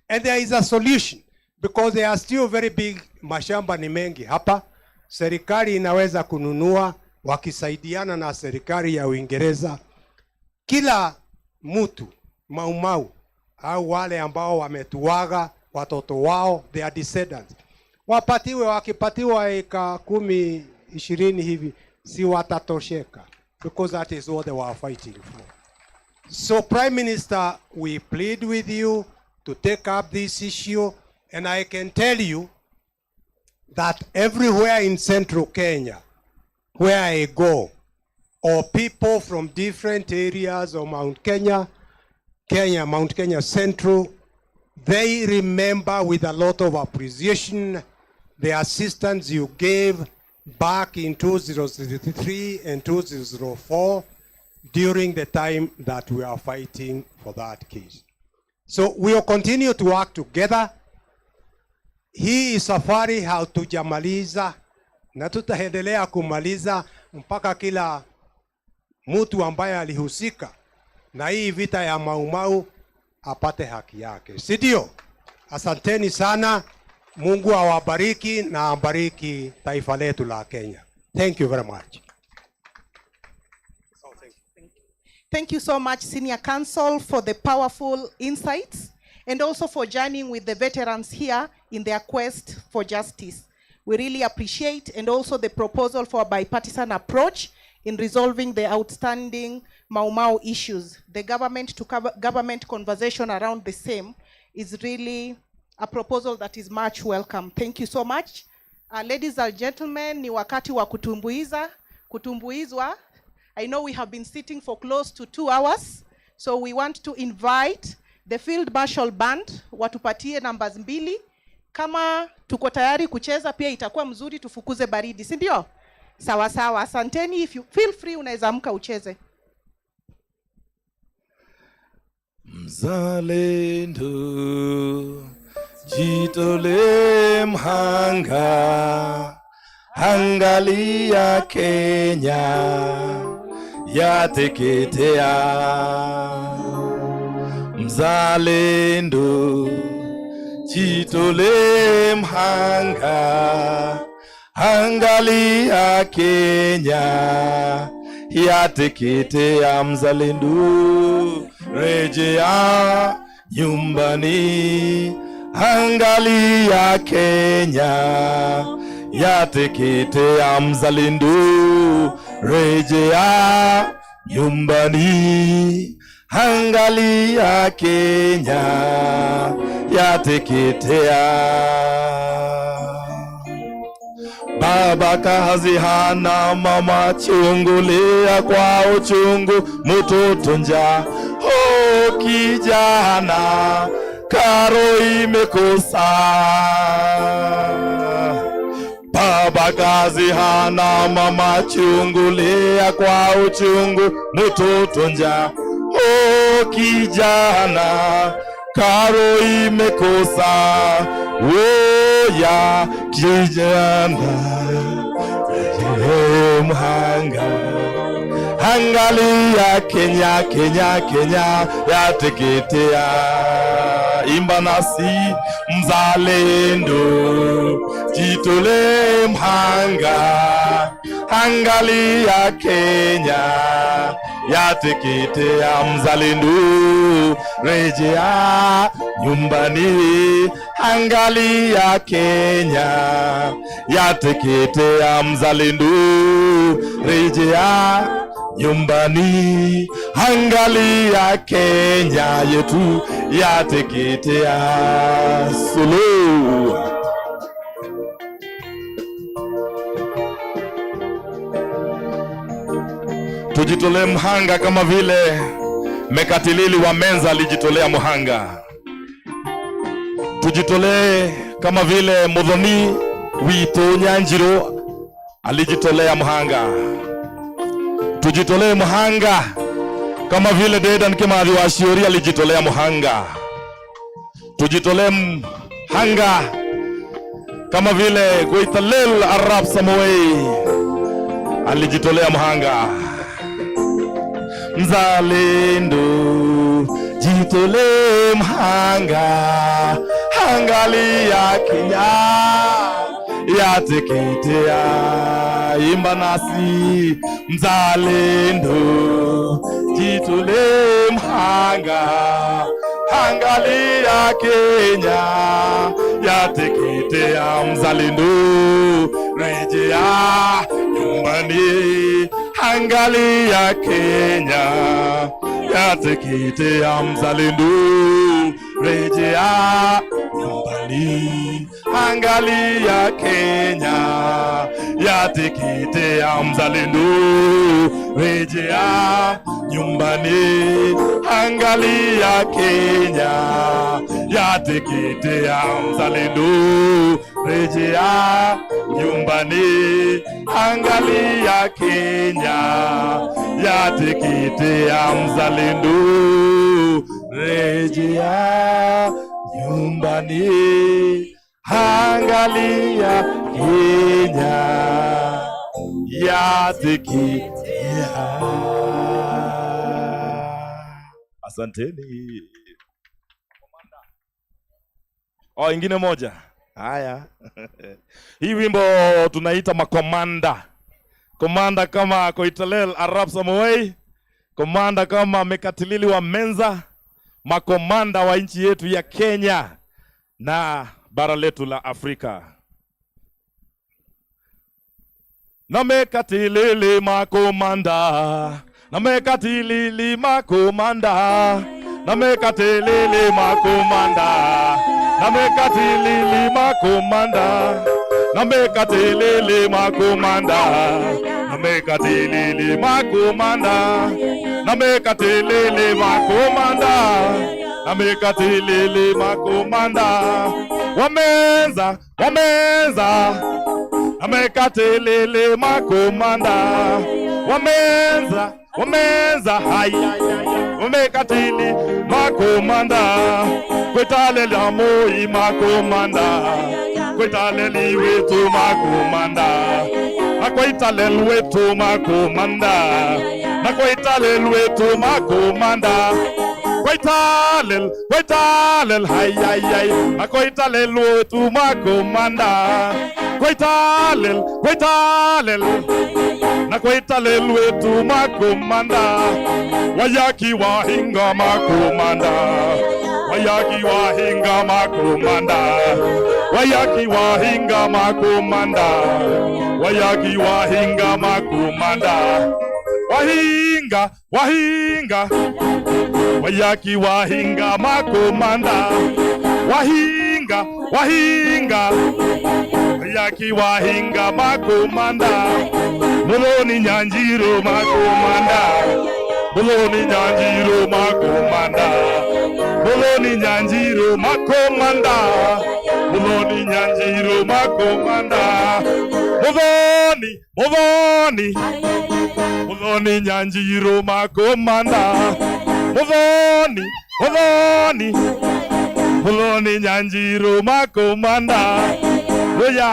And there is a solution, because there are still very big mashamba ni mengi hapa. Serikali inaweza kununua wakisaidiana na serikali ya Uingereza. Kila mtu Mau Mau au wale ambao wametuaga watoto wao, their descendants, wapatiwe, wakipatiwa eka 10, 20 hivi, si watatosheka, because that is what they were fighting for. So Prime Minister, we plead with you, to take up this issue, and I can tell you that everywhere in central Kenya, where I go, or people from different areas of Mount Kenya Central, they remember with a lot of appreciation the assistance you gave back in 2003 and 2004 during the time that we are fighting for that case. So we will continue to work together. Hii safari hatujamaliza na tutaendelea kumaliza mpaka kila mtu ambaye alihusika na hii vita ya Mau Mau apate haki yake. Si ndio? Asanteni sana. Mungu awabariki na abariki taifa letu la Kenya. Thank you very much. Thank you so much, Senior Counsel, for the powerful insights and also for journeying with the veterans here in their quest for justice. We really appreciate, and also the proposal for a bipartisan approach in resolving the outstanding Mau Mau issues. The government conversation around the same is really a proposal that is much welcome. Thank you so much. Ladies and gentlemen, ni wakati wa kutumbuizwa. I know we have been sitting for close to 2 hours, so we want to invite the Field Marshal Band watupatie numbers 2. Kama tuko tayari kucheza pia itakuwa mzuri, tufukuze baridi, si ndio? Sawa sawa, asanteni. If you feel free, unaweza amka ucheze. Mzalendo jitole mhanga, angalia Kenya yateketea. Mzalendo jitole mhanga, angalia Kenya yateketea. Mzalendo rejea nyumbani, angalia Kenya yateketea. Mzalendo rejea nyumbani, angalia Kenya yateketea. Baba kazi hana, mama chungulia kwa uchungu, mtoto njaa. Oh kijana, karo imekosa. Baba kazi hana, mama chungulia kwa uchungu, mtoto njaa. Oh kijana, karo imekosa. Oh ya kijana mhanga, angalia Kenya, Kenya, Kenya yateketea. Imba nasi mzalendo jitole mhanga, angalia Kenya yateketea. Mzalendo rejea nyumbani, angalia Kenya yateketea. Mzalendo rejea nyumbani, angalia Kenya yetu yateketea. Sulu tujitolee mhanga kama vile Mekatilili wa Menza alijitolea mhanga. Tujitolee kama vile Muthoni Wito Nyanjiro alijitolea mhanga. Tujitolee mhanga kama vile Dedan Kimathi wa Shiori alijitolea mhanga. Tujitolee mhanga kama vile Goitalel Arab Samoei alijitolea mhanga. Mzalendo jitolee mhanga, angalia Kenya yateketea. Imba nasi mzalendo jitolee mhanga, angalia Kenya yateketea. Mzalendo rejea nyumbani, angalia Kenya yateketea. Mzalendo rejea nyumbani. Angalia Kenya yateketea mzalendo, rejea nyumbani. Angalia Kenya yateketea mzalendo, rejea nyumbani. Angalia Kenya yateketea mzalendo, rejea nyumbani. Angalia Kenya yateketea. Asanteni. Ingine moja. Haya. Hii wimbo tunaita makomanda. Komanda kama Koitalel Arap Samoei, komanda kama Mekatilili wa Menza, makomanda wa nchi yetu ya Kenya na bara letu la Afrika. Na Mekatilili makomanda, na Mekatilili makomanda, na Mekatilili makomanda, na Mekatilili makomanda, na Mekatilili makomanda, na Mekatilili makomanda, na Mekatilili makomanda, na Mekatilili makomanda. Wamenza, wamenza, na Mekatilili makomanda. Wamenza, wamenza, haya, Mekatili makomanda. Kwetale la moi makomanda, kwetale li wetu makomanda, na kwetale wetu makomanda, na kwetale wetu makomanda. Kwetale, kwetale, hay hay hay, na kwetale wetu makomanda. Kwetale, kwetale, na kwetale wetu makomanda. Wayaki wahinga makomanda, wayaki wahinga makomanda, wayaki wahinga makomanda, wayaki wahinga makomanda. Wahinga, wahinga, wayaki wahinga makomanda. Wahinga, wahinga, wayaki wahinga makomanda. Muloni Nyanjiro makomanda, Muloni Nyanjiro makomanda, Muloni Nyanjiro makomanda, Muloni Nyanjiro makomanda. Muloni, Muloni, Muloni Nyanjiro makomanda. Muloni, Muloni, Muloni Nyanjiro makomanda. Oya.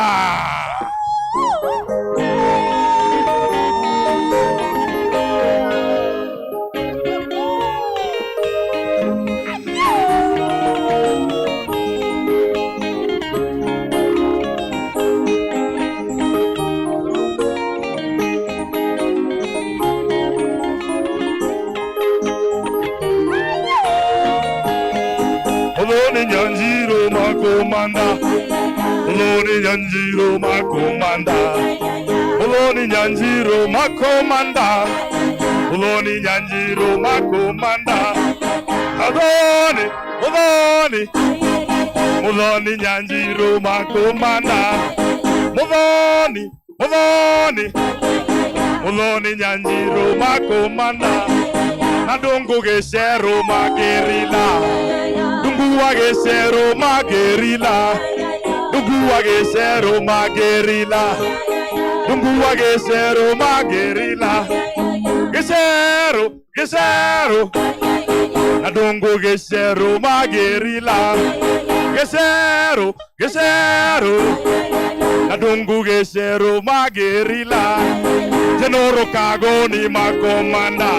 Muloni Nyanjiro makomanda, Muloni Nyanjiro makomanda, Muloni Nyanjiro makomanda, Muloni Nyanjiro makomanda. Muloni, Muloni, Muloni Nyanjiro makomanda. Muloni, Muloni, Muloni Nyanjiro makomanda. Nadungu geshero magerila, dungu wageshero magerila, dungu wageshero magerila, dungu wageshero magerila. Geshero, geshero, nadungu geshero magerila. Geshero, geshero, nadungu geshero magerila. Jenoro kago ni makomanda,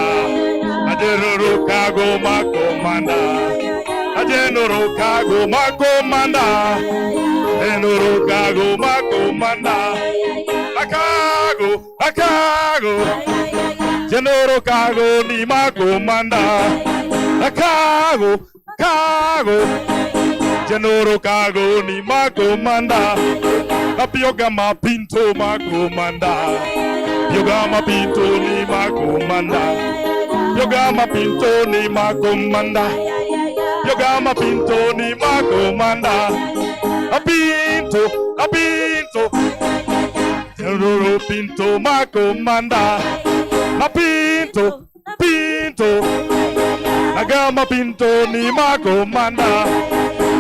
ajenoro kago makomanda, ajenoro kago makomanda, ajenoro kago makomanda. Akago, akago, jenoro kago ni makomanda. Akago, kago, jenoro kago ni makomanda. Apioga mapinto makomanda, yoga mapinto ni makomanda, yoga mapinto ni makomanda, Pyoga mapinto ni makomanda. Pinto, pinto. Roro pinto makomanda. Pinto, pinto. Nagama pinto ni makomanda.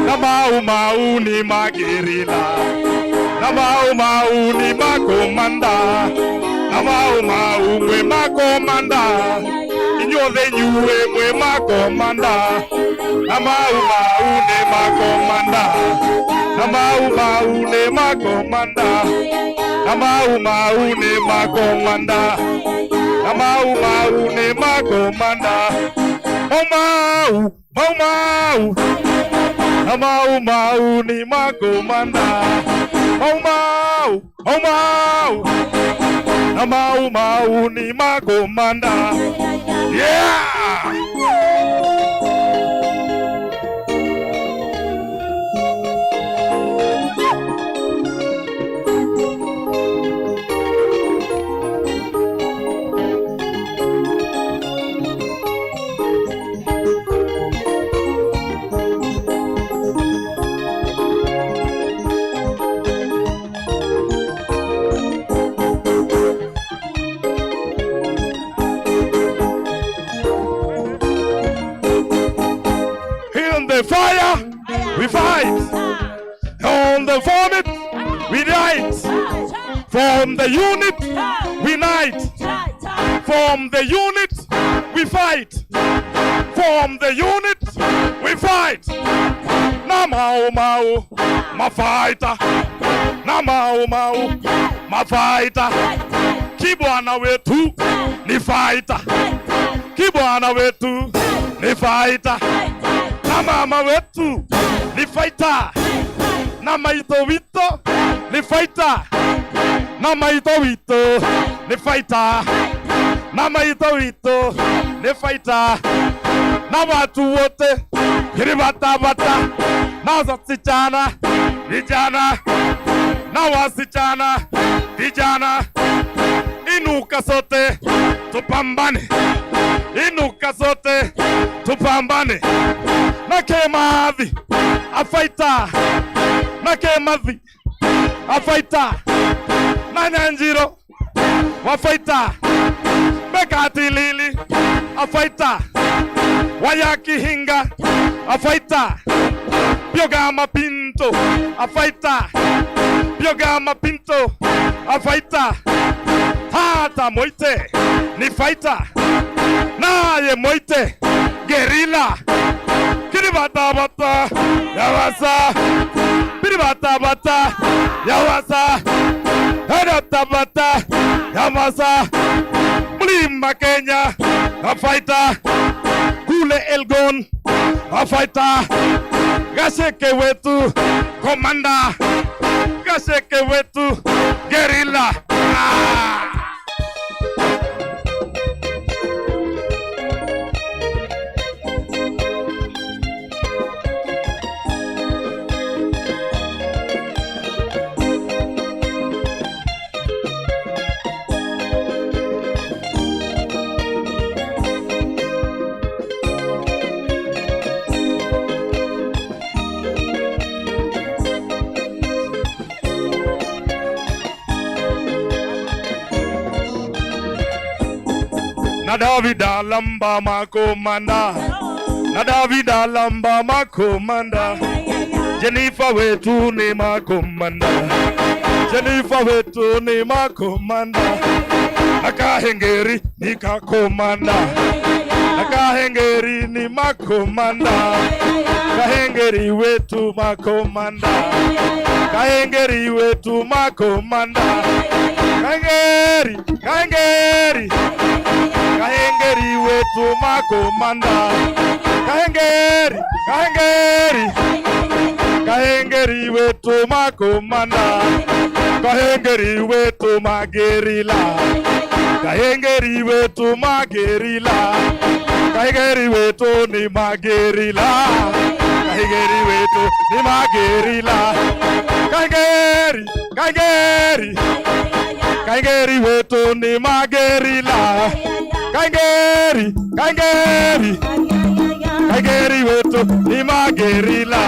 Na mau ni magerila. Na mau ni makomanda. Na mau mwe makomanda. Inyole nyue mwe makomanda. Na mau ne makomanda. Na mau ne makomanda. Na mau ne makomanda. Na mau ne makomanda. Mau na mau ni makomanda. Mau na mau ni makomanda. Yeah. The fire, we fight. On the vomit, we light. From the unit, we unite. From the unit, we fight. From the unit, we fight. Na mau, ma fighter. Na mau, ma fighter. Kibwana wetu, ni fighter. Kibwana wetu, ni fighter. Na mama wetu ni fighter. Na maito wito ni fighter. Na maito wito ni fighter. Na maito wito ni fighter. Na watu wote kiribata bata. Na wasichana vijana. Na wasichana vijana. Inuka sote tupambane. Inuka sote tupambane. Nakemadhi a fighter. Nakemadhi a fighter. Nanyanjiro a fighter. Bekati Lili a fighter. Wayaki Hinga a fighter. Pyogama Pinto a fighter. Pyogama Pinto a fighter. Tata Moite ni fighter. Naye Moite guerrilla. Kiribata bata yawasa. Piribata bata yawasa. Herata bata yawasa. Mlima Kenya a fighter. Kule Elgon a fighter. Gasheke wetu commander. Gasheke wetu guerrilla. Na Davida lamba makomanda. Na Davida lamba makomanda. Jennifer wetu ni makomanda. Jennifer wetu ni makomanda. Nakahengeri ni kakomanda. Nakahengeri ni makomanda. Kahengeri wetu makomanda. Kahengeri wetu makomanda. Kahengeri, kahengeri. Kahengeri wetu makomanda. Kahengeri, kahengeri. Kahengeri wetu makomanda. Kahengeri wetu magerila. Kahengeri wetu magerila. Kahengeri wetu ni magerila. Kahengeri wetu ni magerila. Kahengeri, kahengeri. Kahengeri wetu ni magerila. Kahengeri, kahengeri. Kahengeri wetu ni magerila,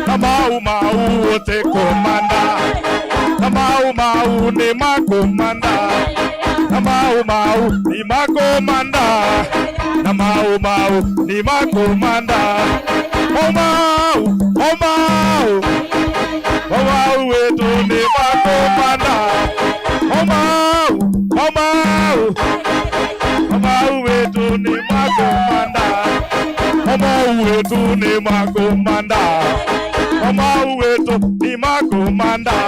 na mau mau wote komanda, na mau mau ni makomanda, na mau mau ni makomanda, na mau mau ni makomanda. Oh mau, oh mau, oh mau wetu ni makomanda. Oh mau, oh mau, oh mau wetu ni makomanda. Oh mau wetu ni makomanda. Oh mau wetu ni makomanda.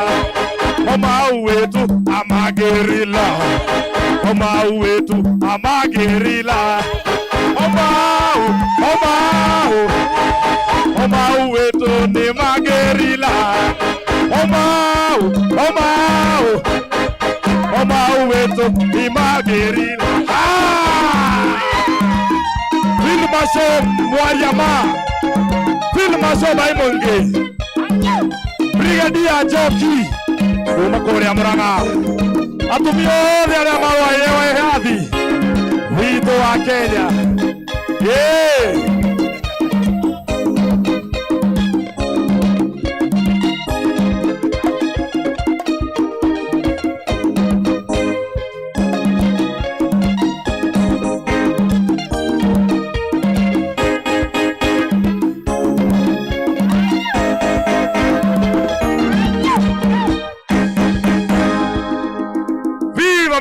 Oh mau wetu amagerila. Oh mau wetu amagerila. Oh mau, oh mau, oh mau wetu ni magerila. Oh mau, oh mau, oh mau wetu ni magerila. Filmasho Mwayama, Filmasho Baimonge, Brigadier Joki, Umakore Amuranga, Atumio de Aramawa Yewa Hadi, Wito wa Kenya. Yeah!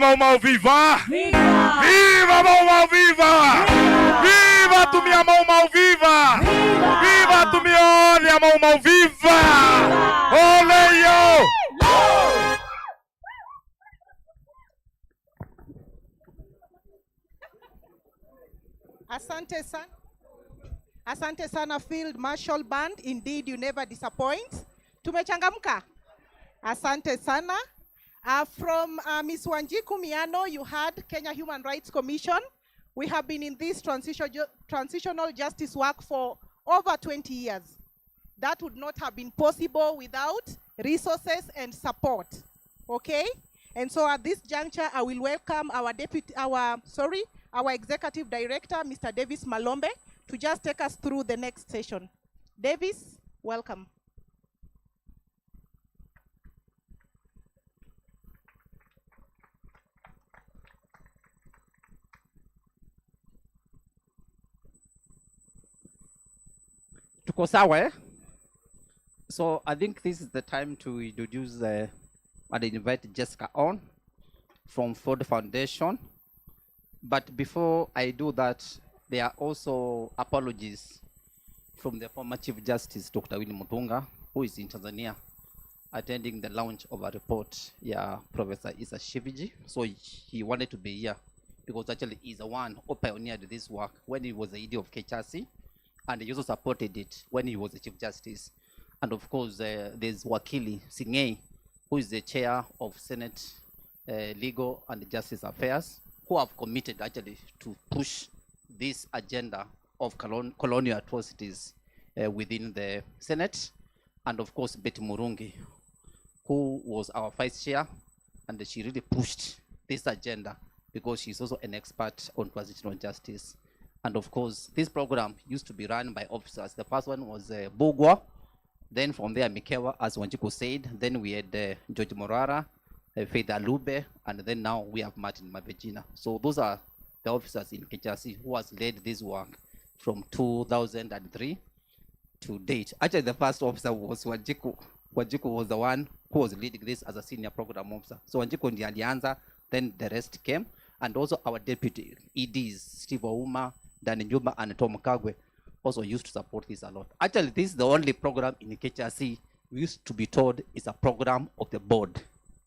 Mau Mau viva! Viva! Viva Mau Mau viva! Viva Tumia Mau Mau viva! Viva Tumia Mau Mau viva! Ole yo! Asante sana Field Marshal Band. Indeed, you never disappoint. Tumechangamka. Asante sana. From Ms. Wanjiku Miano, you had Kenya Human Rights Commission. We have been in this transitional justice work for over 20 years. That would not have been possible without resources and support. Okay? And so at this juncture, I will welcome our Executive Director, Mr. Davis Malombe, to just take us through the next session. Davis, welcome. Tuko sawa, eh? So I think this is the time to introduce and invite Jessica on from Ford Foundation. But before I do that, there are also apologies from the former Chief Justice, Dr. Winnie Mutunga, who is in Tanzania, attending the launch of a report, Professor Isa Shiviji. So he wanted to be here because actually he's the one who pioneered this work when he was the ED of KHRC. And he also supported it when he was the Chief Justice. And of course, there's Wakili Singei, who is the chair of Senate Legal and Justice Affairs, who have committed actually to push this agenda of colonial atrocities within the Senate. And of course, Betty Murungi, who was our vice chair, and she really pushed this agenda because she's also an expert on transitional justice. And of course, this program used to be run by officers. The first one was Bugwa. Then from there, Mikewa, as Wanjiku said. Then we had George Morara, Faith Alube, and then now we have Martin Mavejina. So those are the officers in KHRC who has led this work from 2003 to date. Actually, the first officer was Wanjiku. Wanjiku was the one who was leading this as a senior program officer. So Wanjiku ndiye alianza, then the rest came. And also our deputy EDs, Steve Ouma, Danny Njuma, and Tom Kagwe also used to support this a lot. Actually, this is the only program in KHRC we used to be told is a program of the board.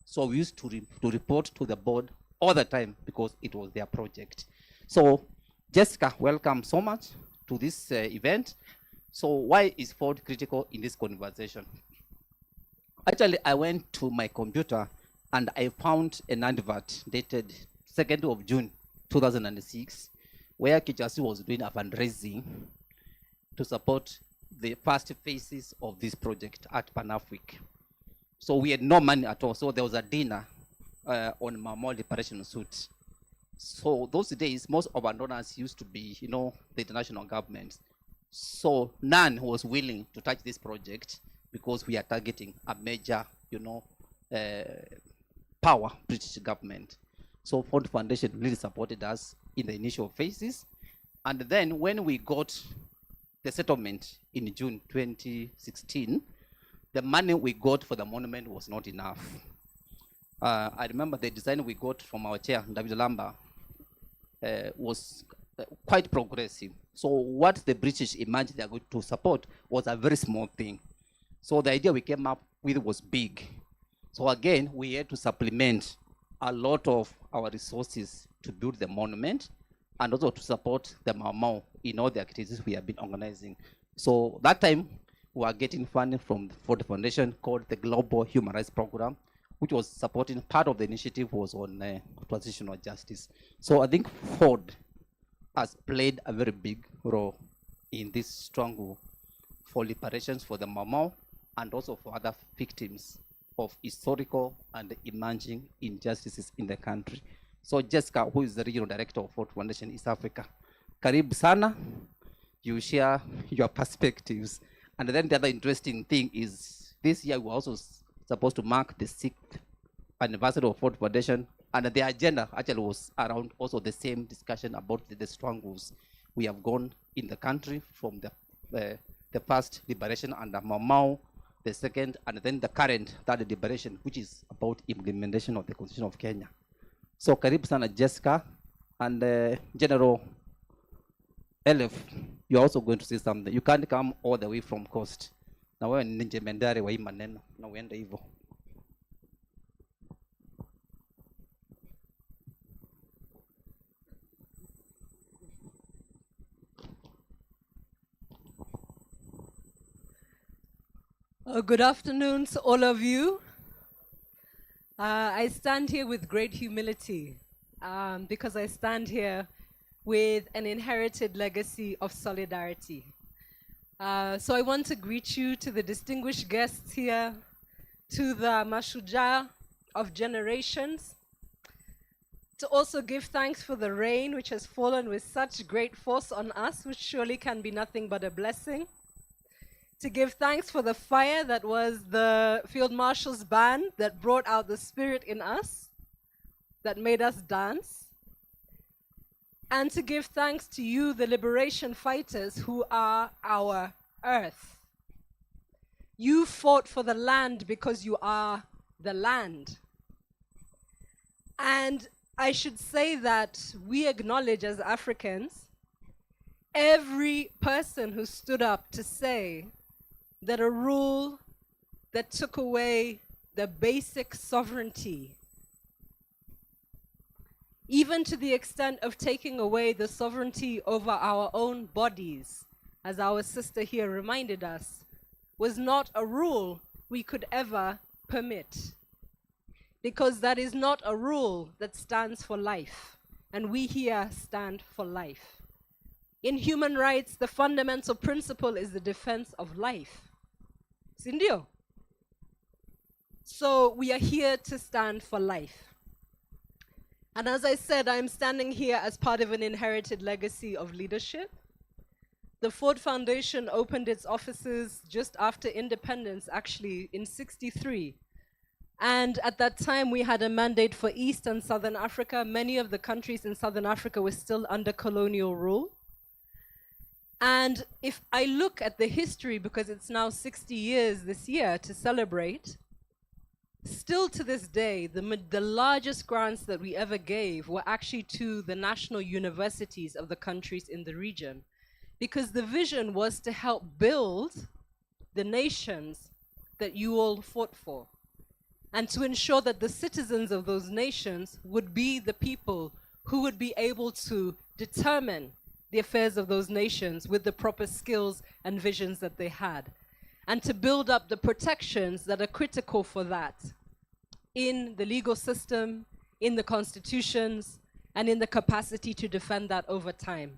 So we used to report to the board all the time because it was their project. So Jessica, welcome so much to this event. So why is Ford critical in this conversation? Actually, I went to my computer and I found an advert dated 2nd of June 2006, where KHRC was doing a fundraising to support the first phases of this project at Pan-Afric. So we had no money at all. So there was a dinner on Mamo Liberation Suit. So those days, most of our donors used to be, the international governments. So none was willing to touch this project because we are targeting a major, power, British government. So Ford Foundation really supported us in the initial phases. And then when we got the settlement in June 2016, the money we got for the monument was not enough. I remember the design we got from our chair, David Lamba, was quite progressive. So what the British imagined they are going to support was a very small thing. So the idea we came up with was big. So again, we had to supplement a lot of our resources to build the monument and also to support the Mau Mau in all the activities we have been organizing. So that time, we were getting funding from the Ford Foundation called the Global Human Rights Program, which was supporting part of the initiative was on transitional justice. So I think Ford has played a very big role in this struggle for reparations for the Mau Mau and also for other victims of historical and emerging injustices in the country. So Jessica, who is the regional director of Ford Foundation East Africa, karibu sana, you share your perspectives. And then the other interesting thing is this year we're also supposed to mark the 6th anniversary of Ford Foundation, and the agenda actually was around also the same discussion about the struggles we have gone in the country from the first liberation under Mau Mau, the second, and then the current third liberation, which is about implementation of the Constitution of Kenya. So karibu sana Jessica, and General Elef, you're also going to say something. You can't come all the way from coast. Na wewe ni jemedari wa hii maneno na uende hivyo. Good afternoon to all of you. I stand here with great humility because I stand here with an inherited legacy of solidarity. So I want to greet you, to the distinguished guests here, to the Mashujaa of generations, to also give thanks for the rain which has fallen with such great force on us, which surely can be nothing but a blessing. To give thanks for the fire that was the Field Marshal's band that brought out the spirit in us, that made us dance. And to give thanks to you, the liberation fighters, who are our earth. You fought for the land because you are the land. And I should say that we acknowledge as Africans, every person who stood up to say that a rule that took away the basic sovereignty, even to the extent of taking away the sovereignty over our own bodies, as our sister here reminded us, was not a rule we could ever permit. Because that is not a rule that stands for life, and we here stand for life. In human rights, the fundamental principle is the defense of life. Sindio? So we are here to stand for life. And as I said, I'm standing here as part of an inherited legacy of leadership. The Ford Foundation opened its offices just after independence, actually in '63. And at that time, we had a mandate for East and Southern Africa. Many of the countries in Southern Africa were still under colonial rule. And if I look at the history, because it's now 60 years this year to celebrate, still to this day, the largest grants that we ever gave were actually to the national universities of the countries in the region, because the vision was to help build the nations that you all fought for, and to ensure that the citizens of those nations would be the people who would be able to determine the affairs of those nations with the proper skills and visions that they had, and to build up the protections that are critical for that in the legal system, in the constitutions, and in the capacity to defend that over time.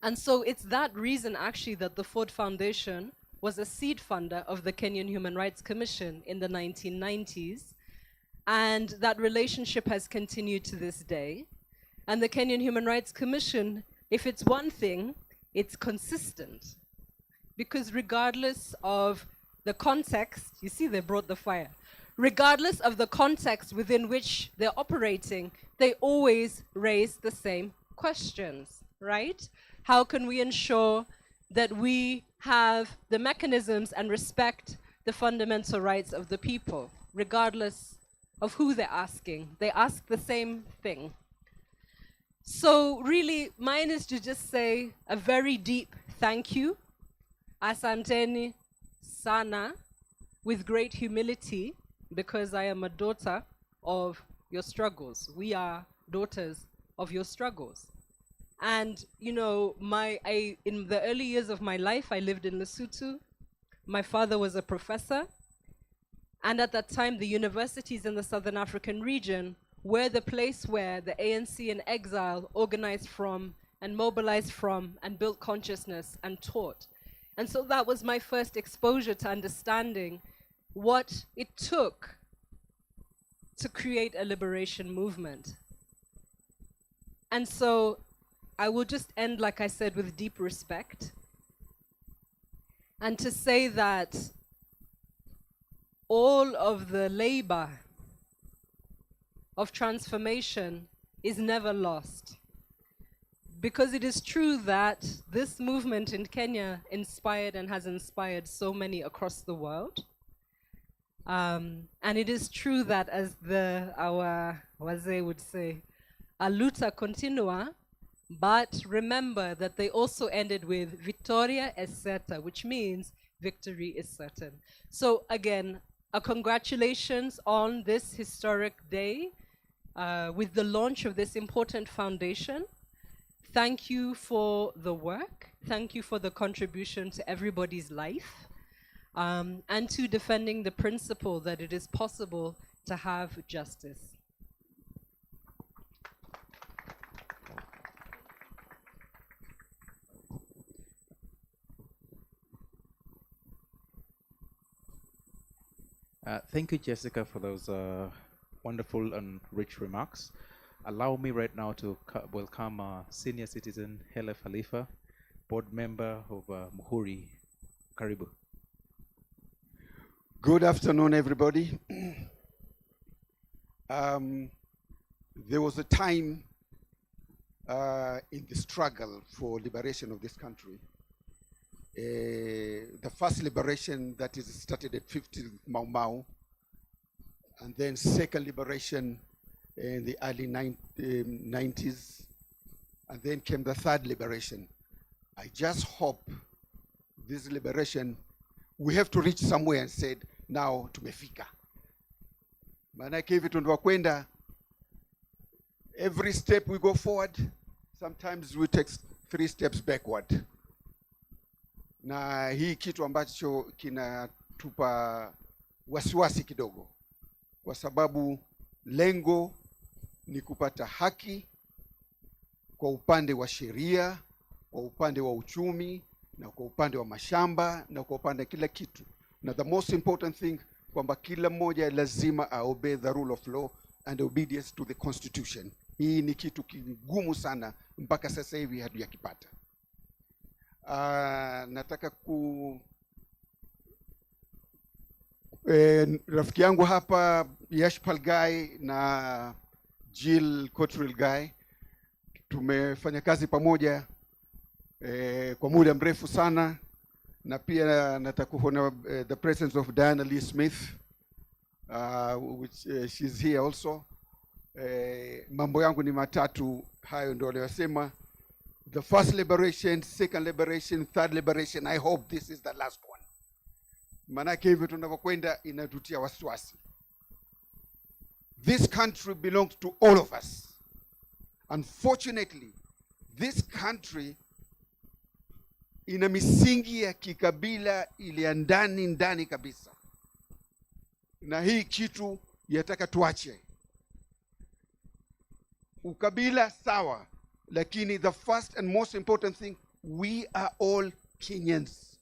And so it's that reason actually that the Ford Foundation was a seed funder of the Kenyan Human Rights Commission in the 1990s, and that relationship has continued to this day. And the Kenyan Human Rights Commission, if it's one thing, it's consistent. Because regardless of the context, you see they brought the fire. Regardless of the context within which they're operating, they always raise the same questions, right? How can we ensure that we have the mechanisms and respect the fundamental rights of the people, regardless of who they're asking? They ask the same thing. So really, mine is to just say a very deep thank you. Asanteni sana, with great humility, because I am a daughter of your struggles. We are daughters of your struggles. And you know, in the early years of my life, I lived in Lesotho. My father was a professor. And at that time, the universities in the Southern African region were the place where the ANC in exile organized from and mobilized from and built consciousness and taught. And so that was my first exposure to understanding what it took to create a liberation movement. And so I will just end, like I said, with deep respect, and to say that all of the labor of transformation is never lost. Because it is true that this movement in Kenya inspired and has inspired so many across the world. And it is true that, as our wazee would say, a luta continua, but remember that they also ended with Victoria es certa, which means victory is certain. So again, a congratulations on this historic day with the launch of this important foundation. Thank you for the work. Thank you for the contribution to everybody's life, and to defending the principle that it is possible to have justice. Thank you, Jessica, for those wonderful and rich remarks. Allow me right now to welcome senior citizen Hele Khalifa, board member of Muhuri. Karibu. Good afternoon, everybody. There was a time in the struggle for liberation of this country. The first liberation that is started at 50 Mau Mau, and then second liberation in the early 90s, and then came the third liberation. I just hope this liberation, we have to reach somewhere and said, now tumefika. Maanake hivi tunakwenda, every step we go forward, sometimes we take 3 steps backward. Na hii kitu ambacho kinatupa wasiwasi kidogo, kwa sababu lengo ni kupata haki kwa upande wa sheria, kwa upande wa uchumi, na kwa upande wa mashamba, na kwa upande kila kitu. Na the most important thing, kwamba kila mmoja lazima obey the rule of law and obedience to the constitution. Hii ni kitu kigumu sana, mpaka sasa hivi hatujakipata. Nataka rafiki yangu hapa Yashpal Gai na Jill Cottrell Gai, tumefanya kazi pamoja kwa muda mrefu sana, na pia nataka kuona the presence of Diana Lee Smith, which she's here also. Mambo yangu ni matatu, hayo ndio aliyosema. The first liberation, second liberation, third liberation. I hope this is the last one. Manake hivi tunavyokwenda inatutia wasiwasi. This country belongs to all of us. Unfortunately, this country ina misingi ya kikabila ile ndani kabisa. Na hii kitu yataka tuache. Ukabila sawa, lakini the first and most important thing, we are all Kenyans.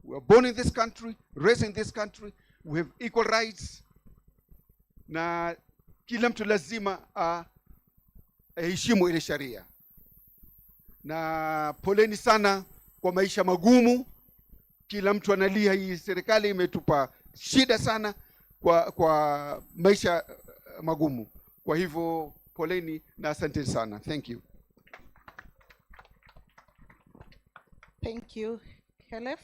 We are born in this country, raised in this country, we have equal rights. Na kila mtu lazima aheshimu ile sharia. na poleni sana kwa maisha magumu. Kila mtu analia, hii serikali imetupa shida sana kwa maisha magumu. Kwa hivyo poleni na asante sana. Thank you. Thank you, Khelef.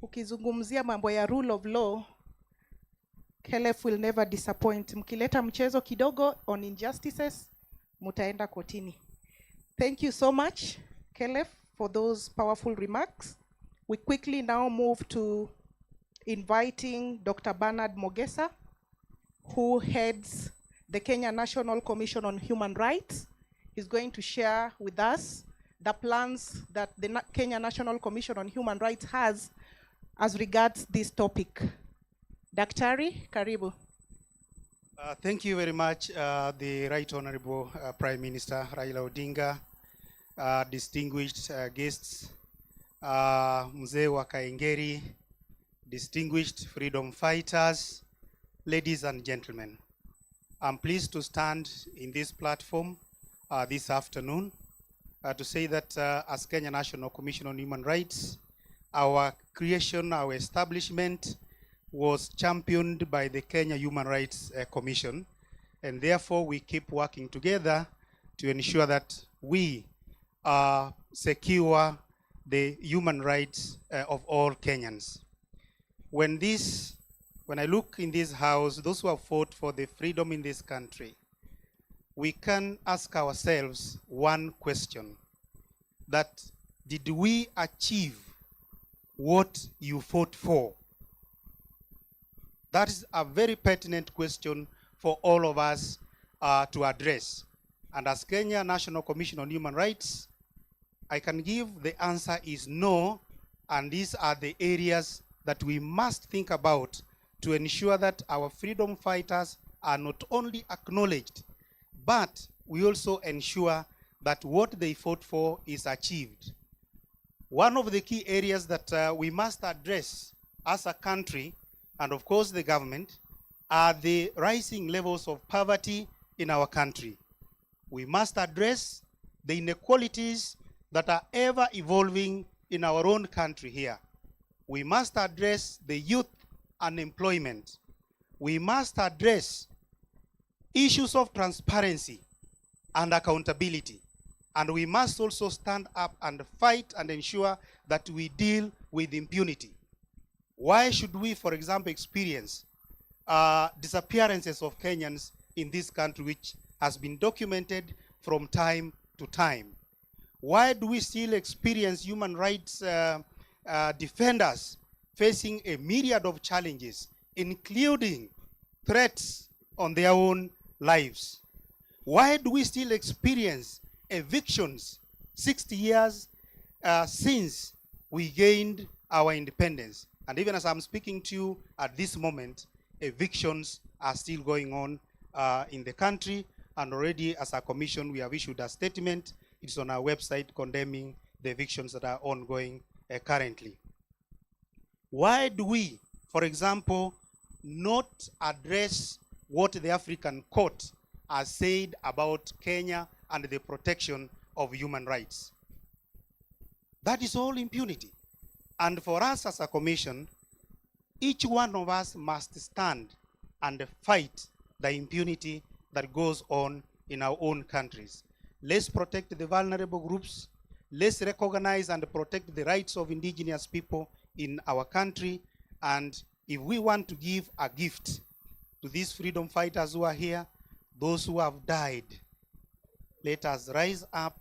Ukizungumzia mambo ya rule of law, Khelef will never disappoint. Mkileta mchezo kidogo on injustices, mutaenda kotini. Thank you so much, Khelef, for those powerful remarks. We quickly now move to inviting Dr. Bernard Mogesa, who heads the Kenya National Commission on Human Rights. He's going to share with us the plans that the Kenya National Commission on Human Rights has as regards this topic. Daktari, karibu. Thank you very much, the Right Honorable Prime Minister Raila Odinga, distinguished guests, Mzee wa Kaengeri, distinguished freedom fighters, ladies and gentlemen. I'm pleased to stand in this platform this afternoon to say that as Kenya National Commission on Human Rights, our creation, our establishment was championed by the Kenya Human Rights Commission, and therefore we keep working together to ensure that we secure the human rights of all Kenyans. When I look in this house, those who have fought for the freedom in this country, we can ask ourselves one question, that did we achieve what you fought for? That is a very pertinent question for all of us to address. And as Kenya National Commission on Human Rights, I can give the answer is no, and these are the areas that we must think about to ensure that our freedom fighters are not only acknowledged, but we also ensure that what they fought for is achieved. One of the key areas that we must address as a country, and of course the government, are the rising levels of poverty in our country. We must address the inequalities that are ever evolving in our own country here. We must address the youth unemployment. We must address issues of transparency and accountability. And we must also stand up and fight and ensure that we deal with impunity. Why should we, for example, experience disappearances of Kenyans in this country, which has been documented from time to time? Why do we still experience human rights defenders facing a myriad of challenges, including threats on their own lives? Why do we still experience evictions 60 years since we gained our independence? And even as I'm speaking to you at this moment, evictions are still going on in the country. And already as a commission, we have issued a statement. It's on our website condemning the evictions that are ongoing currently. Why do we, for example, not address what the African Court has said about Kenya and the protection of human rights? That is all impunity. And for us as a commission, each one of us must stand and fight the impunity that goes on in our own countries. Let's protect the vulnerable groups. Let's recognize and protect the rights of indigenous people in our country. And if we want to give a gift to these freedom fighters who are here, those who have died, let us rise up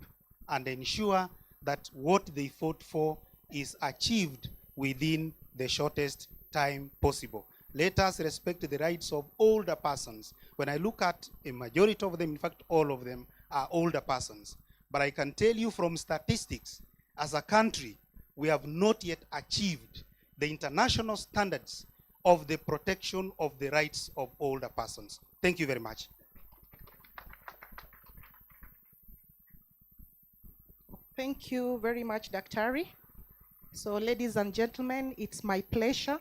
and ensure that what they fought for is achieved within the shortest time possible. Let us respect the rights of older persons. When I look at a majority of them, in fact, all of them are older persons. But I can tell you from statistics, as a country, we have not yet achieved the international standards of the protection of the rights of older persons. Thank you very much. Thank you very much, Daktari. So, ladies and gentlemen, it's my pleasure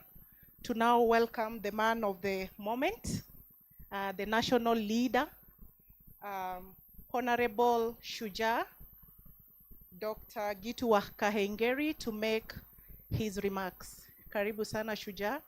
to now welcome the man of the moment, the national leader, Honorable Shujaa Dr. Gitu wa Kahengeri to make his remarks. Karibu sana Shujaa.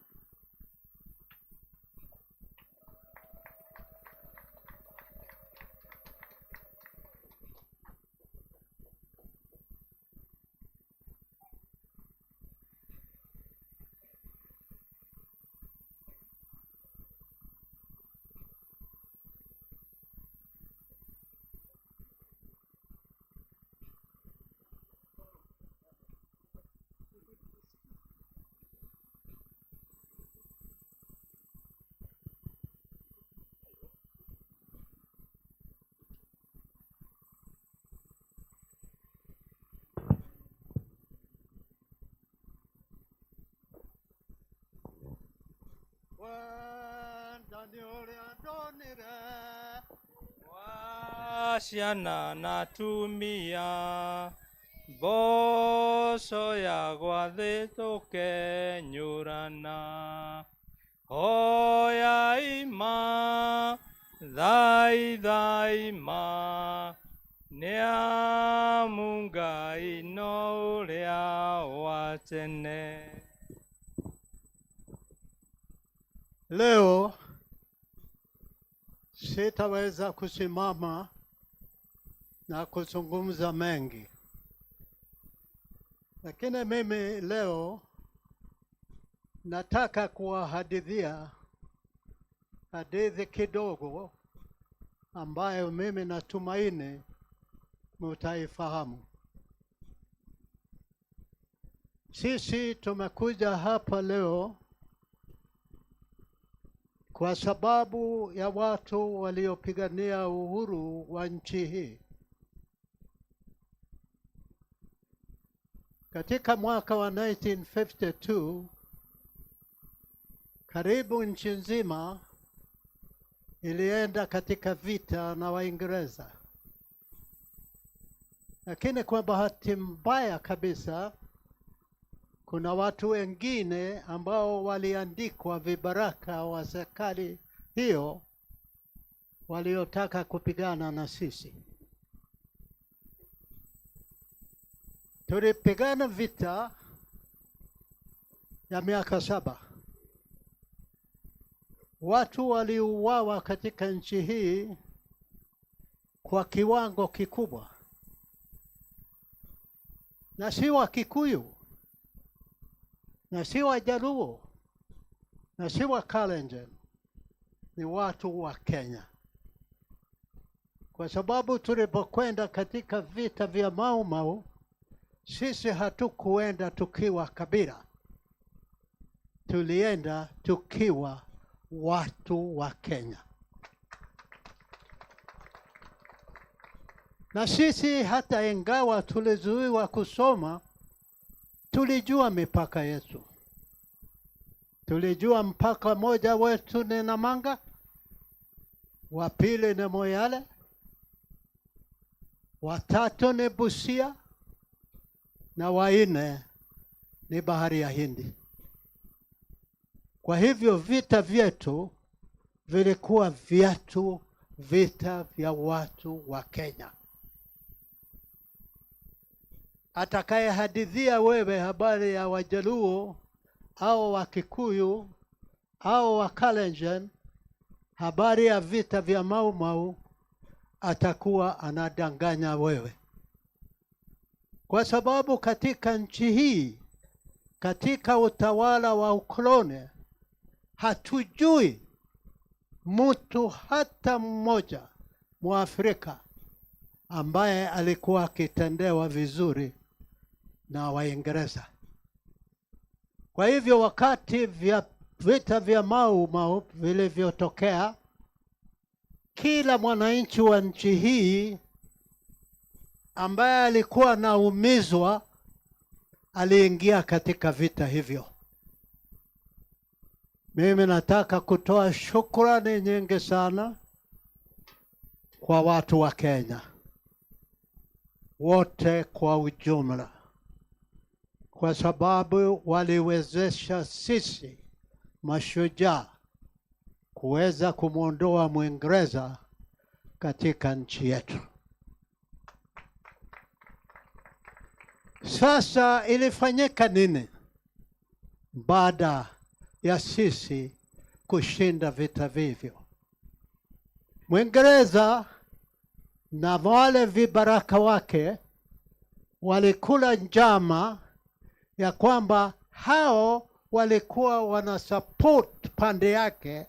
Washana natumia boso ya gwathito kenyurana hoya ima thai ma nia mungai no ria watene. Leo sitaweza kusimama na kuzungumza mengi, lakini mimi leo nataka kuwahadithia hadithi kidogo ambayo mimi natumaini mutaifahamu. Sisi tumekuja hapa leo kwa sababu ya watu waliopigania uhuru wa nchi hii. Katika mwaka wa 1952 karibu nchi nzima ilienda katika vita na Waingereza, lakini kwa bahati mbaya kabisa kuna watu wengine ambao waliandikwa vibaraka wa serikali hiyo waliotaka kupigana na sisi. Tulipigana vita ya miaka 7. Watu waliuawa katika nchi hii kwa kiwango kikubwa, na si wa Kikuyu, na si wa Jaluo, na si wa Kalenjin, ni watu wa Kenya. Kwa sababu tulipokwenda katika vita vya Mau Mau, sisi hatukuenda tukiwa kabila, tulienda tukiwa watu wa Kenya. Na sisi hata ingawa tulizuiwa kusoma, tulijua mipaka yetu. Tulijua mpaka moja wetu ni Namanga, wa pili ni Moyale, wa tatu ni Busia, na wa nne ni Bahari ya Hindi. Kwa hivyo vita vyetu vilikuwa vita vya watu wa Kenya. Atakayehadithia wewe habari ya Wajaluo au wa Kikuyu au wa Kalenjin habari ya vita vya Mau Mau atakuwa anadanganya wewe. Kwa sababu katika nchi hii, katika utawala wa ukoloni, hatujui mtu hata mmoja Mwafrika ambaye alikuwa akitendewa vizuri na Waingereza. Kwa hivyo wakati vita vya Mau Mau vilivyotokea, kila mwananchi wa nchi hii ambaye alikuwa anaumizwa aliingia katika vita hivyo. Mimi nataka kutoa shukrani nyingi sana kwa watu wa Kenya wote kwa ujumla, kwa sababu waliwezesha sisi mashujaa kuweza kumwondoa Mwingereza katika nchi yetu. Sasa ilifanyika nini baada ya sisi kushinda vita vivyo? Mwingereza na wale vibaraka wake walikula njama ya kwamba hao walikuwa wana support pande yake,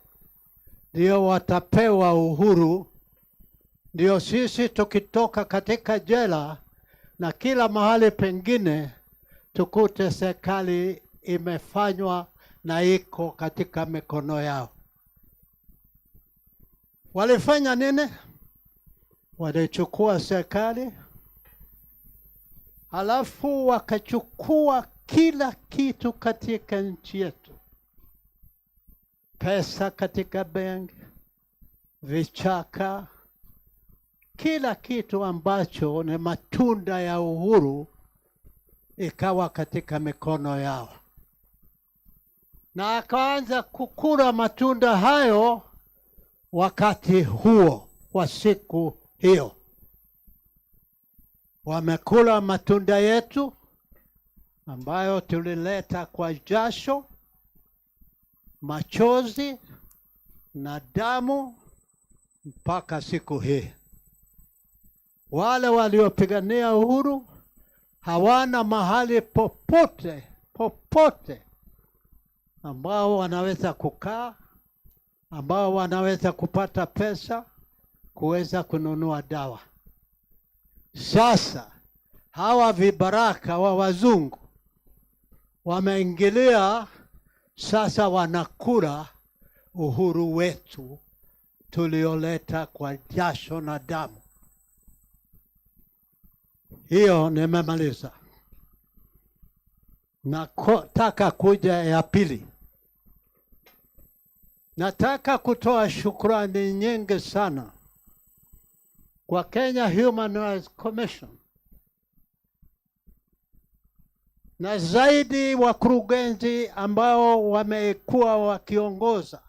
ndio watapewa uhuru, ndio sisi tukitoka katika jela na kila mahali pengine tukute serikali imefanywa na iko katika mikono yao. Walifanya nini? Walichukua serikali, halafu wakachukua kila kitu katika nchi yetu. Pesa katika benki, vichaka, kila kitu ambacho ni matunda ya uhuru ikawa katika mikono yao. Na akaanza kukula matunda hayo wakati huo wa siku hiyo. Wamekula matunda yetu ambayo tulileta kwa jasho, machozi na damu mpaka siku hii. Wale waliopigania uhuru hawana mahali popote ambao wanaweza kukaa, ambao wanaweza kupata pesa kuweza kununua dawa. Sasa hawa vibaraka wa wazungu wameingilia, sasa wanakula uhuru wetu tulioleta kwa jasho na damu. Hiyo nimemaliza. Nataka kuja ya pili. Nataka kutoa shukrani nyingi sana kwa Kenya Human Rights Commission na zaidi wakurugenzi ambao wamekuwa wakiongoza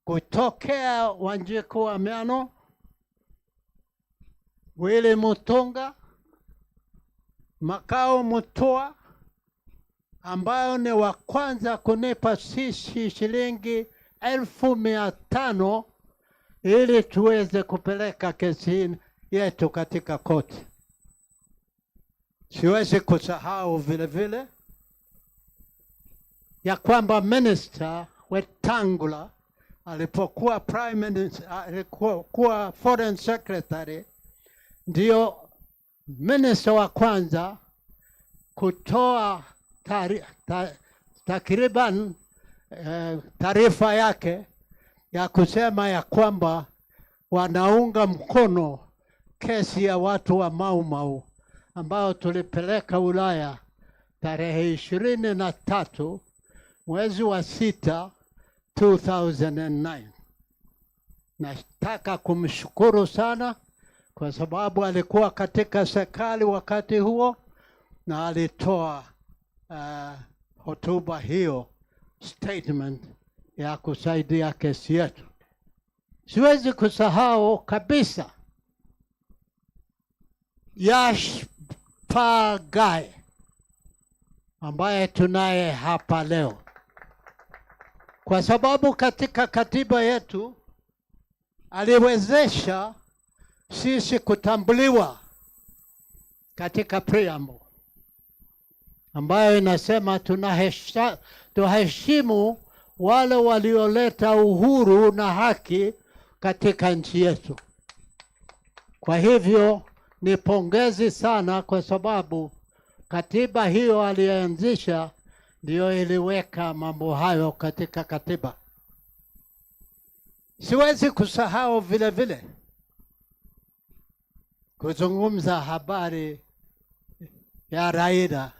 kutokea Wanjiku Amiano, Willy Mutunga, Makao Mutua, ambayo ni wa kwanza kunipa sisi shilingi 1,500 ili tuweze kupeleka kesi yetu katika koti. Siwezi kusahau vile vile ya kwamba Minister Wetangula alipokuwa Prime Minister, alikuwa Foreign Secretary, ndio minister wa kwanza kutoa takriban taarifa yake ya kusema ya kwamba wanaunga mkono kesi ya watu wa Mau Mau ambao tulipeleka Ulaya tarehe 23 mwezi wa 6 2009. Nataka kumshukuru sana kwa sababu alikuwa katika serikali wakati huo na alitoa hotuba hiyo, statement ya kusaidia kesi yetu. Siwezi kusahau kabisa Yash Pagay ambaye tunaye hapa leo, kwa sababu katika katiba yetu aliwezesha sisi kutambuliwa katika preamble ambayo inasema tuheshimu wale walioleta uhuru na haki katika nchi yetu. Kwa hivyo ni pongezi sana, kwa sababu katiba hiyo alianzisha ndio iliweka mambo hayo katika katiba. Siwezi kusahau vile vile kuzungumza habari ya Raila,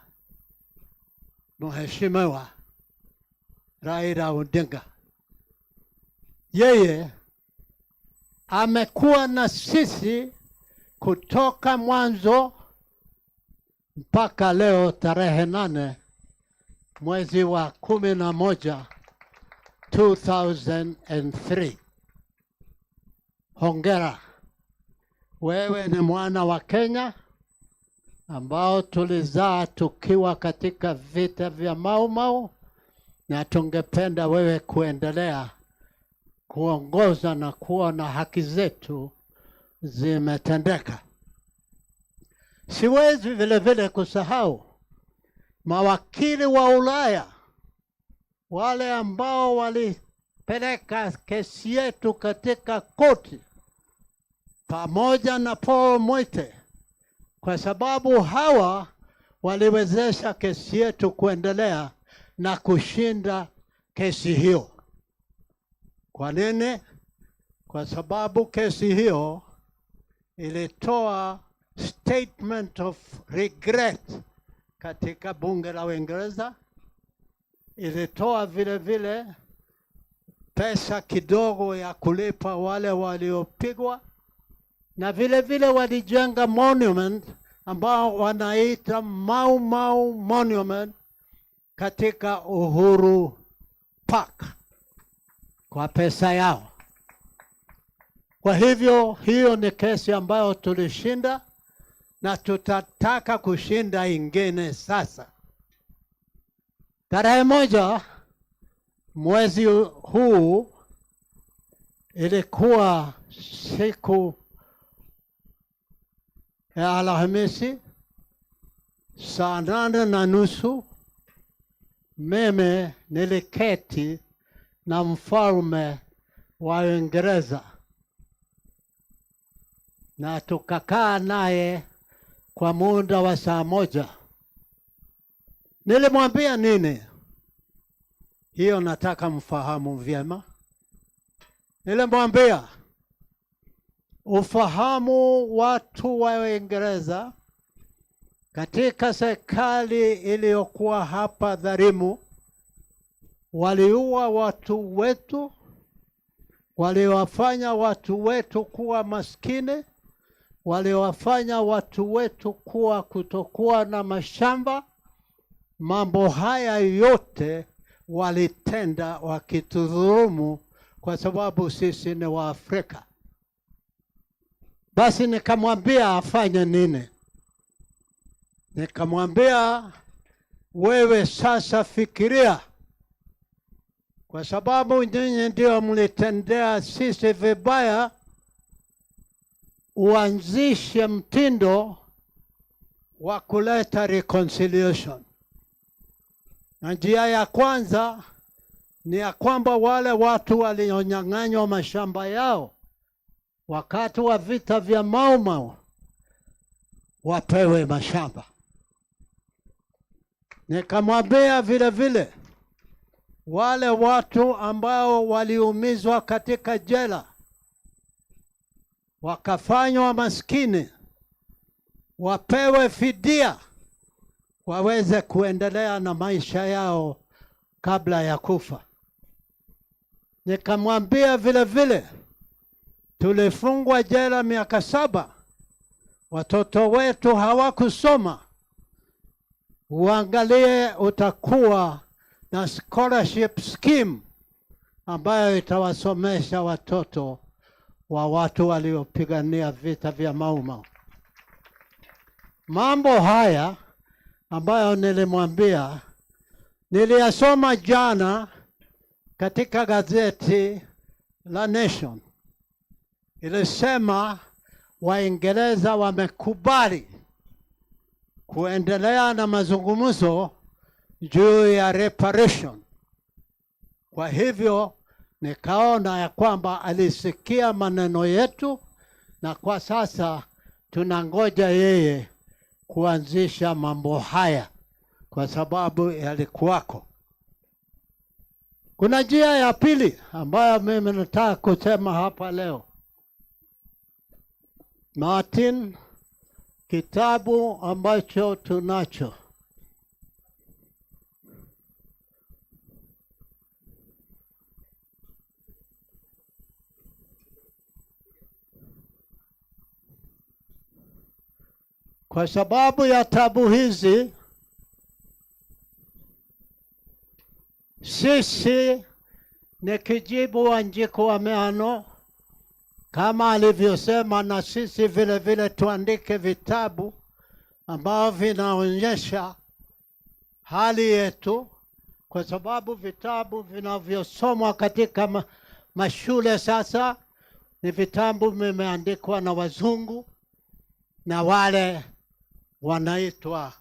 Mheshimiwa Raila Odinga. Yeye amekuwa na sisi kutoka mwanzo mpaka leo tarehe 8 mwezi wa 11 2003. Hongera, wewe ni mwana wa Kenya ambao tulizaa tukiwa katika vita vya Mau Mau, na tungependa wewe kuendelea kuongoza na kuona haki zetu zimetendeka. Siwezi vile vile kusahau mawakili wa Ulaya, wale ambao walipeleka kesi yetu katika koti pamoja na Paul Mwite, kwa sababu hawa waliwezesha kesi yetu kuendelea na kushinda kesi hiyo. Kwa nini? Kwa sababu kesi hiyo ilitoa statement of regret katika bunge la Uingereza, ilitoa vile vile pesa kidogo ya kulipa wale waliopigwa, na vile vile walijenga monument ambao wanaita Mau Mau Monument katika Uhuru Park kwa pesa yao. Kwa hivyo hiyo ni kesi ambayo tulishinda na tutataka kushinda ingine sasa. Tarehe 1 mwezi huu ilikuwa siku ya Alhamisi, saa 8:30 mimi niliketi na mfalme wa Uingereza na tukakaa naye kwa muda wa saa 1. Nilimwambia nini? Hiyo nataka mfahamu vyema. Nilimwambia ufahamu watu wa Uingereza katika serikali iliyokuwa hapa dhalimu, waliua watu wetu, waliwafanya watu wetu kuwa maskini, waliwafanya watu wetu kuwa kutokuwa na mashamba. Mambo haya yote walitenda wakitudhulumu kwa sababu sisi ni Waafrika. Basi nikamwambia afanye nini? Nikamwambia, wewe sasa fikiria, kwa sababu nyinyi ndio mlitendea sisi vibaya, uanzishe mtindo wa kuleta reconciliation. Na njia ya kwanza ni ya kwamba wale watu walionyang'anywa mashamba yao wakati wa vita vya Mau Mau wapewe mashamba. Nikamwambia vile vile wale watu ambao waliumizwa katika jela wakafanywa maskini wapewe fidia waweze kuendelea na maisha yao kabla ya kufa. Nikamwambia vile vile tulifungwa jela miaka 7, watoto wetu hawakusoma. Uangalie utakuwa na scholarship scheme ambayo itawasomesha watoto wa watu waliopigania vita vya Mau Mau. Mambo haya ambayo nilimwambia niliyasoma jana katika gazeti la Nation. Ilisema Waingereza wamekubali kuendelea na mazungumzo juu ya reparation. Kwa hivyo nikaona ya kwamba alisikia maneno yetu, na kwa sasa tunangoja yeye kuanzisha mambo haya kwa sababu yalikuwako. Kuna njia ya pili ambayo mimi nataka kusema hapa leo. Martin, kitabu ambacho tunacho kwa sababu ya tabu hizi, sisi ni kijibu Wanjiku wa Meano kama alivyosema, na sisi vile vile tuandike vitabu ambavyo vinaonyesha hali yetu, kwa sababu vitabu vinavyosomwa katika mashule sasa ni vitabu vimeandikwa na wazungu na wale wanaitwa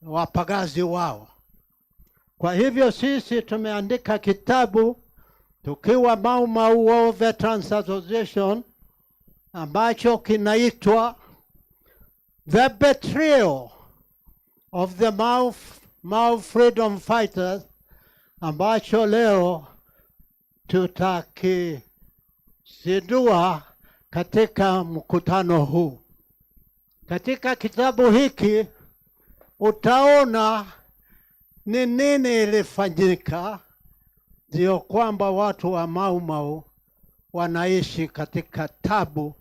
wapagazi wao. Kwa hivyo sisi tumeandika kitabu tukiwa Mau Mau War Veterans Association ambacho kinaitwa The Betrayal of the Mau Freedom Fighters, ambacho leo tutakizindua katika mkutano huu. Katika kitabu hiki utaona ni nini ilifanyika ndio kwamba watu wa Mau Mau wanaishi katika tabu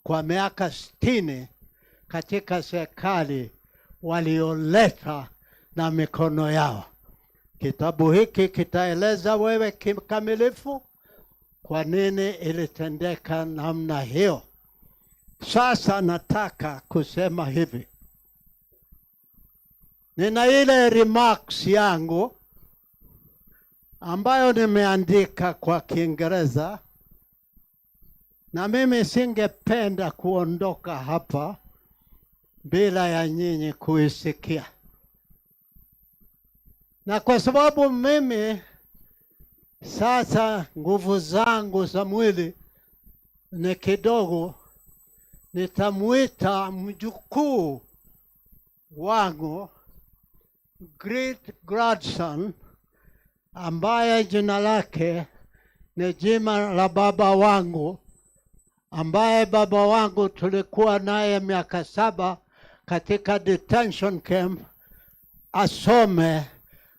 kwa miaka 60 katika serikali walioleta na mikono yao. Kitabu hiki kitaeleza wewe kikamilifu kwa nini ilitendeka namna hiyo. Sasa nataka kusema hivi. Nina ile remarks yangu ambayo nimeandika kwa Kiingereza, na mimi singependa kuondoka hapa bila ya nyinyi kuisikia. Na kwa sababu mimi sasa nguvu zangu za mwili ni kidogo, nitamuita mjukuu wangu, great grandson, ambaye jina lake ni jina la baba wangu, ambaye baba wangu tulikuwa naye miaka 7 katika detention camp, asome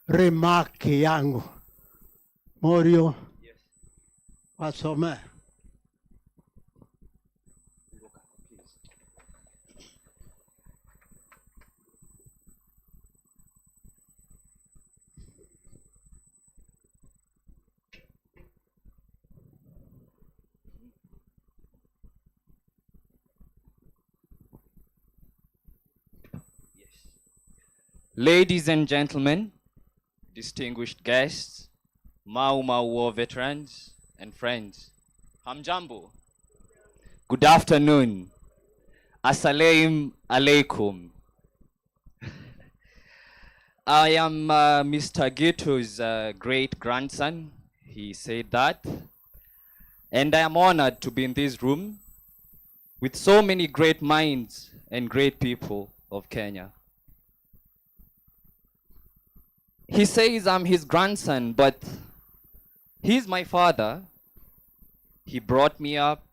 remarki yangu. Morio, asome. Ladies and gentlemen, distinguished guests, Mau Mau War veterans and friends, Hamjambo. Good afternoon. Assalamu alaikum. I am Mr. Gito's great grandson. He said that. And I am honored to be in this room with so many great minds and great people of Kenya. He says I'm his grandson, but he's my father. He brought me up,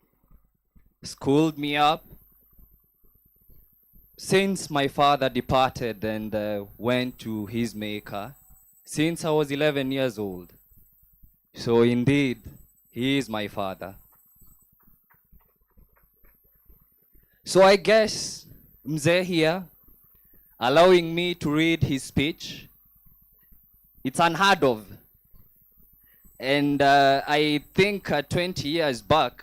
schooled me up. Since my father departed and went to his maker, since I was 11 years old. So indeed, he is my father. So I guess Mzee here, allowing me to read his speech, it's unheard of. And I think 20 years back,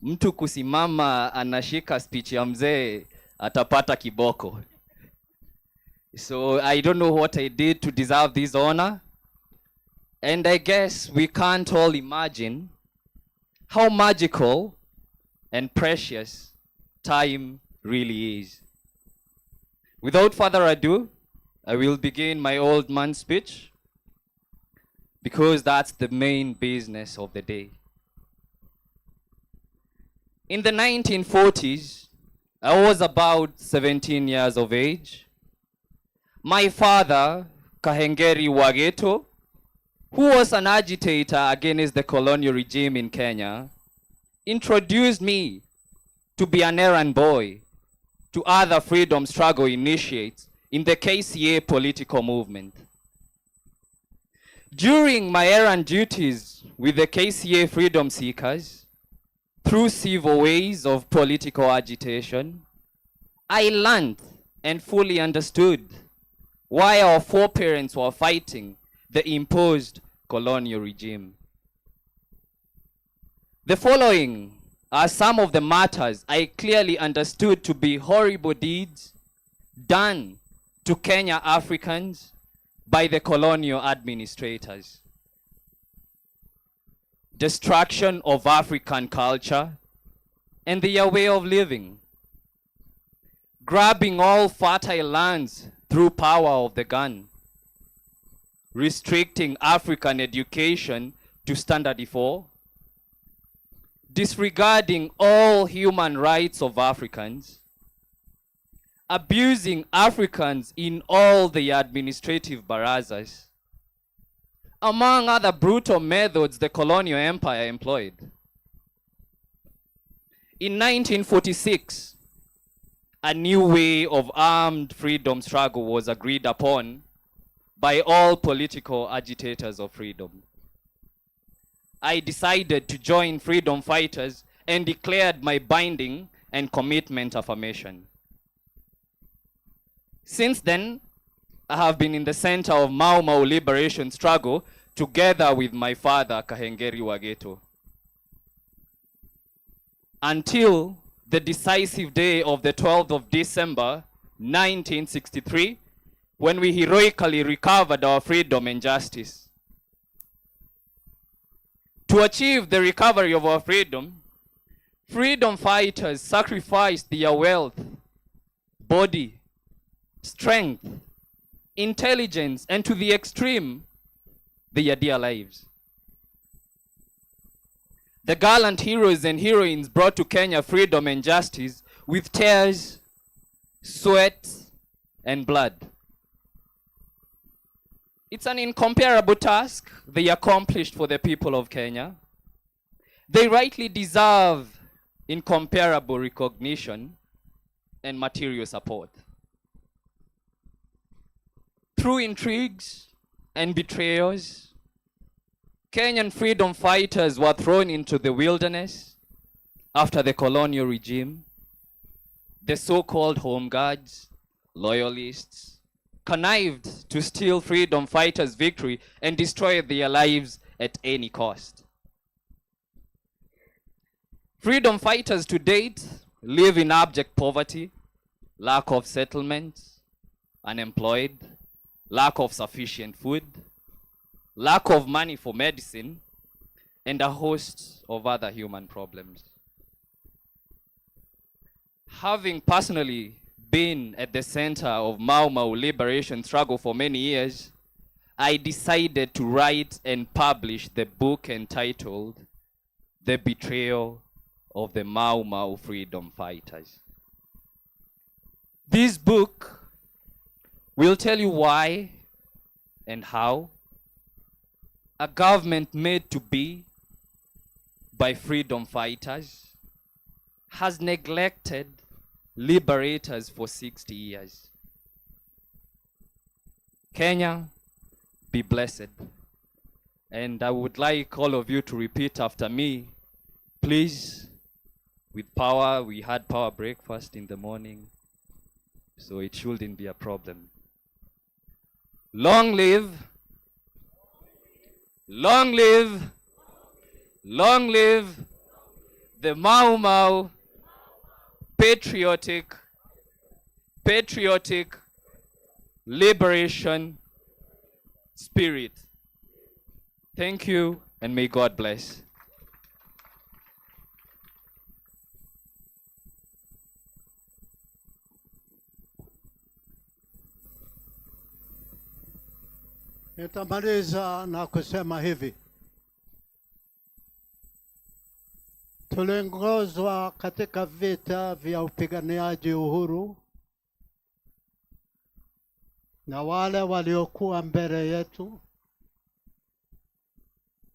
mtu kusimama anashika speech ya mzee atapata kiboko. So I don't know what I did to deserve this honor. And I guess we can't all imagine how magical and precious time really is. Without further ado, I will begin my old man speech because that's the main business of the day. In the 1940s, I was about 17 years of age. My father, Kahengeri Wageto, who was an agitator against the colonial regime in Kenya, introduced me to be an errand boy to other freedom struggle initiates in the KCA political movement. During my errand duties with the KCA freedom seekers, through civil ways of political agitation, I learned and fully understood why our foreparents were fighting the imposed colonial regime. The following as some of the matters I clearly understood to be horrible deeds done to Kenya Africans by the colonial administrators. Destruction of African culture and their way of living. Grabbing all fertile lands through power of the gun. Restricting African education to standard 4. Disregarding all human rights of Africans. Abusing Africans in all the administrative barazas, among other brutal methods the colonial empire employed. In 1946, a new way of armed freedom struggle was agreed upon by all political agitators of freedom. I decided to join freedom fighters and declared my binding and commitment affirmation. Since then, I have been in the center of Mau Mau liberation struggle together with my father, Kahengeri Wageto. Until the decisive day of the 12th of December, 1963, when we heroically recovered our freedom and justice. To achieve the recovery of our freedom, freedom fighters sacrificed their wealth, body, strength, intelligence, and to the extreme, their dear lives. The gallant heroes and heroines brought to Kenya freedom and justice with tears, sweat, and blood. It's an incomparable task they accomplished for the people of Kenya. They rightly deserve incomparable recognition and material support. Through intrigues and betrayals, Kenyan freedom fighters were thrown into the wilderness after the colonial regime. The so-called home guards, loyalists, connived to steal freedom fighters' victory and destroy their lives at any cost. Freedom fighters to date live in abject poverty, lack of settlements, unemployed, lack of sufficient food, lack of money for medicine, and a host of other human problems. Having personally been at the center of Mau Mau liberation struggle for many years, I decided to write and publish the book entitled The Betrayal of the Mau Mau Freedom Fighters. This book will tell you why and how a government made to be by freedom fighters has neglected liberators for 60 years. Kenya, be blessed. And I would like all of you to repeat after me, please, with power. We had power breakfast in the morning, so it shouldn't be a problem. Long live, long live, long live the Mau Mau patriotic liberation spirit. Thank you, and may God bless. Nitamaliza na kusema hivi. Tuliongozwa katika vita vya upiganiaji uhuru na wale waliokuwa mbele yetu,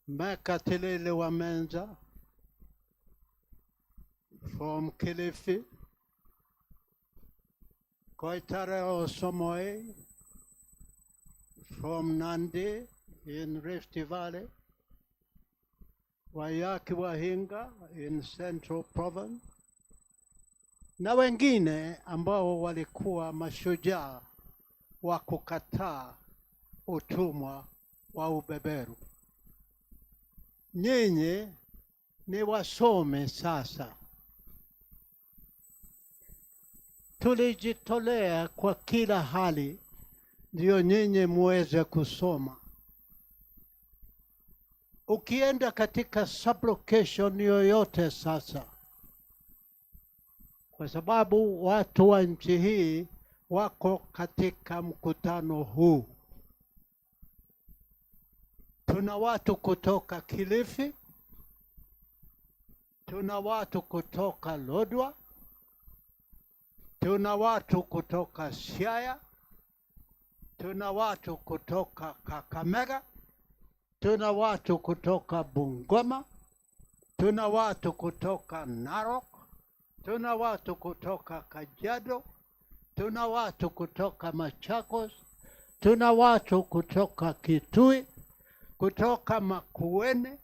Mekatilili wa Menza from Kilifi, Koitare Osomoe from Nandi in Rift Valley, Wayaki Wahinga in Central Province, na wengine ambao walikuwa mashujaa wa kukataa utumwa wa ubeberu. Nyinyi ni wasome sasa. Tulijitolea kwa kila hali ndio nyinyi muweze kusoma. Ukienda katika sublocation yoyote sasa, kwa sababu watu wa nchi hii wako katika mkutano huu. Tuna watu kutoka Kilifi, tuna watu kutoka Lodwar, tuna watu kutoka Siaya, tuna watu kutoka Kakamega, tuna watu kutoka Bungoma, tuna watu kutoka Narok, tuna watu kutoka Kajiado, tuna watu kutoka Machakos, tuna watu kutoka Kitui, kutoka Makueni.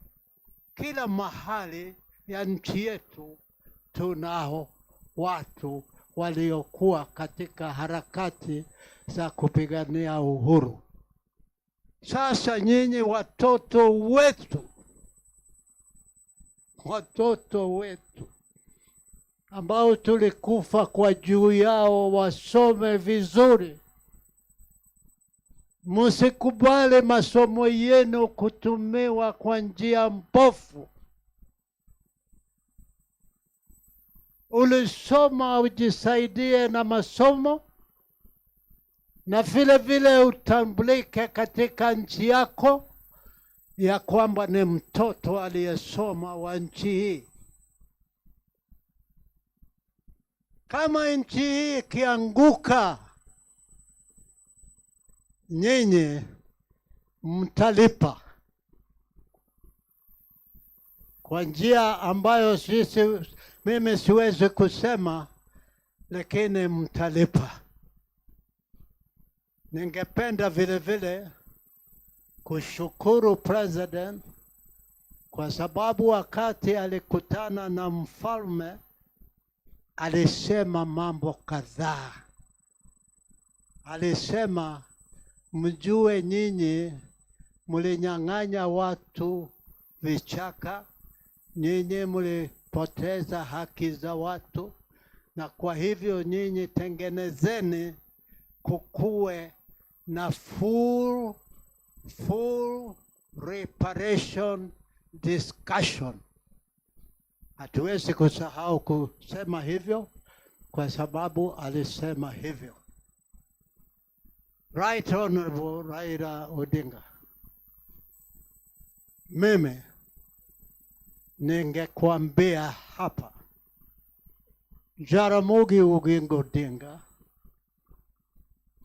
Kila mahali ya nchi yetu tunao watu waliokuwa katika harakati za kupigania uhuru. Sasa nyinyi watoto wetu ambao tulikufa kwa juu yao wasome vizuri. Msikubali masomo yenu kutumiwa kwa njia mbovu. Ulisoma ujisaidie na masomo, na vile vile utambulike katika nchi yako ya kwamba ni mtoto aliyesoma wa nchi hii. Kama nchi hii ikianguka, nyinyi mtalipa kwa njia ambayo mimi siwezi kusema, lakini mtalipa. Ningependa vile vile kushukuru President kwa sababu wakati alikutana na mfalme alisema mambo kadhaa. Alisema mjue nyinyi mlinyang'anya watu vichaka, nyinyi mlipoteza haki za watu, na kwa hivyo nyinyi tengenezeni kukuwe na full reparation discussion. Hatuwezi kusahau kusema hivyo kwa sababu alisema hivyo. Right Honorable Raila Odinga, mimi ningekuambia hapa, Jaramogi Oginga Odinga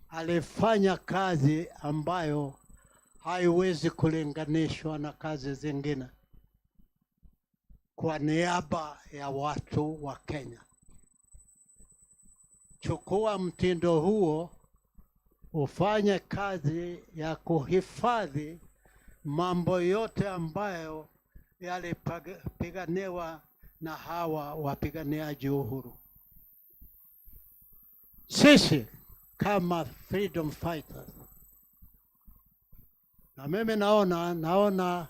alifanya kazi ambayo haiwezi kulinganishwa na kazi zingine kwa niaba ya watu wa Kenya. Chukua mtindo huo, ufanye kazi ya kuhifadhi mambo yote ambayo yalipiganiwa na hawa wapiganiaji uhuru. Sisi kama freedom fighters, na mimi naona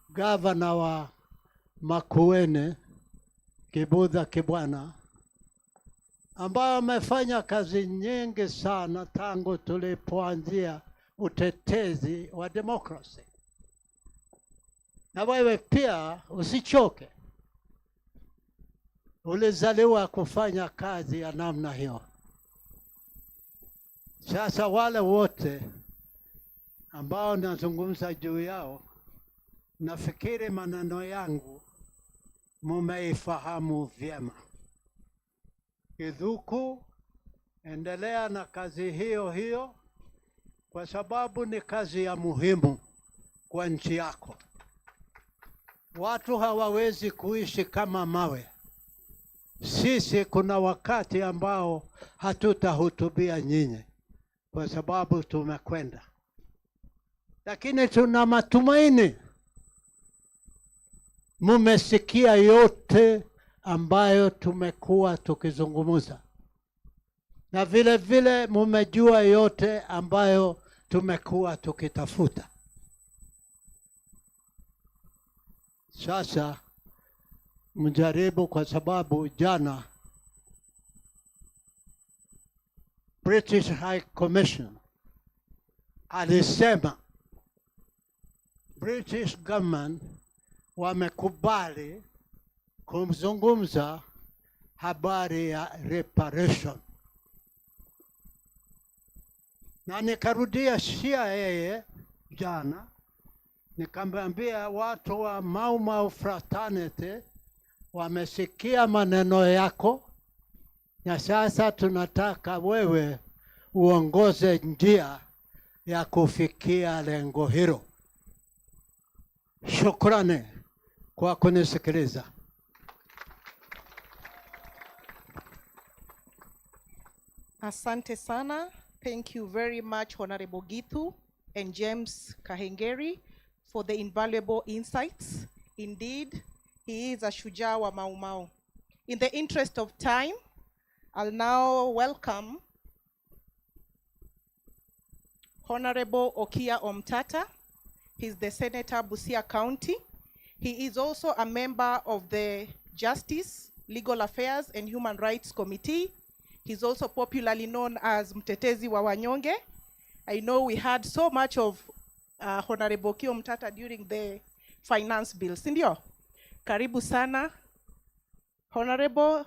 gavana wa Makueni Kibudha Kibwana ambao amefanya kazi nyingi sana tangu tulipoanzia utetezi wa demokrasi. Na wewe pia usichoke. Ulizaliwa kufanya kazi ya namna hiyo. Sasa wale wote ambao nazungumza juu yao, nafikiri maneno yangu mumeifahamu vyema. Kithuku, endelea na kazi hiyo hiyo, kwa sababu ni kazi ya muhimu kwa nchi yako. Watu hawawezi kuishi kama mawe. Sisi kuna wakati ambao hatutahutubia nyinyi kwa sababu tumekwenda, lakini tuna matumaini mumesikia yote ambayo tumekuwa tukizungumza, na vile vile mumejua yote ambayo tumekuwa tukitafuta. Sasa mjaribu, kwa sababu jana British High Commission alisema British government wamekubali kumzungumza habari ya reparation, na nikarudia CIA jana, nikamwambia watu wa Mau Mau fraternity wamesikia maneno yako, na sasa tunataka wewe uongoze njia ya kufikia lengo hilo. Shukrani kwa kunisikiliza. Asante sana. Thank you very much, Honorable Gitu and James Kahengeri, for the invaluable insights. Indeed, he is a shujaa wa Mau Mau. In the interest of time, I'll now welcome Honorable Okia Omtata. He's the Senator, Busia County. He is also a member of the Justice, Legal Affairs and Human Rights Committee. He's also popularly known as Mtetezi wa Wanyonge. I know we had so much of Honorable Okia Omtata during the finance bill. Sindio? Karibu sana. Honorable,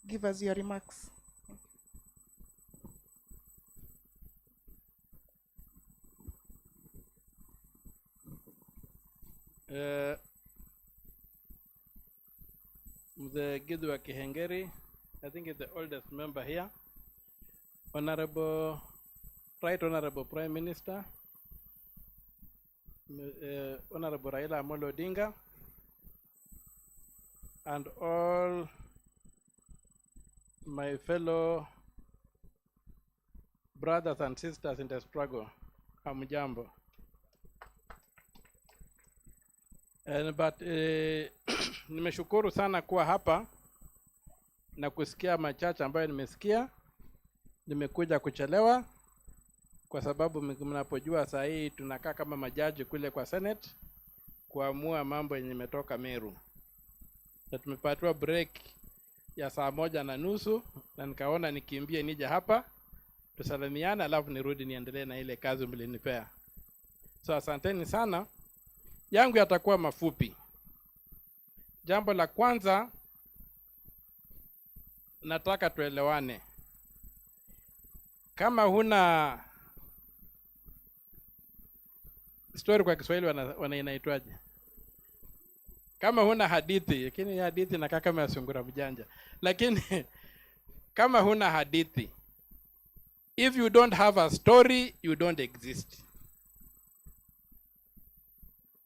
give us your remarks. Mzee Githu wa Kihengeri, I think is the oldest member here. Honorable, Right Honorable Prime Minister, Honorable Raila Amolo Odinga, and all my fellow brothers and sisters in the struggle, hamjambo. But nimeshukuru sana kuwa hapa na kusikia machache ambayo nimesikia. Nimekuja kuchelewa kwa sababu mnapojua saa hii tunakaa kama majaji kule kwa Senate kuamua mambo yenye imetoka Meru. Na tumepatiwa break ya saa 1:30 na nikaona nikimbie nije hapa tusalimiane alafu nirudi niendelee na ile kazi mlinipea. So asanteni sana. Yangu yatakuwa mafupi. Jambo la kwanza, nataka tuelewane. Kama huna story kwa Kiswahili inaitwaje? Kama huna hadithi, lakini hadithi inakaa kama ya sungura mjanja. Lakini kama huna hadithi, if you don't have a story, you don't exist.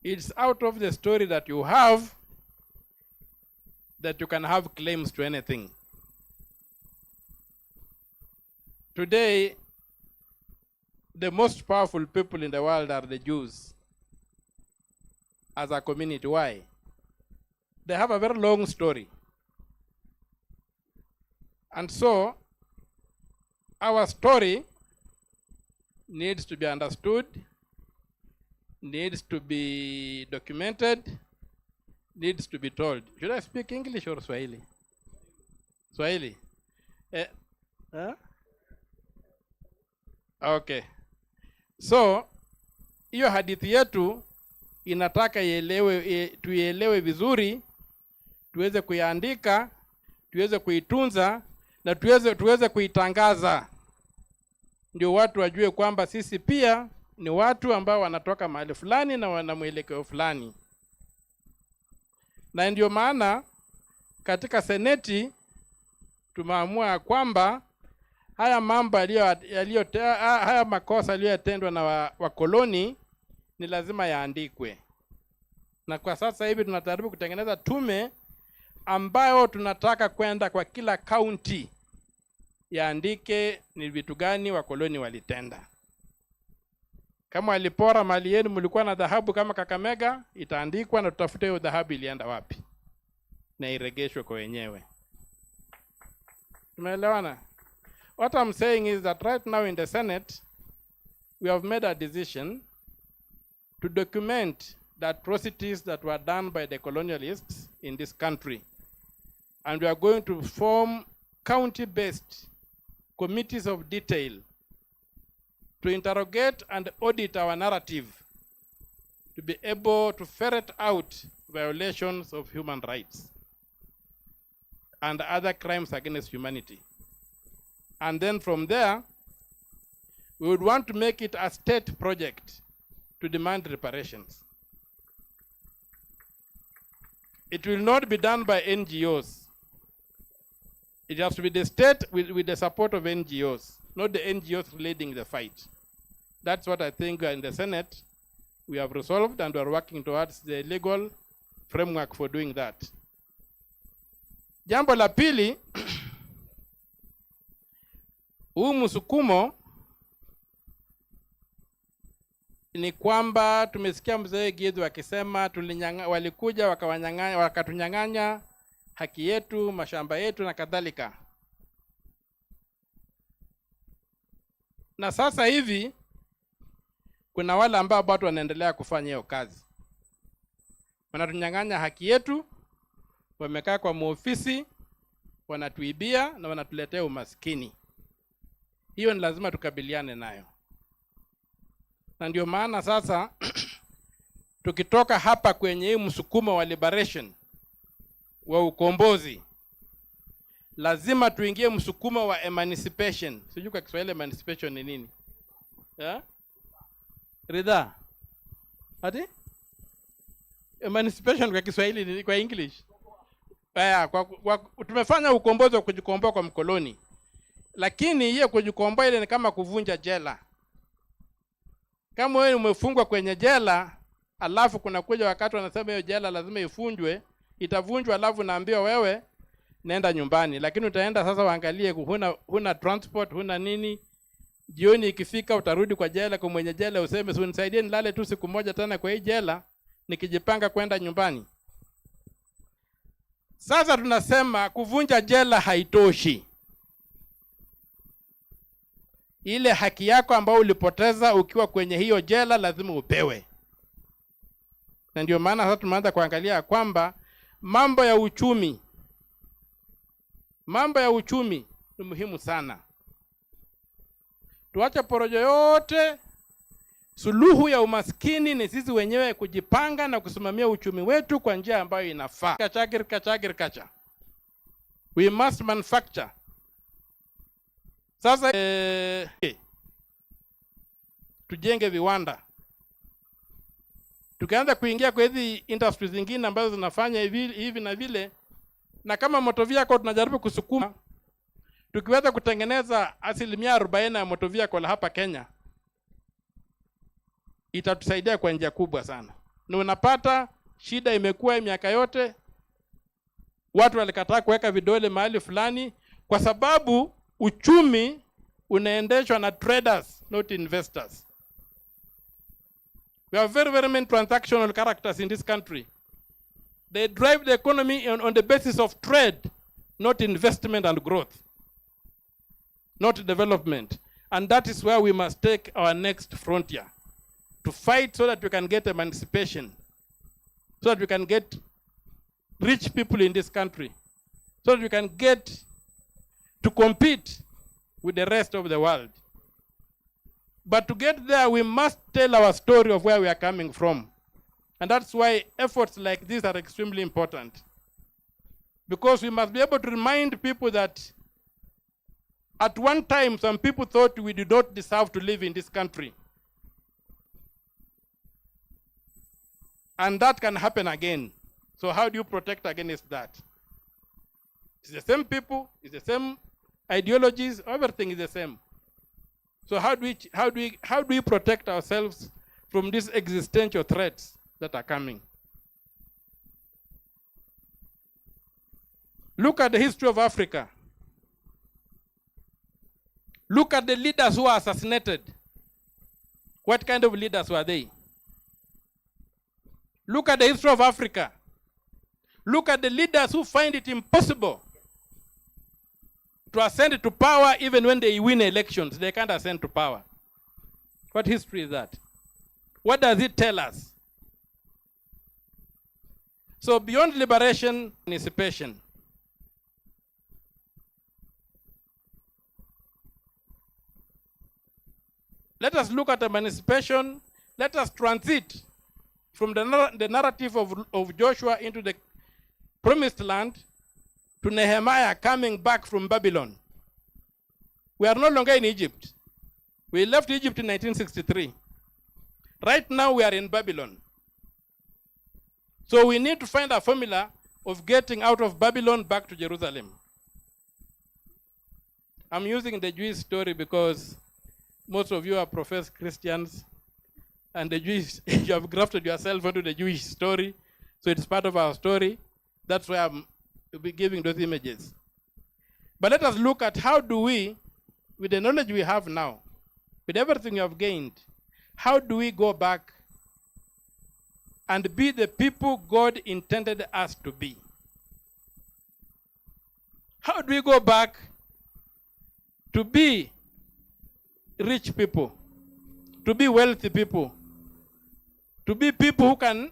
It's out of the story that you have that you can have claims to anything. Today, the most powerful people in the world are the Jews as a community. Why? They have a very long story. And so, our story needs to be understood, needs to be documented, needs to be told. Should I speak English or Swahili? Swahili. Okay. So, hiyo hadithi yetu inataka tuielewe vizuri, tuweze kuiandika, tuweze kuitunza na tuweze kuitangaza. Ndio watu wajue kwamba sisi pia ni watu ambao wanatoka mahali fulani na wana mwelekeo fulani. Na ndio maana katika seneti tumeamua kwamba haya mambo haya makosa yaliyotendwa na wakoloni ni lazima yaandikwe. Na kwa sasa hivi tunajaribu kutengeneza tume ambayo tunataka kwenda kwa kila county yaandike ni vitu gani wakoloni walitenda. Kama walipora mali yenu, mlikuwa na dhahabu kama Kakamega, itaandikwa na tutafute hiyo dhahabu ilienda wapi na iregeshwe kwa wenyewe. Tumeelewana? What I'm saying is that right now in the Senate, we have made a decision to document the atrocities that were done by the colonialists in this country. And we are going to form county-based committees of detail to interrogate and audit our narrative, to be able to ferret out violations of human rights and other crimes against humanity. And then from there, we would want to make it a state project to demand reparations. It will not be done by NGOs. It has to be the state with the support of NGOs, not the NGOs leading the fight. That's what I think in the Senate we have resolved, and we are working towards the legal framework for doing that. Jambo la pili, huu msukumo ni kwamba tumesikia mzee Githu akisema walikuja wakatunyang'anya haki yetu, mashamba yetu na kadhalika. Na sasa hivi kuna wale ambao bado wanaendelea kufanya hiyo kazi. Wanatunyang'anya haki yetu, wamekaa kwa maofisi, wanatuibia na wanatuletea umaskini. Hiyo ni lazima tukabiliane nayo. Na ndio maana sasa tukitoka hapa kwenye hii msukumo wa liberation, wa ukombozi, lazima tuingie msukumo wa emancipation. Sijui kwa Kiswahili emancipation ni nini? Yeah? Ridha? Ati? Emancipation kwa Kiswahili ni kwa English? Tumefanya ukombozi wa kujikomboa kwa mkoloni. Lakini hiyo kujikomboa ile ni kama kuvunja jela. Kama wewe umefungwa kwenye jela, alafu kuna kuja wakati wanasema hiyo jela lazima ifunjwe, itavunjwa alafu naambiwa wewe nenda nyumbani. Lakini utaenda sasa waangalie huna transport, huna nini. Jioni ikifika utarudi kwa jela, kwa mwenye jela useme si unisaidie nilale tu siku moja tena kwa hii jela nikijipanga kwenda nyumbani. Sasa tunasema kuvunja jela haitoshi. Ile haki yako ambayo ulipoteza ukiwa kwenye hiyo jela lazima upewe. Na ndio maana sasa tumeanza kuangalia kwamba mambo ya uchumi ni muhimu sana. Tuache porojo yote. Suluhu ya umaskini ni sisi wenyewe kujipanga na kusimamia uchumi wetu kwa njia ambayo inafaa. Kacha. We must manufacture. Sasa tujenge viwanda. Tukianza kuingia kwa hizi industries zingine ambazo zinafanya hivi na vile, na kama motor vehicle tunajaribu kusukuma, tukiweza kutengeneza 40% ya motor vehicle hapa Kenya, itatusaidia kwa njia kubwa sana. Na unapata shida imekuwa miaka yote, watu walikataa kuweka vidole mahali fulani kwa sababu uchumi unaendeshwa na traders, not investors. We have very many transactional characters in this country. They drive the economy on the basis of trade, not investment and growth, not development. And that is where we must take our next frontier, to fight so that we can get emancipation, so that we can get rich people in this country, so that we can get to compete with the rest of the world. But to get there, we must tell our story of where we are coming from. And that's why efforts like this are extremely important. Because we must be able to remind people that at one time, some people thought we did not deserve to live in this country. And that can happen again. So how do you protect against that? It's the same people, it's the same ideologies, everything is the same. So how do we protect ourselves from these existential threats that are coming? Look at the history of Africa. Look at the leaders who are assassinated. What kind of leaders were they? Look at the history of Africa. Look at the leaders who find it impossible to ascend to power even when they win elections. They can't ascend to power. What history is that? What does it tell us? So beyond liberation, emancipation. Let us look at emancipation. Let us transit from the narrative of Joshua into the promised land to Nehemiah coming back from Babylon. We are no longer in Egypt. We left Egypt in 1963. Right now we are in Babylon. So we need to find a formula of getting out of Babylon back to Jerusalem. I'm using the Jewish story because most of you are professed Christians, and the Jewish, you have grafted yourself onto the Jewish story, so it's part of our story. That's why I'm be giving those images. But let us look at how do we, with the knowledge we have now, with everything you have gained, how do we go back and be the people God intended us to be? How do we go back to be rich people, to be wealthy people, to be people who can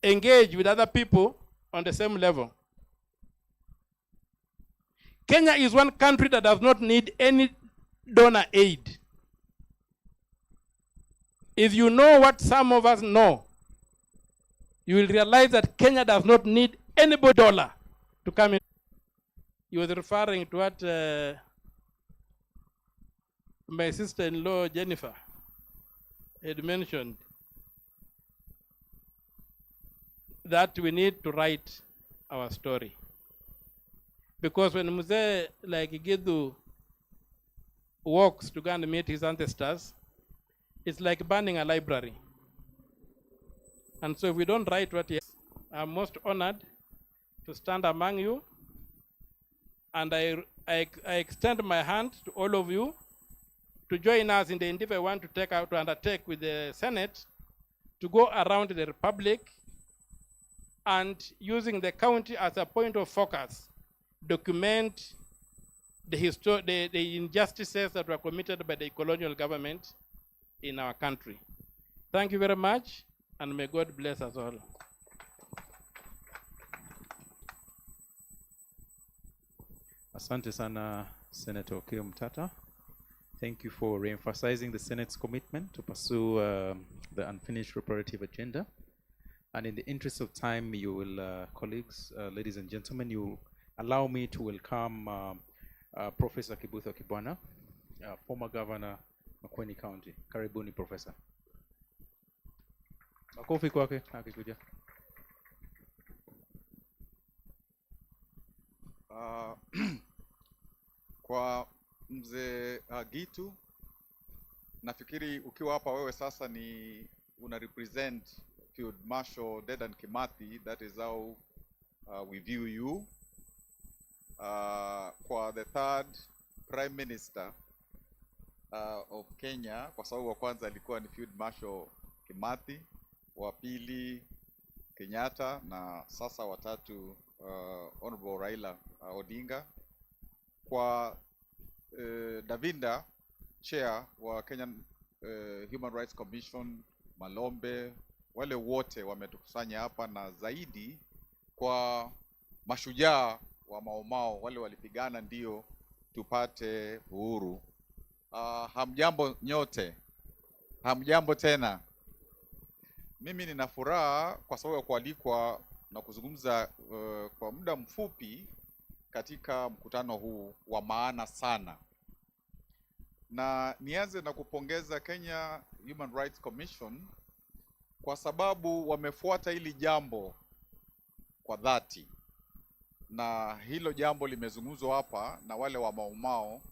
engage with other people on the same level? Kenya is one country that does not need any donor aid. If you know what some of us know, you will realize that Kenya does not need anybody dollar to come in. He was referring to what my sister-in-law Jennifer had mentioned, that we need to write our story. Because when Mzee like Gidu walks to go and meet his ancestors, it's like burning a library. And so if we don't write what he has, I'm most honored to stand among you. And I extend my hand to all of you to join us in the endeavor I want to undertake with the Senate to go around the Republic and using the county as a point of focus, document the injustices that were committed by the colonial government in our country. Thank you very much, and may God bless us all. Asante sana, Senator Okiya Mtata. Thank you for re-emphasizing the Senate's commitment to pursue the unfinished reparative agenda. And in the interest of time, you will, colleagues, ladies and gentlemen, you allow me to welcome Professor Kibutho Kibwana, former governor, Makueni County. Karibuni, Professor. Makofi kwake akikuja. Kwa mzee Gitu, nafikiri ukiwa hapa wewe sasa ni una represent Field Marshal Dedan Kimathi. That is how we view you. Kwa the third Prime Minister of Kenya, kwa sababu wa kwanza alikuwa ni Field Marshal Kimathi, wa pili Kenyatta, na sasa watatu Honorable Raila Odinga. Kwa Davinda, chair wa Kenyan Human Rights Commission, Malombe, wale wote wametukusanya hapa, na zaidi kwa mashujaa wa Mau Mau, wale walipigana ndio tupate uhuru. Hamjambo nyote, hamjambo tena. Mimi nina furaha kwa sababu ya kualikwa na kuzungumza kwa muda mfupi katika mkutano huu wa maana sana. Na nianze na kupongeza Kenya Human Rights Commission kwa sababu wamefuata hili jambo kwa dhati, na hilo jambo limezungumzwa hapa na wale wa Mau Mau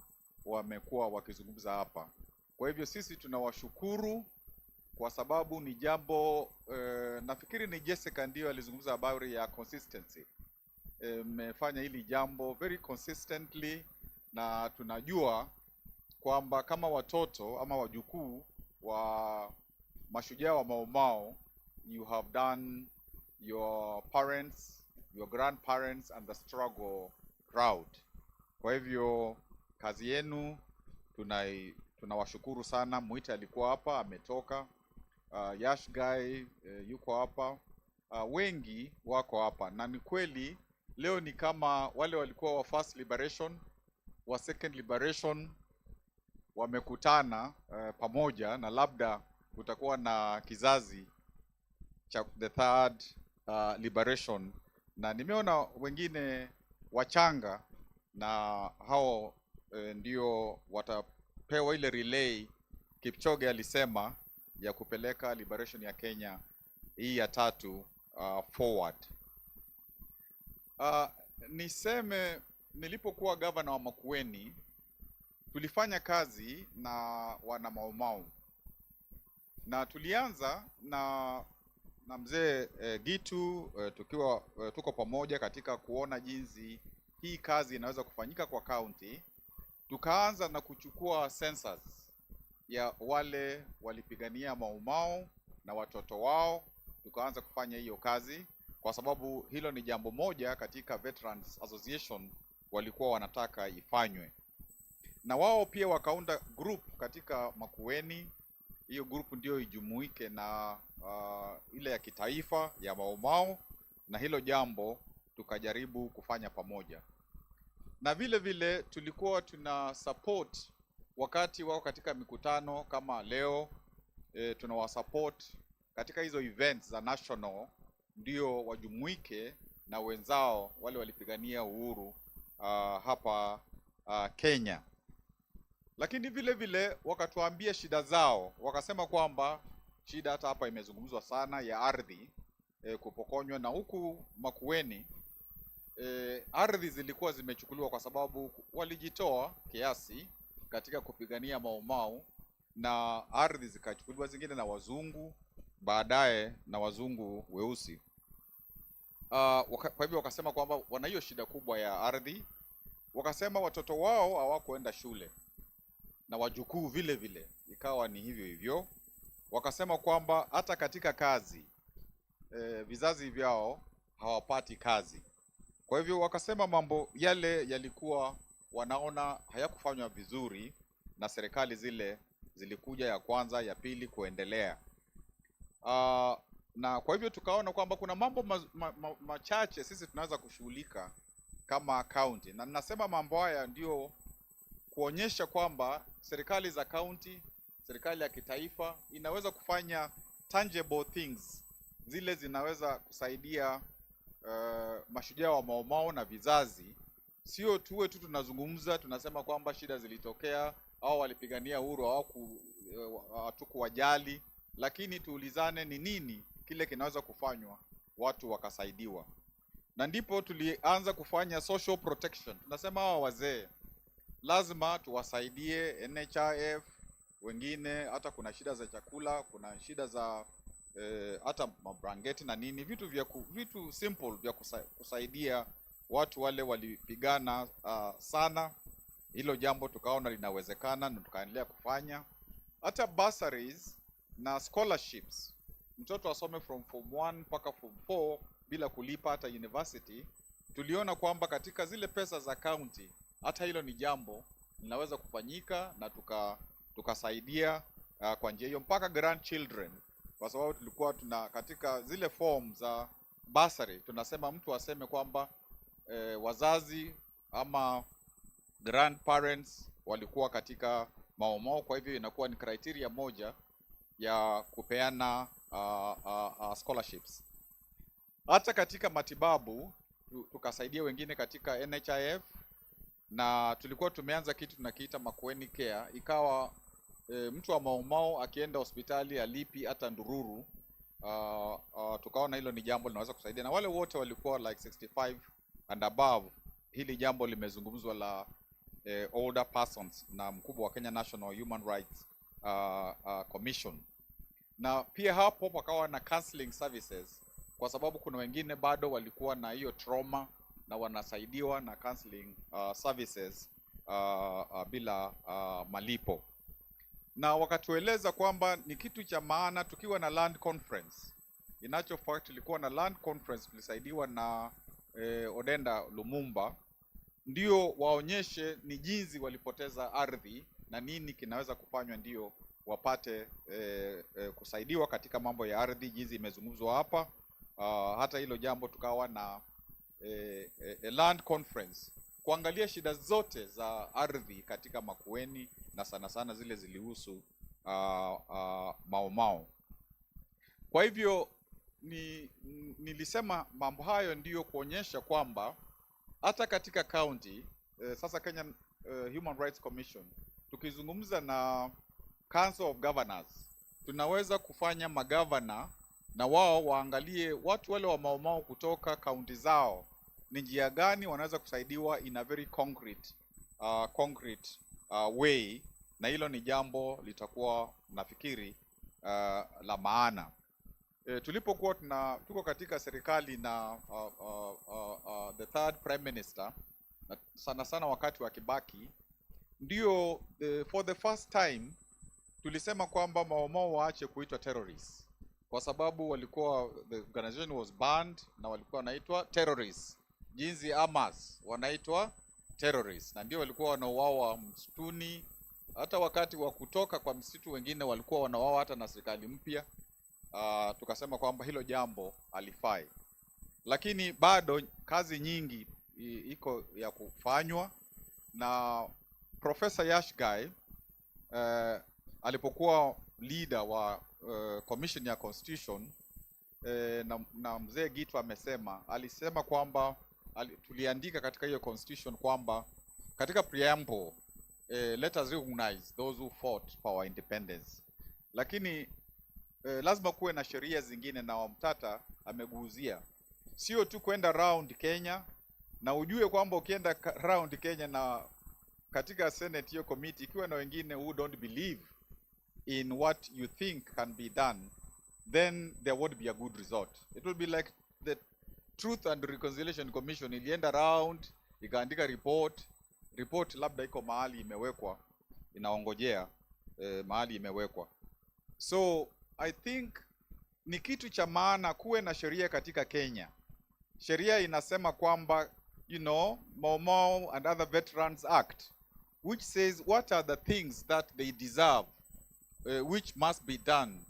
wamekuwa wakizungumza hapa. Kwa hivyo sisi tunawashukuru kwa sababu ni jambo nafikiri ni Jessica ndio alizungumza habari ya consistency. Mmefanya hili jambo very consistently, na tunajua kwamba kama watoto ama wajukuu wa mashujaa wa Mau Mau, you have done your parents, your grandparents and the struggle proud. Kwa hivyo kazi yenu tunawashukuru sana. Mwita alikuwa hapa, ametoka. Yash Guy yuko hapa. wengi wako hapa, na ni kweli leo ni kama wale walikuwa wa first liberation, wa second liberation wamekutana pamoja, na labda kutakuwa na kizazi cha the third liberation, na nimeona wengine wachanga na hao ndio watapewa ile relay Kipchoge alisema ya kupeleka liberation ya Kenya hii ya tatu forward. Niseme nilipokuwa gavana wa Makueni tulifanya kazi na wana Mau Mau, na tulianza na mzee Gitu tukiwa tuko pamoja katika kuona jinsi hii kazi inaweza kufanyika kwa county. Tukaanza na kuchukua census ya wale walipigania Mau Mau na watoto wao. Tukaanza kufanya hiyo kazi kwa sababu hilo ni jambo moja katika Veterans Association walikuwa wanataka ifanywe, na wao pia wakaunda group katika Makueni. Hiyo group ndio ijumuike na ile ya kitaifa ya Mau Mau, na hilo jambo tukajaribu kufanya pamoja. Na vile vile tulikuwa tuna support wakati wao katika mikutano kama leo, tunawasupport katika hizo events za national, ndio wajumuike na wenzao wale walipigania uhuru hapa Kenya. Lakini vile vile wakatuambia shida zao, wakasema kwamba shida hata hapa imezungumzwa sana ya ardhi kupokonywa, na huku Makueni ardhi zilikuwa zimechukuliwa kwa sababu walijitoa kiasi katika kupigania Mau Mau, na ardhi zikachukuliwa zingine na wazungu, baadaye na wazungu weusi. Kwa hivyo wakasema kwamba wana hiyo shida kubwa ya ardhi. Wakasema watoto wao hawakuenda shule na wajukuu vile vile ikawa ni hivyo hivyo. Wakasema kwamba hata katika kazi vizazi vyao hawapati kazi. Kwa hivyo wakasema mambo yale yalikuwa wanaona hayakufanywa vizuri na serikali zile zilikuja ya kwanza, ya pili kuendelea. Na kwa hivyo tukaona kwamba kuna mambo machache sisi tunaweza kushughulika kama county, na ninasema mambo haya ndio kuonyesha kwamba serikali za county, serikali ya kitaifa inaweza kufanya tangible things, zile zinaweza kusaidia mashujaa wa Mau Mau na vizazi. Sio tuwe tu tunazungumza tunasema kwamba shida zilitokea au walipigania uhuru au hatukuwajali, lakini tuulizane ni nini kile kinaweza kufanywa watu wakasaidiwa. Na ndipo tulianza kufanya social protection. Tunasema hawa wazee lazima tuwasaidie, NHIF, wengine hata kuna shida za chakula, kuna shida za hata mabrangeti na nini, vitu simple vya kusaidia watu wale walipigana sana. Hilo jambo tukaona linawezekana na tukaendelea kufanya. Hata bursaries na scholarships, mtoto asome from form 1 mpaka form 4 bila kulipa hata university. Tuliona kwamba katika zile pesa za county hata hilo ni jambo linaweza kufanyika, na tukasaidia kwa njia hiyo mpaka grandchildren, kwa sababu tulikuwa tuna katika zile form za bursary tunasema mtu aseme kwamba wazazi ama grandparents walikuwa katika Mau Mau. Kwa hivyo inakuwa ni criteria moja ya kupeana scholarships. Hata katika matibabu tukasaidia wengine katika NHIF, na tulikuwa tumeanza kitu tunakiita Makueni Care. Ikawa mtu wa Mau Mau akienda hospitali alipi hata ndururu. Tukaona hilo ni jambo linaweza kusaidia, na wale wote walikuwa like 65 and above. Hili jambo limezungumzwa la older persons na mkubwa wa Kenya National Human Rights Commission. Na pia hapo pakawa na counseling services, kwa sababu kuna wengine bado walikuwa na hiyo trauma na wanasaidiwa na counseling services bila malipo. Na wakatueleza kwamba ni kitu cha maana tukiwa na land conference. Inachofaa tulikuwa na land conference, tulisaidiwa na Odenda Lumumba, ndio waonyeshe ni jinsi walipoteza ardhi na nini kinaweza kufanywa ndio wapate kusaidiwa katika mambo ya ardhi, jinsi imezungumzwa hapa. hata hilo jambo tukawa na a land conference kuangalia shida zote za ardhi katika Makueni, na sana sana zile zilihusu Mau Mau. Kwa hivyo nilisema mambo hayo ndiyo kuonyesha kwamba hata katika county sasa Kenya Human Rights Commission tukizungumza na Council of Governors, tunaweza kufanya magavana na wao waangalie watu wale wa Mau Mau kutoka kaunti zao ni njia gani wanaweza kusaidiwa in a very concrete way, na hilo ni jambo litakuwa nafikiri la maana. Tulipokuwa tuko katika serikali na the third prime minister, na sana sana wakati wa Kibaki, ndio for the first time tulisema kwamba Mau Mau waache kuitwa terrorists, kwa sababu walikuwa, the organization was banned na walikuwa wanaitwa terrorists, jinsi Hamas wanaitwa terrorists, na ndio walikuwa wanauawa msituni. Hata wakati wa kutoka kwa msitu wengine walikuwa wanauawa hata na serikali mpya. Tukasema kwamba hilo jambo halifai, lakini bado kazi nyingi iko ya kufanywa. Na Professor Yashgai alipokuwa leader wa commission ya constitution, na mzee Gitu alisema kwamba tuliandika katika hiyo constitution kwamba katika preamble let us recognize those who fought for our independence, lakini lazima kuwe na sheria zingine, na Wamtata ameguuzia sio tu kwenda round Kenya, na ujue kwamba ukienda round Kenya na katika Senate hiyo committee ikiwa na wengine who don't believe in what you think can be done, then there won't be a good result. It will be like the Truth and Reconciliation Commission ilienda round ikaandika report labda iko mahali imewekwa inaongojea mahali imewekwa. So I think ni kitu cha maana kuwe na sheria katika Kenya. Sheria inasema kwamba Mau Mau and Other Veterans Act, which says what are the things that they deserve, which must be done,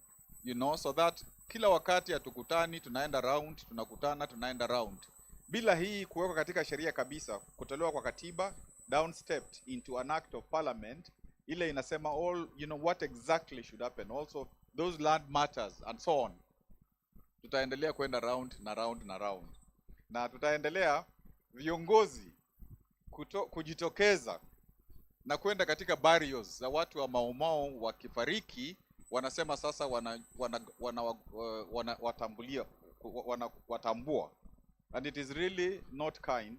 so that kila wakati hatukutani tunaenda round, tunakutana tunaenda round. Bila hii kuwekwa katika sheria kabisa, kutolewa kwa katiba, downstepped into an act of parliament, ile inasema all, what exactly should happen, also those land matters and so on. Tutaendelea kwenda round na round na round, na tutaendelea viongozi kujitokeza na kwenda katika barrios za watu wa Mau Mau wakifariki, wanasema sasa watambua. And it is really not kind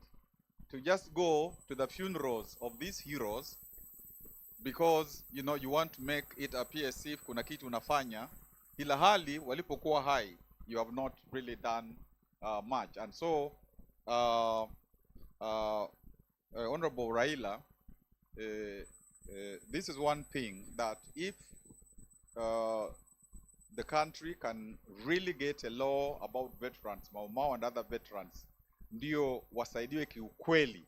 to just go to the funerals of these heroes because you want to make it appear as if kuna kitu unafanya, ila hali walipokuwa hai you have not really done much. And so Honorable Raila, this is one thing that if the country can really get a law about veterans, Mau Mau and other veterans, ndio wasaidiwe kiukweli,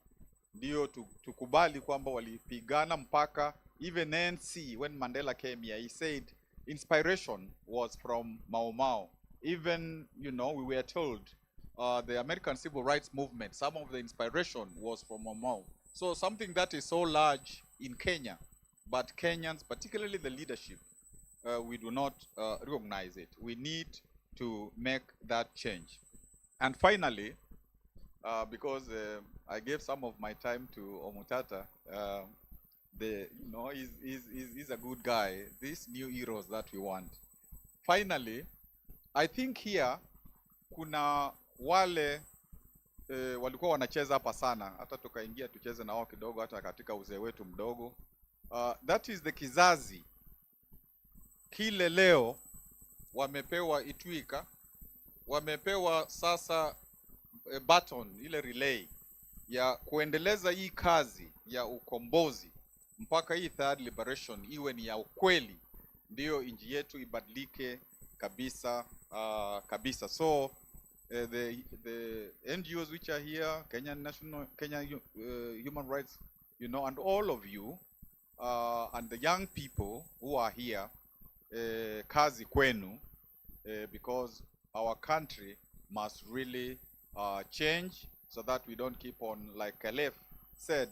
ndio tukubali kwamba walipigana mpaka even NC, when Mandela came here, he said inspiration was from Mau Mau. Even, we were told the American Civil Rights Movement, some of the inspiration was from Mau Mau. So something that is so large in Kenya, but Kenyans, particularly the leadership, we do not recognize it. We need to make that change. And finally, because I gave some of my time to Omutata, he's a good guy. These new heroes that we want. Finally, I think here kuna wale walikuwa wanacheza hapa sana, hata tukaingia tucheze na wao kidogo, hata katika uzee wetu mdogo. That is the kizazi kile leo wamepewa Itwika, wamepewa sasa baton, ile relay ya kuendeleza hii kazi ya ukombozi mpaka hii third liberation iwe ni ya ukweli, ndio nchi yetu ibadilike kabisa kabisa. So the NGOs which are here, Kenya Human Rights, and all of you, and the young people who are here, kazi kwenu, because our country must really change so that we don't keep on, like Caleb said,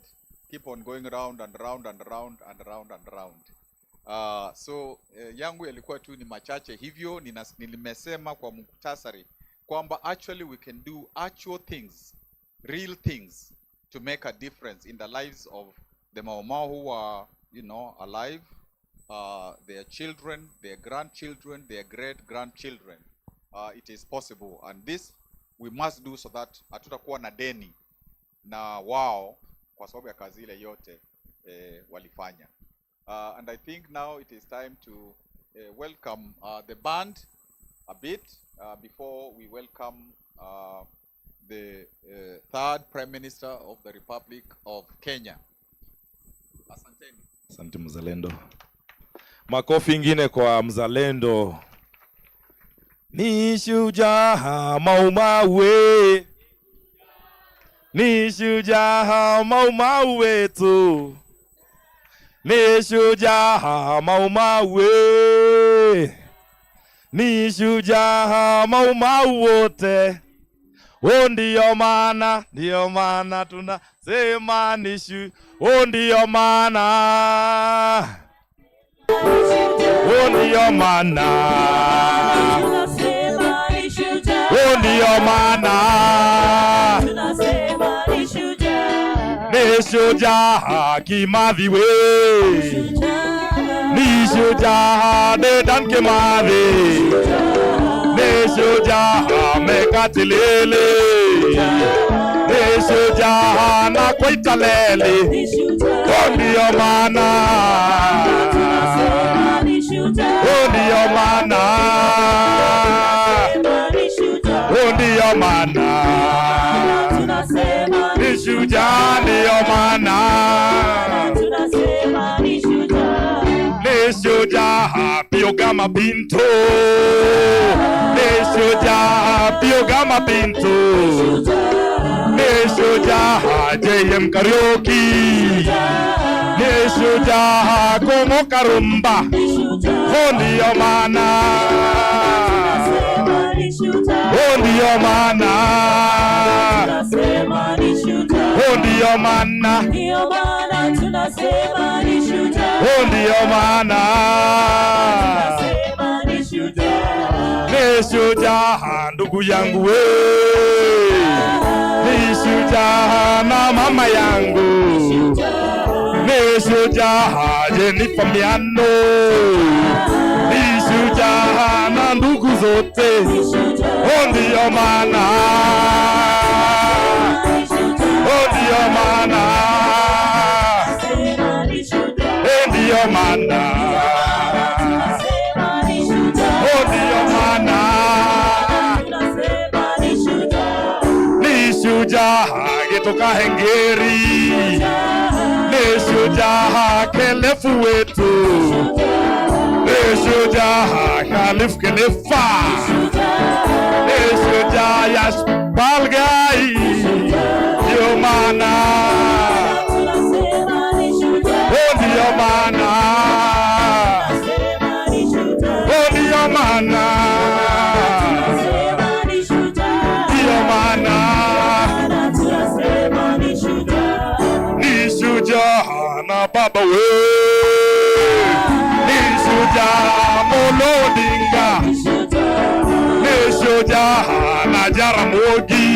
keep on going round and round and round and round and round. Yangu yalikuwa tu ni machache hivyo. Nilimesema kwa muktasari kwamba actually we can do actual things, real things to make a difference in the lives of the Mau Mau who are, alive, their children, their grandchildren, their great-grandchildren. It is possible, and this we must do so that hatutakuwa na deni na wao kwa sababu ya kazi ile yote walifanya. And I think now it is time to welcome the band a bit before we welcome the third Prime Minister of the Republic of Kenya. Asanteni. Asante mzalendo. Makofi ingine kwa mzalendo. Ni shujaa Mau Mau we. Ni shujaa Mau Mau wetu. Ni shujaa Mau Mau we. Ni shujaa Mau Mau wote. Ndio maana tunasema ni shujaa. Ndio maana. Ndio maana. Ndio maana. Ni shujaa Kimathi we. Ni shujaa Dedan Kimathi. Ni shujaa Mekatilele. Ni shujaa na Koitalele. Ndio maana. Ndio maana. Ndio maana. Ni shujaa ndio maana. Ni shujaa Piogama Pinto. Ni shujaa Piogama Pinto. Ni shujaa JM Karaoke. Ni shujaa Komo Karumba. Ndio maana. Ndio maana. Ndio maana. Ndio maana. Ni shujaa ndugu yangu we. Ni shujaa na mama yangu. Ni shujaa Jennifer Miano. Ni shujaa na ndugu zote. Ndio maana. Ndio maana. Ndio maana. Ndio maana. Ni shujaa Getoka Hengeri. Ni shujaa Kelefu wetu. Ni shujaa Khalif Khalifa. Ni shujaa Yash Balgai. Ndio maana. Ndio maana. Ndio maana. Ndio maana. Ni shujaa na baba we. Ni shujaa Molo Odinga. Ni shujaa na Jaramogi.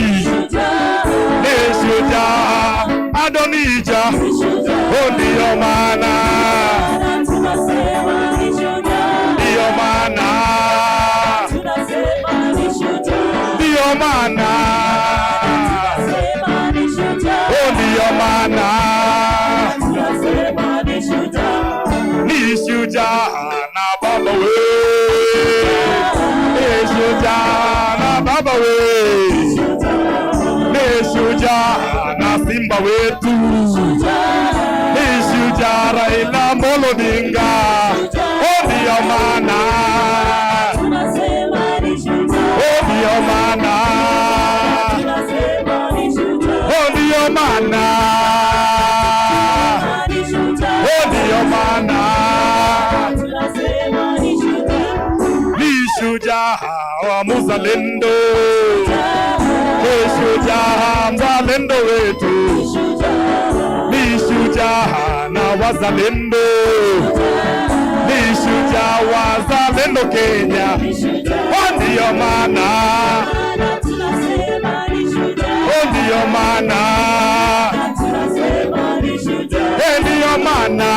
Ni shujaa Adonija. Ndio maana. Ndio maana. Ndio maana. Ndio maana. Ni shujaa na baba we. Ni shujaa na baba we. Ni shujaa na simba wetu. Ni shujaa Raila Amolo Odinga. Ndio maana. Ndio maana. Ndio maana. Ndio maana. Ni shujaa wa muzalendo. shujaa mzalendo wetu, ni shujaa na wazalendo, ni shujaa wazalendo Kenya. Ndiyo maana, ndiyo maana, ndiyo maana,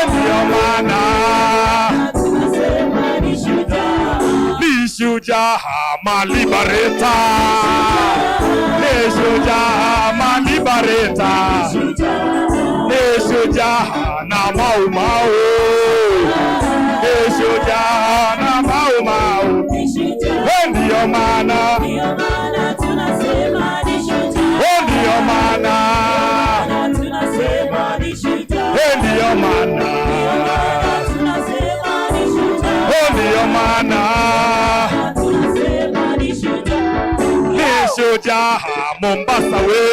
ndiyo maana ni shujaa malibareta, ni shujaa malibareta, ni shujaa na Mau Mau, ni shujaa na Mau Mau. Ndiyo maana, ndiyo maana, ndiyo maana, ndiyo maana ni shujaa Mombasa we,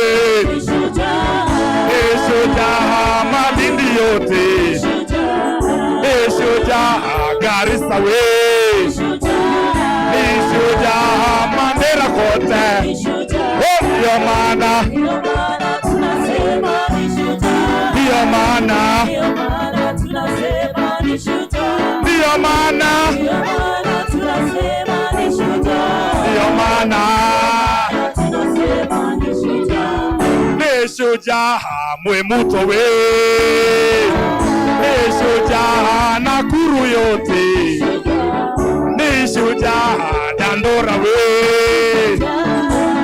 ni shujaa Malindi yote, ni shujaa Garissa we, ni shujaa Mandera kote. Ndiyo maana, ndiyo maana, ndiyo maana, ndiyo maana ni shujaa Mwemuto we, ni shujaa Nakuru yote, ni shujaa Dandora we,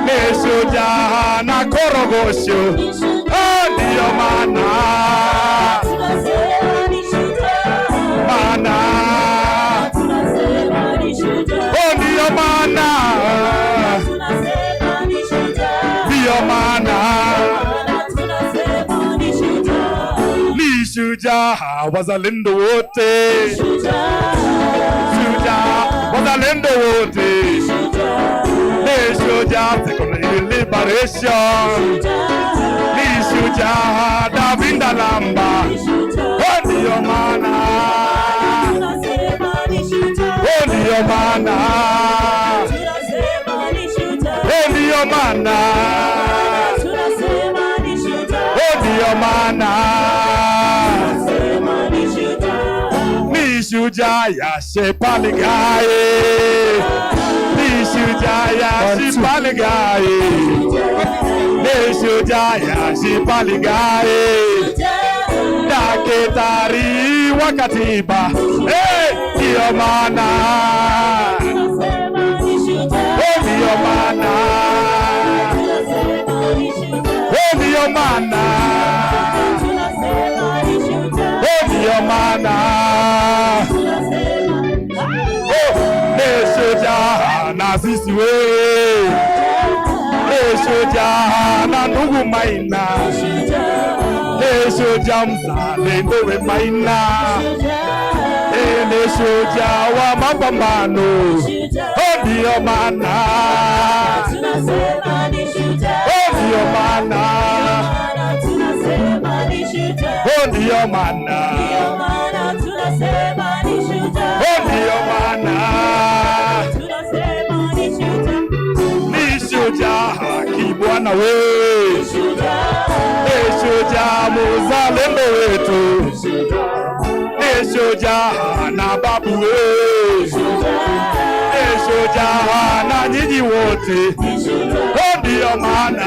ni shujaa na Korogosho. Ndiyo maana, maana, ndiyo maana, ndiyo maana ni shujaa wazalendo wote, shujaa wazalendo wote, ni shujaa Secondary Liberation, ni shujaa David Lamba. Ndiyo maana, ndiyo maana, ndiyo maana, ndiyo maana ni shujaa ya Shepaligae, ni shujaa ya Shepaligae, ni shujaa ya Shepaligae, daktari wa katiba. Ndiyo maana, ndiyo maana, ndiyo maana, ndiyo maana ni shujaa na sisi we, ni shujaa na ndugu Maina, ni shujaa mzalendo we Maina, ni shujaa wa mapambano. Ndiyo maana, ndiyo maana, ndiyo maana, ndiyo maana ni shujaa Kibwana we, ni shujaa mzalendo wetu, ni shujaa na babu we, ni shujaa na nyinyi wote. Ndiyo maana,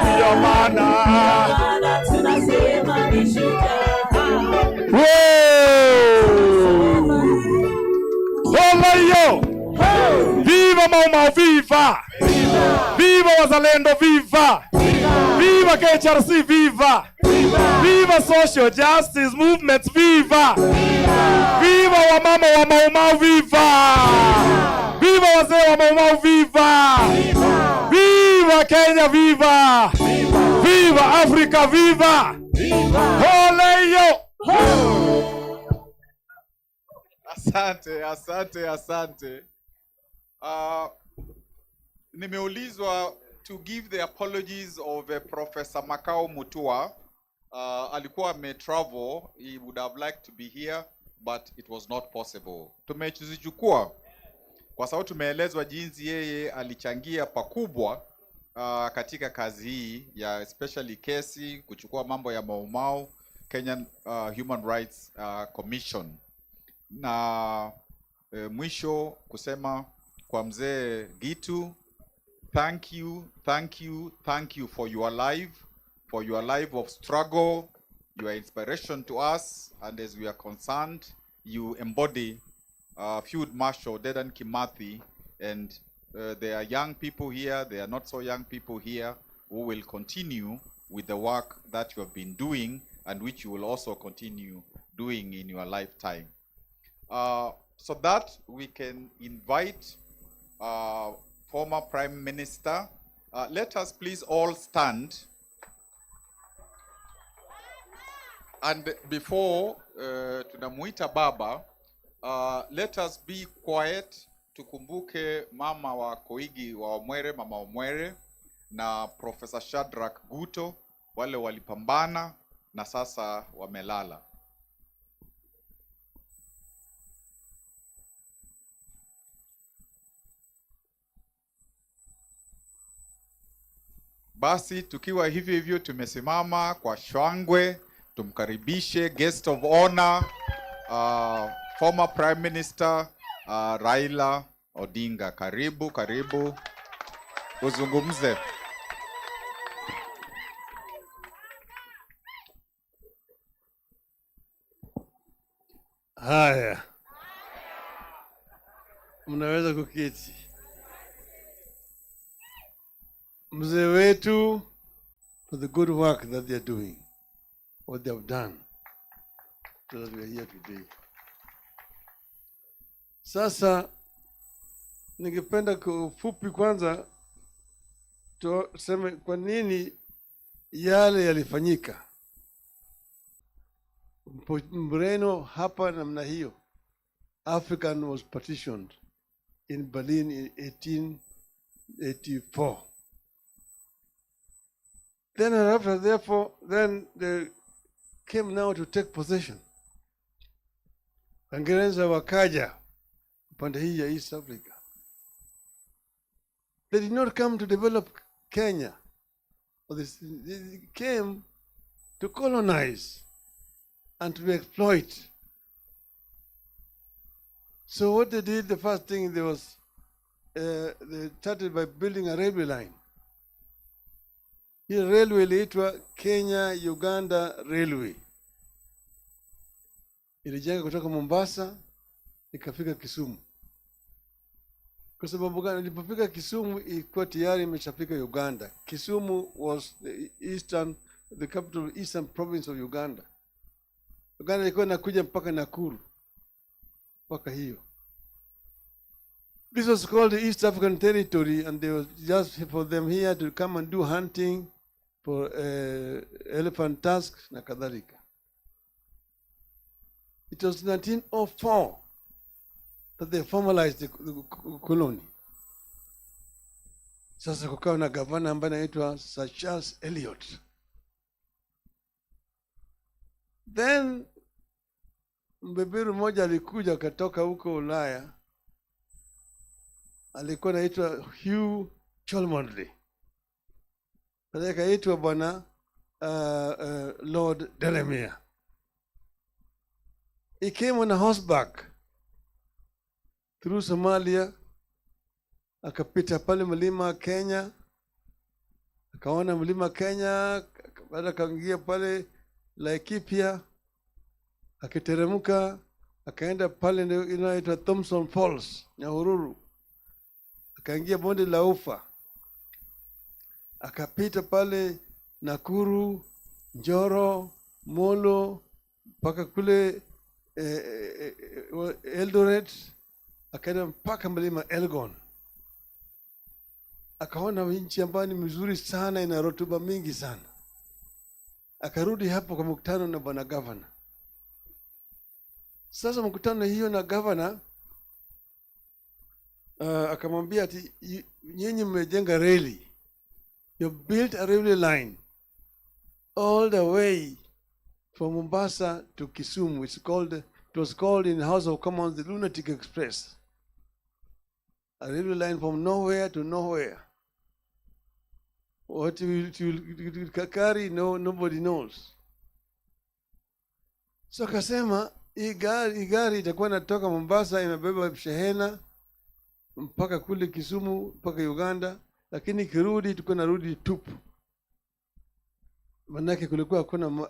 ndiyo maana Olayo, viva Mau Mau, viva! Viva wazalendo, viva! Viva KHRC, viva! Viva social justice movements, viva! Viva wamama wa Mau Mau, viva! Viva wazee wa Mau Mau, viva! Viva Kenya, viva! Viva Africa, viva! Olayo! Asante, asante, asante. Nimeulizwa to give the apologies of Professor Makau Mutua. Alikuwa travel, he would have liked to be here, but it was not possible. Tumezichukua kwa sababu tumeelezwa jinsi yeye alichangia pakubwa katika kazi hii ya especially kesi kuchukua mambo ya Mau Mau Kenyan Human Rights Commission. Na mwisho kusema kwa mzee Gitu, thank you for your life of struggle. You are inspiration to us, and as we are concerned, you embody Field Marshal Dedan Kimathi, and there are young people here, there are not so young people here who will continue with the work that you have been doing and which you will also continue doing in your lifetime. So that we can invite former Prime Minister. Let us please all stand. And before tunamuita baba, let us be quiet. Tukumbuke mama wa Koigi wa Omwere, mama Omwere, na Professor Shadrack Guto, wale walipambana na sasa wamelala. Basi tukiwa hivyo tumesimama kwa shangwe, tumkaribishe guest of honor, former Prime Minister Raila Odinga. Karibu uzungumze. Haya, mnaweza kuketi. Mzee wetu, for the good work that they are doing, what they have done, so that we are here today. Sasa ningependa kwa ufupi kwanza tuseme kwa nini yale yalifanyika Mreno hapa namna hiyo. African was partitioned in Berlin in 1884. Then after, therefore, then they came now to take possession. Waingereza wakaja upande hii ya East Africa. They did not come to develop Kenya. They came to colonize and to exploit. So what they did, the first thing they started by building a railway line. Hii railway iliitwa Kenya Uganda Railway. Ilijenga kutoka Mombasa ikafika Kisumu. Kwa sababu gani? Ilipofika Kisumu ilikuwa tayari imeshafika Uganda. Kisumu was the capital of Eastern province of Uganda. Uganda ilikuwa inakuja mpaka Nakuru. Mpaka hiyo. This was called the East African Territory, and they was just for them here to come and do hunting for elephant tusks na kadhalika. It was 1904 that they formalized the colony. Sasa kukawa na gavana ambaye anaitwa Sir Charles Eliot. Then mbeberu mmoja alikuja katoka huko Ulaya, alikuwa anaitwa Hugh Cholmondeley. Akaitwa bwana Lord Delamere. He came on a horseback through Somalia, akapita pale mlima Kenya, akaona mlima Kenya, baada akaingia pale Laikipia, akiteremka akaenda pale inaitwa Thompson Falls, Nyahururu, akaingia bonde la Ufa, akapita pale Nakuru, Njoro, Molo, mpaka kule Eldoret, akaenda mpaka mlima Elgon. Akaona nchi ambayo ni mzuri sana, ina rotuba mingi sana. Akarudi hapo kwa mkutano na bwana governor. Sasa mkutano hiyo na governor akamwambia ati nyinyi mmejenga reli. You built a railway line all the way from Mombasa to Kisumu. It's called It was called in the House of Commons the Lunatic Express. A railway line from nowhere to nowhere. What it will carry, nobody knows. So akasema hii gari itakuwa inatoka Mombasa imebeba shehena mpaka kule Kisumu mpaka Uganda, lakini kirudi tuko narudi tupu. Manake kulikuwa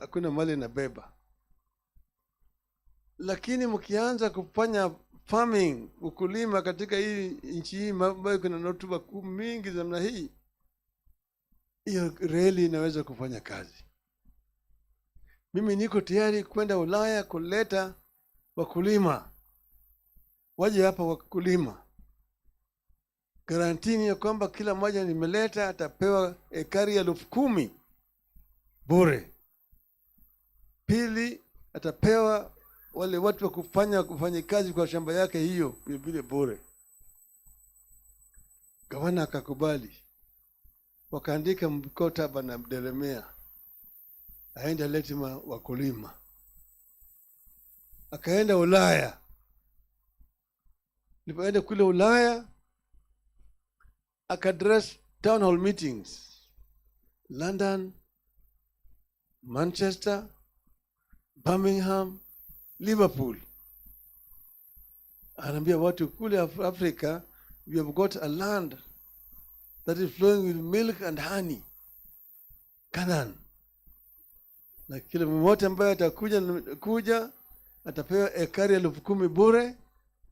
hakuna mali inabeba. Lakini mkianza kufanya farming, ukulima katika hii nchi hii ambayo kuna rutuba mingi za namna hii, hiyo reli inaweza kufanya kazi. Mimi niko tayari kwenda Ulaya kuleta wakulima waje hapa wakulima. Garantini ya kwamba kila mmoja nimeleta atapewa ekari ya 10,000 bure. Pili, atapewa wale watu wa kufanya kazi kwa shamba yake hiyo vile bure. Gavana akakubali. Wakaandika mkataba na Delemea aende alete wakulima. Akaenda Ulaya. Alipoenda kule Ulaya akaaddress town hall meetings London, Manchester, Birmingham, Liverpool. Anaambia watu kule Africa, we have got a land that is flowing with milk and honey. Canaan. Na kila mmoja ambaye atakuja atapewa ekari ya 10,000 bure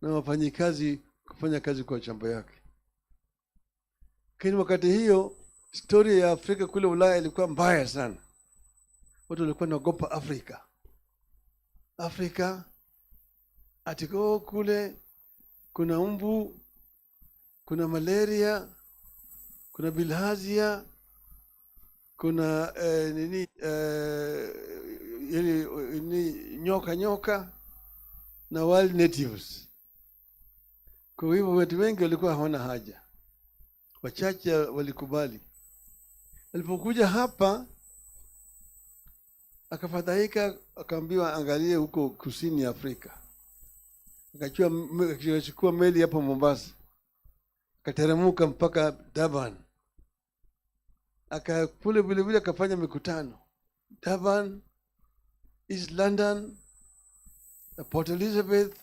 na wafanyikazi kufanya kazi kwa shamba yake. Lakini wakati hiyo story ya Afrika kule Ulaya ilikuwa mbaya sana. Watu walikuwa wanaogopa Afrika. Afrika atiko kule kuna mbu, kuna malaria, kuna bilharzia, kuna nyoka na wild natives. Kwa hivyo watu wengi walikuwa hawana haja. Wachache walikubali. Alipokuja hapa akafadhaika, akaambiwa angalie huko kusini Afrika. Akachukua meli hapo Mombasa. Akateremka mpaka Durban. Akakule vile akafanya mikutano. Durban, East London, Port Elizabeth,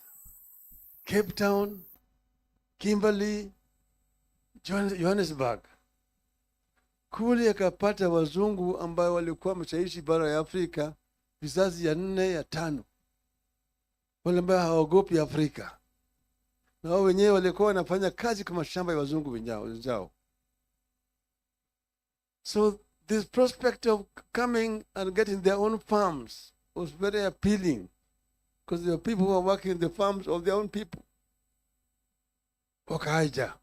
Cape Town, Kimberley, Johannesburg. Kule akapata wazungu ambao walikuwa wameshaishi bara ya Afrika vizazi ya 4 ya 5. Wale ambao hawaogopi Afrika. Na wao wenyewe walikuwa wanafanya kazi kama shamba ya wazungu wenzao. So this prospect of coming and getting their own farms was very appealing, because there were people who were working in the farms of their own people. Wakaja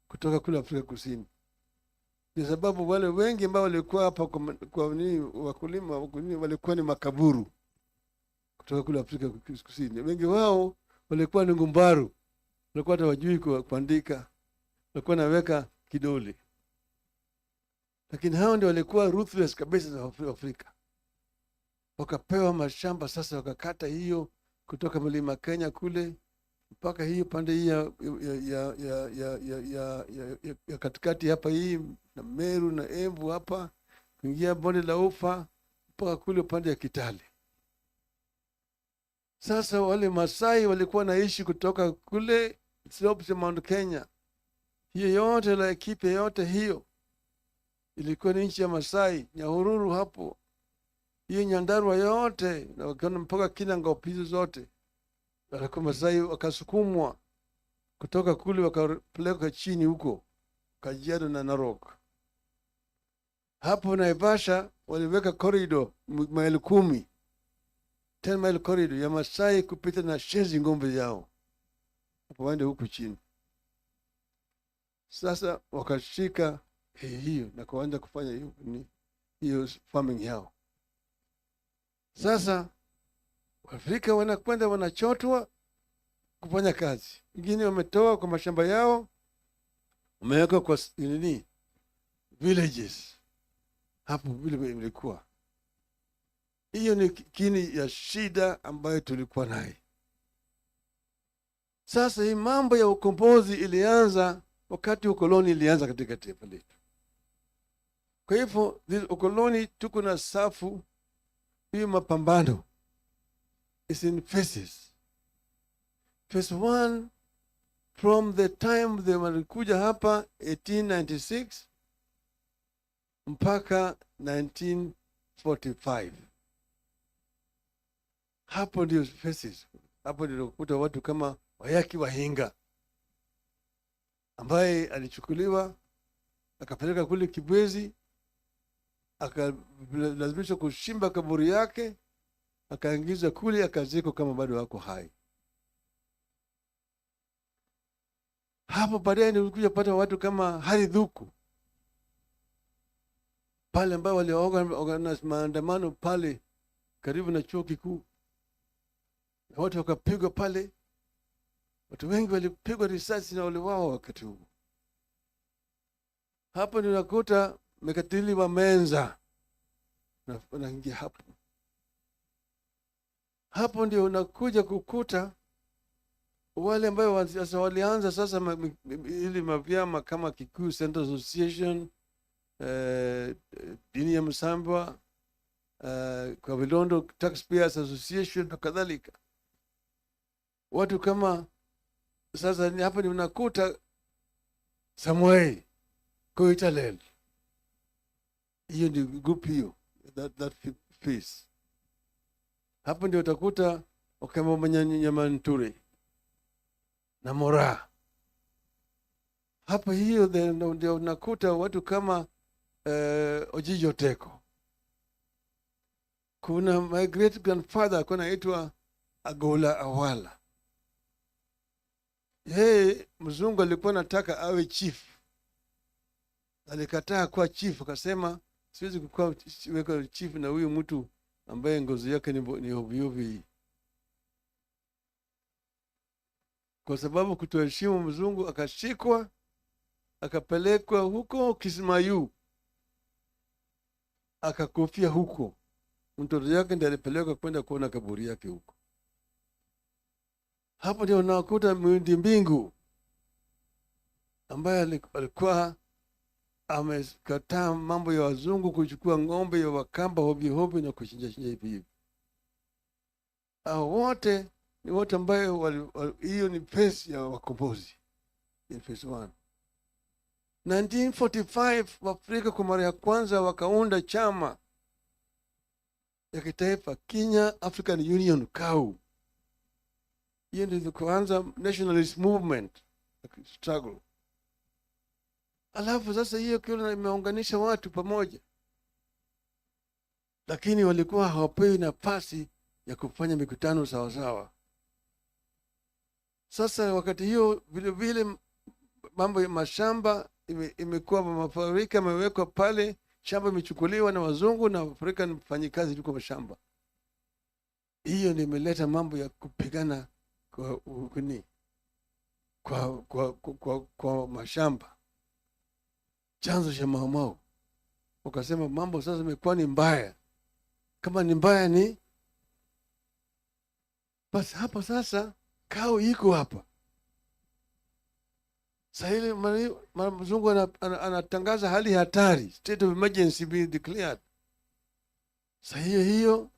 kutoka kule Afrika Kusini. Ni sababu wale wengi ambao walikuwa hapa kwa nini wakulima walikuwa ni makaburu kutoka kule Afrika Kusini. Wengi wao walikuwa ni ngumbaru. Walikuwa hata wajui kuandika. Walikuwa naweka kidole. Lakini hao ndio walikuwa ruthless kabisa za Afrika. Wakapewa mashamba sasa, wakakata hiyo kutoka mlima Kenya kule mpaka hiyo pande hii ya katikati hapa hii na Meru na Embu hapa kuingia bonde la Ufa mpaka kule upande ya Kitale. Sasa wale Masai walikuwa naishi kutoka kule slopes ya Mount Kenya. Hiyo yote la ekipe yote hiyo ilikuwa ni nchi ya Masai. Nyahururu hapo, hiyo Nyandarua yote na wakaona mpaka Kinangop hizo zote walikuwa Masai. Wakasukumwa kutoka kule wakapeleka chini huko Kajiado na Narok. Hapo Naivasha waliweka corridor maili 10 mile corridor ya Masai kupita na shezi ngombe yao hapo waende huku chini. Sasa wakashika hiyo na kuanza kufanya hiyo farming yao. Sasa Waafrika wanakwenda wanachotwa kufanya kazi. Wengine wametoa kwa mashamba yao, wameweka kwa villages. Hapo vile ilikuwa. Hiyo ni kini ya shida ambayo tulikuwa nayo. Sasa hii mambo ya ukombozi ilianza wakati ukoloni ilianza katika taifa letu. Kwa hivyo ukoloni tuko na safu hii, mapambano is in phases. Phase 1 from the time they walikuja hapa 1896 mpaka 1945. Hapo ndio phases. Hapo ndio kukuta watu kama Wayaki Wahinga ambaye alichukuliwa akapeleka kule Kibwezi, akalazimishwa kushimba kaburi yake, akaingizwa kule, akazikwa kama bado wako hai. Hapo baadaye nilikuja pata watu kama Hari Dhuku pale, ambao waliorganize maandamano pale karibu na chuo kikuu, na watu wakapigwa pale. Watu wengi walipigwa risasi na waliuawa wakati huo. Hapo ndio nakuta Mekatili wa Menza na wanaingia hapo. Hapo ndio unakuja kukuta wale ambao walianza sasa ili mavyama kama Kikuyu Central Association, dini ya Msambwa, Kavilondo Taxpayers Association na kadhalika. Watu kama sasa hapa ni unakuta Samuel Koitalel. Hiyo ni group hiyo, that piece. Hapo ndio utakuta Okemo Manyanyamanture na Mora. Hapa hiyo ndio unakuta watu kama Ojijo Teko. Kuna my great grandfather alikuwa anaitwa Agola Awala. Yeye mzungu alikuwa anataka awe chief. Alikataa kuwa chief, akasema siwezi kuwa weka chief na huyu mtu ambaye ngozi yake ni ovyovi. Kwa sababu kutoheshimu mzungu, akashikwa akapelekwa huko Kismayu, akakufia huko. Mtoto yake ndiye alipelekwa kwenda kuona kaburi yake huko. Hapo ndio unakuta Mwindi Mbingu ambaye alikuwa amekataa mambo ya wazungu kuchukua ng'ombe ya Wakamba hovyo na kuchinja hivi hivi. Hao wote ni wote ambayo hiyo ni phase ya wakombozi, in phase 1. 1945 Waafrika kwa mara ya kwanza wakaunda chama ya kitaifa, Kenya African Union, KAU. Hiyo ndio kuanza nationalist movement struggle. Alafu sasa hiyo kile imeunganisha watu pamoja, lakini walikuwa hawapewi nafasi ya kufanya mikutano sawa sawa. Sasa wakati hiyo vile vile mambo ya mashamba imekuwa Maafrika imewekwa pale, shamba imechukuliwa na wazungu na Afrika mfanyi kazi tuko mashamba. Hiyo ndio imeleta mambo ya kupigana kwa mashamba. Chanzo cha Mau Mau. Wakasema mambo sasa imekuwa ni mbaya. Kama ni mbaya ni basi hapa sasa KAU iko hapa. Sasa ile mzungu anatangaza hali hatari, state of emergency being declared. Sasa hiyo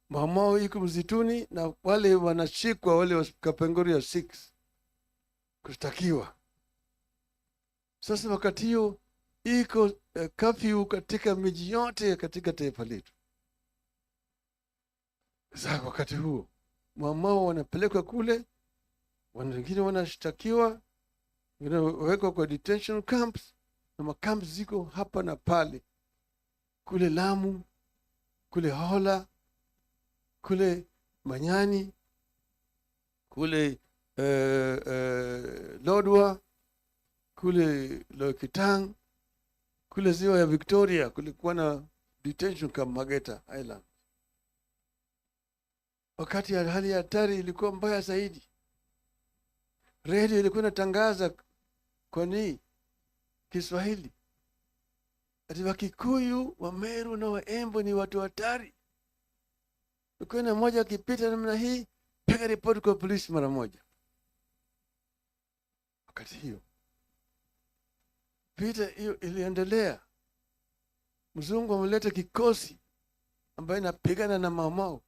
Mau Mau iko mzituni na wale wanashikwa, wale wa Kapenguria 6 kushtakiwa. Sasa wakati hiyo iko curfew katika miji yote katika taifa letu. Sasa wakati huo Mau Mau wanapelekwa kule, wengine wanashtakiwa, wengine wawekwa kwa detention camps, na makamps ziko hapa na pale, kule Lamu, kule Hola, kule Manyani, kule Lodwar, kule Lokitang, kule ziwa ya Victoria kulikuwa na detention camp Mageta Island. Wakati ya hali ya hatari ilikuwa mbaya zaidi, radio ilikuwa inatangaza kwa Kiswahili ati Wakikuyu, Wameru na Waembo ni watu hatari. Ukiona mmoja akipita namna hii, piga ripoti kwa polisi mara moja. wakati hiyo. Vita hiyo iliendelea. Mzungu ameleta kikosi ambayo inapigana na Mau Mau.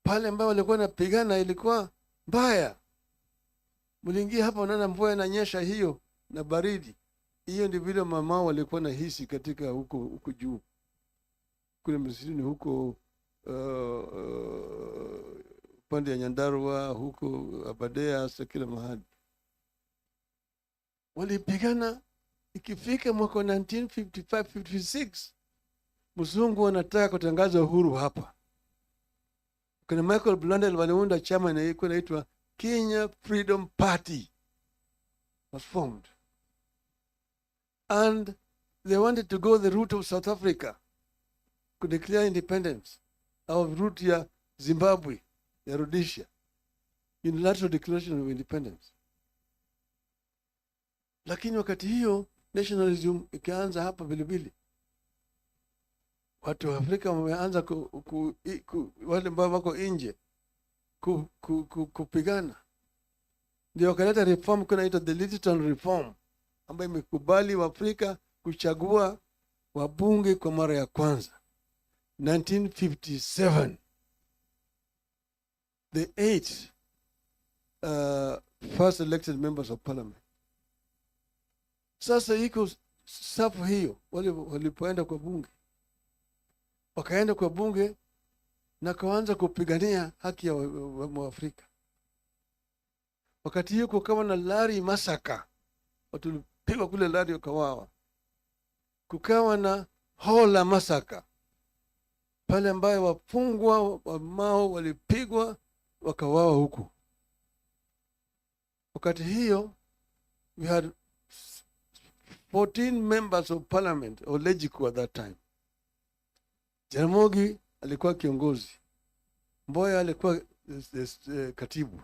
Pale ambayo walikuwa napigana ilikuwa mbaya. Mliingia hapa unaona mvua inanyesha hiyo na baridi. Hiyo ndio vile Mau Mau walikuwa na hisi katika huko juu. Kule msituni huko pande ya Nyandarua, huko Abadea, kila mahali. Walipigana. Ikifika mwaka 1955-56 mzungu anataka kutangaza uhuru hapa. Kuna Michael Blundell waliunda chama inaitwa Kenya Freedom Party was formed, and they wanted to go the route of South Africa to declare independence, au route ya Zimbabwe ya Rhodesia, unilateral declaration of independence. Lakini wakati hiyo nationalism ikaanza hapa vilevile. Watu wa Afrika wameanza wale ambao wako nje kupigana. Ndio wakaleta reform kunaitwa the Littleton Reform, ambayo imekubali wa Afrika kuchagua wabunge kwa mara ya kwanza. 1957 the 8 first elected members of parliament. Sasa iko safu hiyo, walipoenda kwa bunge, wakaenda kwa bunge na kaanza kupigania haki ya Waafrika. Wakati hiyo kukawa na Larry Masaka, watu walipigwa kule Larry wakawawa. Kukawa na Hola Masaka, pale ambayo wafungwa wa Mao walipigwa wakawawa huku. Wakati hiyo we had 14 members of parliament or legislature at that time. Jaramogi alikuwa kiongozi, Mboya alikuwa katibu.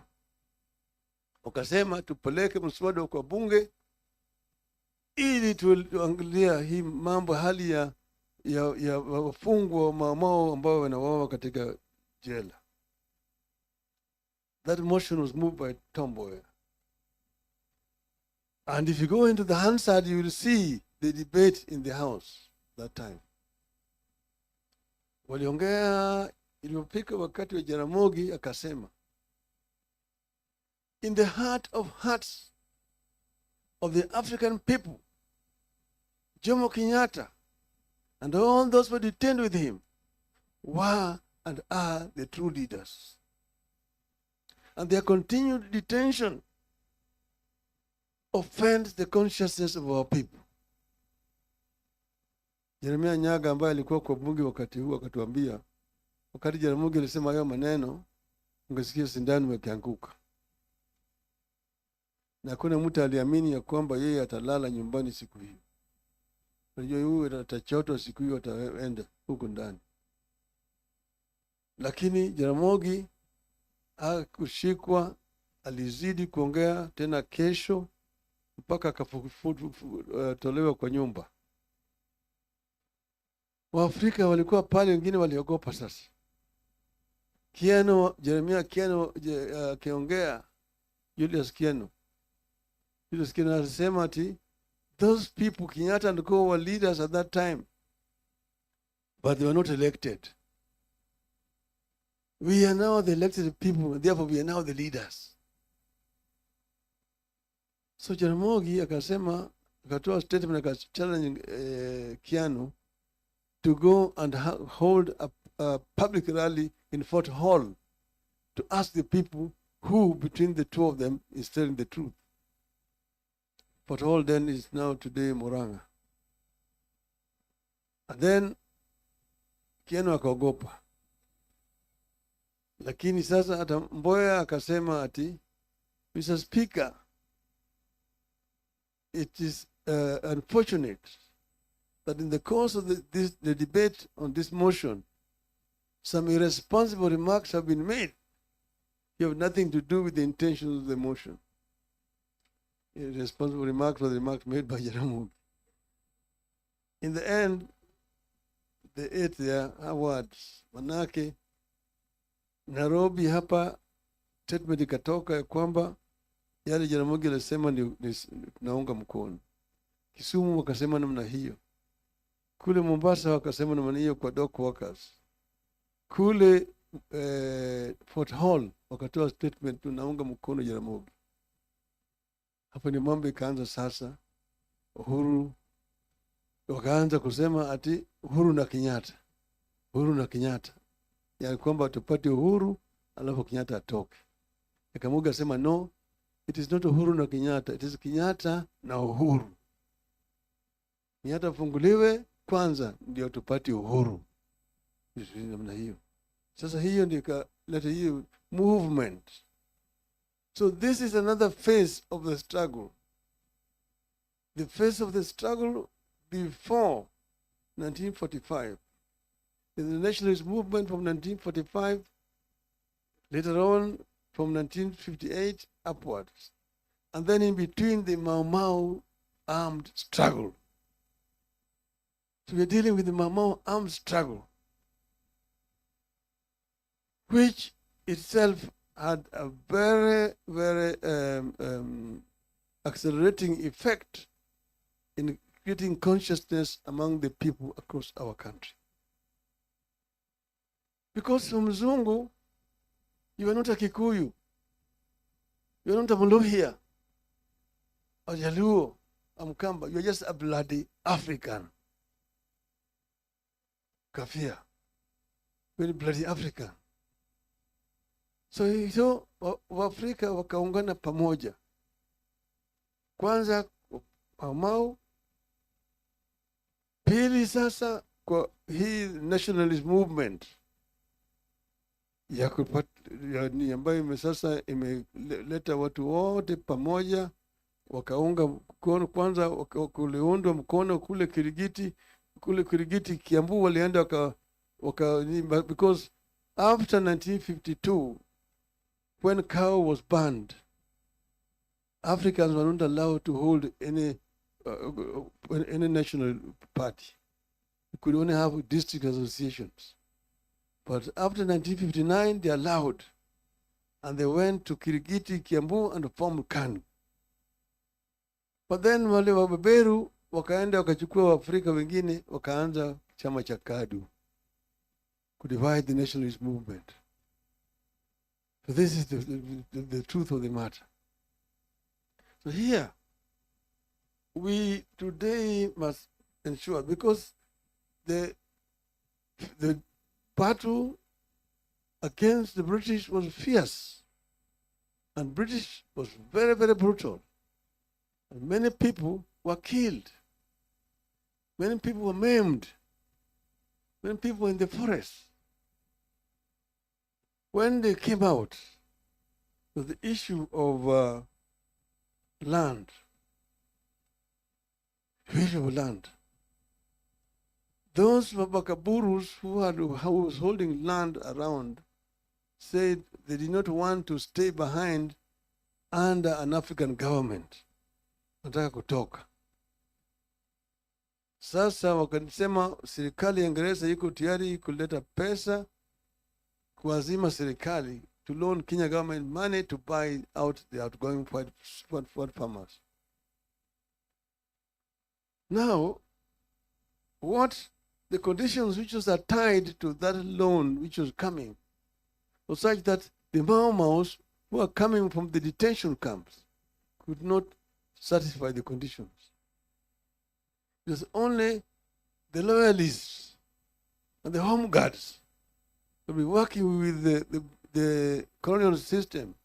Wakasema tupeleke mswada kwa bunge ili tuangalia hii mambo, hali ya wafungwa wa Mau Mau ambao wanawawa katika jela. That motion was moved by Tom Mboya. And if you go into the Hansard, you will see the debate in the House that time. Waliongea, ilipofika wakati wa Jaramogi akasema, in the heart of hearts of the African people, Jomo Kenyatta and all those who detained with him were and are the true leaders. And their continued detention offends the consciousness of our people. Jeremia Nyaga ambaye alikuwa kwa bunge wakati huu akatuambia, wakati Jaramogi alisema hayo maneno, ungesikia sindano imeanguka. Na kuna mtu aliamini ya kwamba yeye atalala nyumbani siku hiyo. Unajua huyu atachoto siku hiyo, ataenda huko ndani. Lakini Jaramogi hakushikwa, alizidi kuongea tena kesho mpaka akatolewa kwa nyumba. Waafrika walikuwa pale, wengine waliogopa sasa. Jeremia Kieno akiongea, Julius Kieno alisema ati those people, Kenyatta and Co were leaders at that time, but they were not elected. We are now the elected people, therefore we are now the leaders. So Jaramogi akasema, akatoa statement akachallenge Kiano to go and hold a public rally in Fort Hall to ask the people who between the two of them is telling the truth. Fort Hall then is now today Murang'a. And then Kiano akaogopa. Lakini sasa hata Mboya akasema ati, Mr. Speaker, it is unfortunate that in the course of the debate on this motion, some irresponsible remarks have been made. You have nothing to do with the intentions of the motion. Irresponsible remarks were the remarks made by Jaramogi. In the end, they ate their words. Manake, Nairobi hapa statement ikatoka ya kwamba yale Jaramogi alisema naunga mkono. Kisumu wakasema namna hiyo. Kule Mombasa wakasema namna hiyo kwa dock workers. Kule Fort Hall wakatoa statement tunaunga mkono Jaramogi. Hapo ni mambo ikaanza sasa. Uhuru wakaanza kusema ati Uhuru na Kenyatta. Uhuru na Kenyatta. Ya kwamba tupate uhuru alafu Kenyatta atoke. Jaramogi asema no, it is not Uhuru na Kenyatta, it is Kenyatta na Uhuru. Kenyatta funguliwe kwanza ndio tupate uhuru. Namna hiyo. Sasa hiyo ndio ikaleta hiyo movement. So this is another phase of the struggle. The phase of the struggle before 1945. The nationalist movement from 1945, later on from 1958 upwards. And then in between the Mau Mau armed struggle. So we're dealing with the Mau Mau armed struggle, which itself had a very, very accelerating effect in creating consciousness among the people across our country. Because from Mzungu, you are not a Kikuyu, you are not a Muluhya, a Jaluo, a Mkamba, you are just a bloody African. Kafia, very bloody African. So Waafrika wakaungana pamoja. Kwanza Mau Mau, pili sasa kwa hii nationalist movement ya ambayo sasa imeleta watu wote pamoja, wakaunga mkono. Kwanza kuliundwa mkono kule Kirigiti, Kiambu walienda because after 1952, when cow was banned, Africans were not allowed to hold any national party. You could only have district associations. But after 1959, they allowed. And they went to Kirigiti, Kiambu, and formed KANU. But then wale wabeberu wakaenda wakachukua Waafrika wengine wakaanza chama cha KADU to divide the nationalist movement. So this is the truth of the matter. So here, we today must ensure, because the battle against the British was fierce, and British was very, very brutal. And many people were killed. Many people were maimed. Many people were in the forest. When they came out with the issue of land, those Wabakaburus who was holding land around said they did not want to stay behind under an African government. Nataka kutoka. Sasa wakasema serikali ya Uingereza iko tayari kuleta pesa kuazima serikali to loan Kenya government money to buy out the outgoing white farmers. Now, what the conditions which are tied to that loan which was coming was such that the Mau Maus who are coming from the detention camps could not satisfy the conditions. It was only the loyalists and the home guards who were working with the colonial system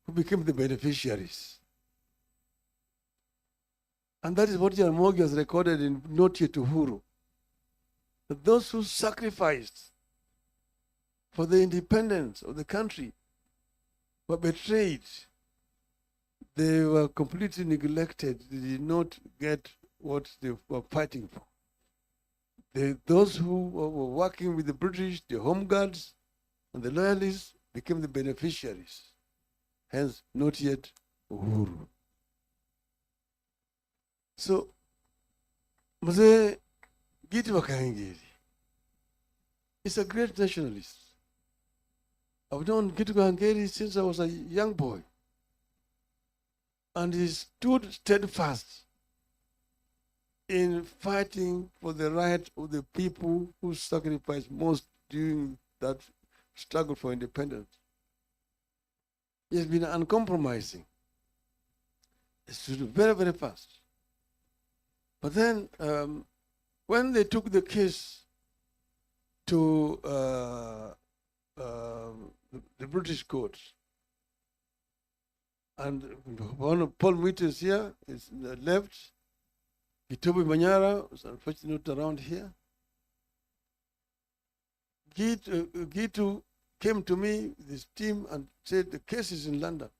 who became the beneficiaries. And that is what Jaramogi has recorded in Note to Uhuru. That those who sacrificed for the independence of the country were betrayed. They were completely neglected. They did not get what they were fighting for. Those who were working with the British, the home guards, and the loyalists became the beneficiaries. Hence, not yet Uhuru. So, Mzee Giti wa Kahengeri is a great nationalist. I've known Giti wa Kahengeri since I was a young boy. And he stood steadfast in fighting for the right of the people who sacrificed most during that struggle for independence. He has been uncompromising. He stood very, very fast. But then, when they took the case to the British courts, and one of Paul Wheaton here is left. Gitobi Manyara was unfortunately not around here. Gitu came to me with his team and said the case is in London.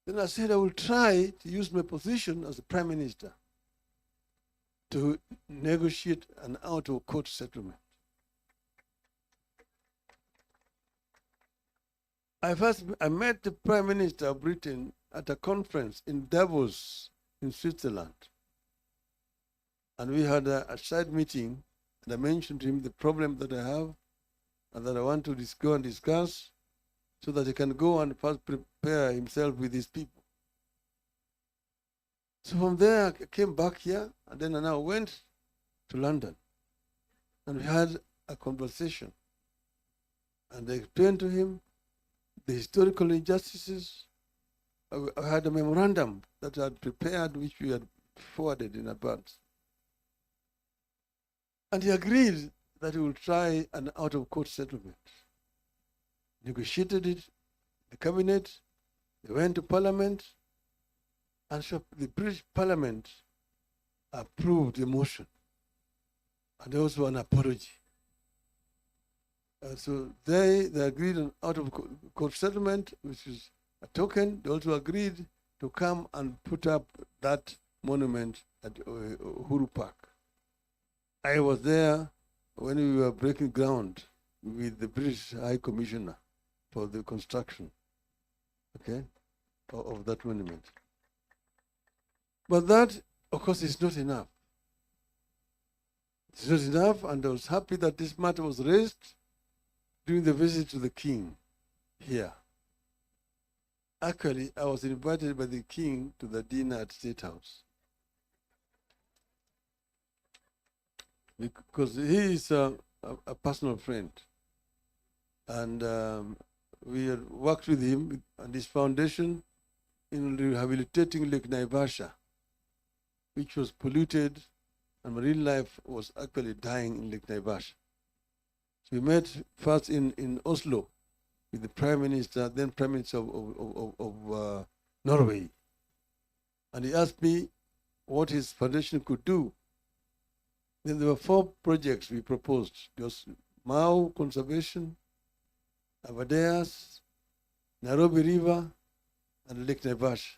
Then I said I will try to use my position as the Prime Minister to negotiate an out-of-court settlement. I met the Prime Minister of Britain at a conference in Davos in Switzerland. And we had a side meeting, and I mentioned to him the problem that I have and that I want to go and discuss so that he can go and first prepare himself with his people. So from there, I came back here, and then I now went to London. And we had a conversation. And I explained to him the historical injustices. I had a memorandum that I had prepared, which we had forwarded in advance. And he agreed that he will try an out-of-court settlement. Negotiated it, the cabinet, they went to Parliament, and so the British Parliament approved the motion, and also an apology. So they agreed on out-of-court settlement, which is a token. They also agreed to come and put up that monument at Uhuru Park. I was there when we were breaking ground with the British High Commissioner for the construction, okay, of that monument. But that, of course, is not enough. It's not enough, and I was happy that this matter was raised during the visit to the King here. Actually, I was invited by the King to the dinner at State House. Because he is a personal friend. And we had worked with him and his foundation in rehabilitating Lake Naivasha, which was polluted, and marine life was actually dying in Lake Naivasha. So we met first in Oslo with the Prime Minister, then Prime Minister of Norway. And he asked me what his foundation could do. Then there were 4 projects we proposed. There was Mau Conservation, Abadeas, Nairobi River, and Lake Naivasha.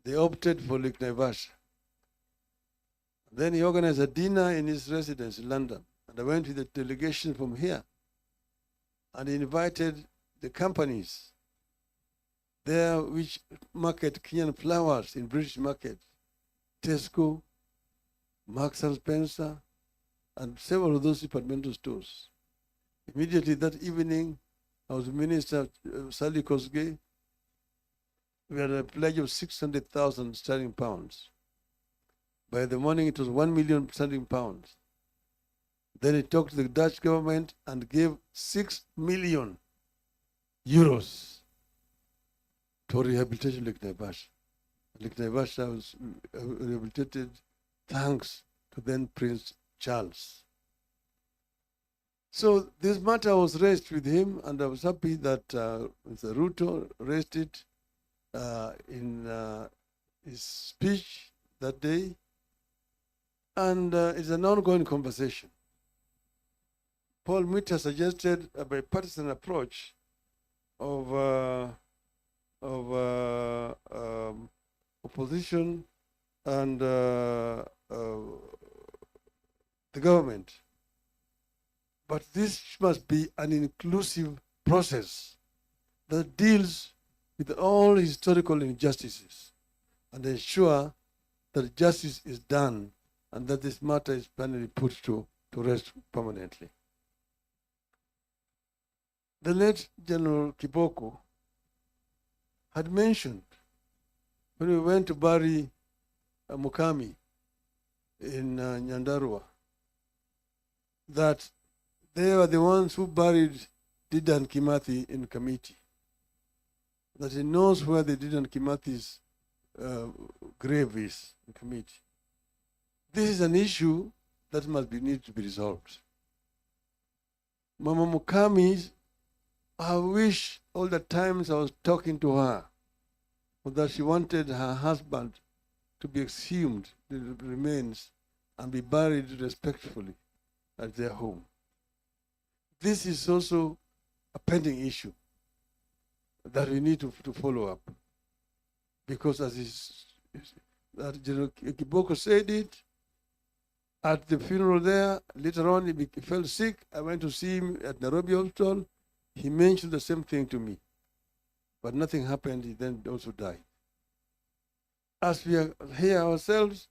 They opted for Lake Naivasha. Then he organized a dinner in his residence in London. And I went with a delegation from here. And he invited the companies there which market Kenyan flowers in British market. Tesco, Marks and Spencer, and several of those departmental stores. Immediately that evening, I was Minister Sally Kosgei. We had a pledge of 600,000 sterling pounds. By the morning, it was 1 million sterling pounds. Then he talked to the Dutch government and gave 6 million euros for rehabilitation of Lake Naivasha. Lake Naivasha was rehabilitated thanks to then Prince Charles. So this matter was raised with him, and I was happy that Mr. Ruto raised it in his speech that day. And it's an ongoing conversation. Paul Mitter suggested a bipartisan approach of opposition and the government. But this must be an inclusive process that deals with all historical injustices and ensure that justice is done and that this matter is finally put to rest permanently. The late General Kiboko had mentioned when we went to bury Mukami in Nyandarua, that they were the ones who buried Dedan Kimathi in Kamiti. That he knows where the Dedan Kimathi's grave is in Kamiti. This is an issue that need to be resolved. Mama Mukami, I wish all the times I was talking to her that she wanted her husband to be exhumed, the remains, and be buried respectfully at their home. This is also a pending issue that we need to follow up. Because as General Kiboko said it, at the funeral there, later on he fell sick. I went to see him at Nairobi Hospital. He mentioned the same thing to me. But nothing happened, he then also died. As we are here ourselves,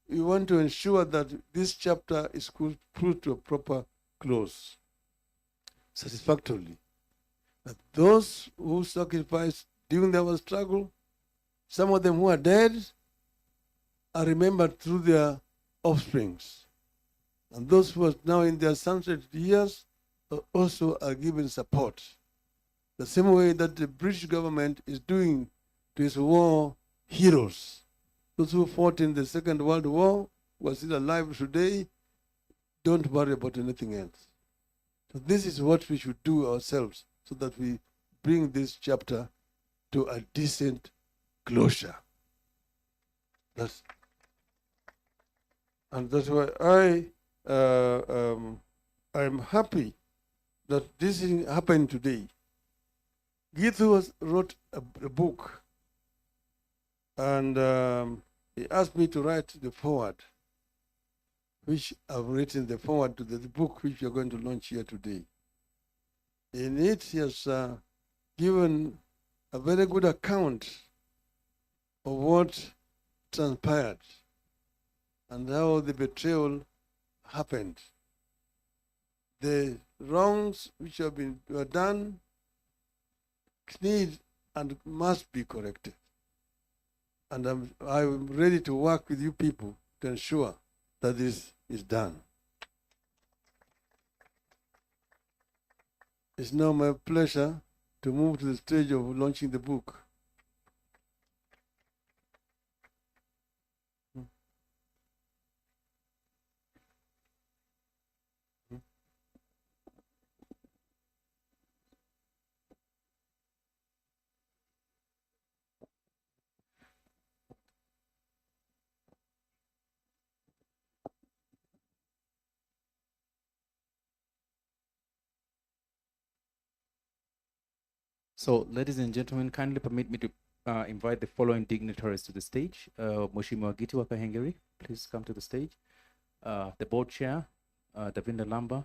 we want to ensure that this chapter is put to a proper close, satisfactorily. That those who sacrificed during their struggle, some of them who are dead, are remembered through their offsprings. And those who are now in their sunset years also are given support. The same way that the British government is doing to its war heroes. Those who fought in the Second World War, who are still alive today, don't worry about anything else. So this is what we should do ourselves so that we bring this chapter to a decent closure. And that's why I'm happy that this thing happened today. Gitu wrote a book, and he asked me to write the foreword, which I've written the foreword to the book which we are going to launch here today. In it, he has given a very good account of what transpired and how the betrayal happened. The wrongs which were done need and must be corrected. And I'm ready to work with you people to ensure that this is done. It's now my pleasure to move to the stage of launching the book. So, ladies and gentlemen, kindly permit me to invite the following dignitaries to the stage. Mheshimiwa Giti wa Kahengeri, please come to the stage. The board chair, Davinda Lamba,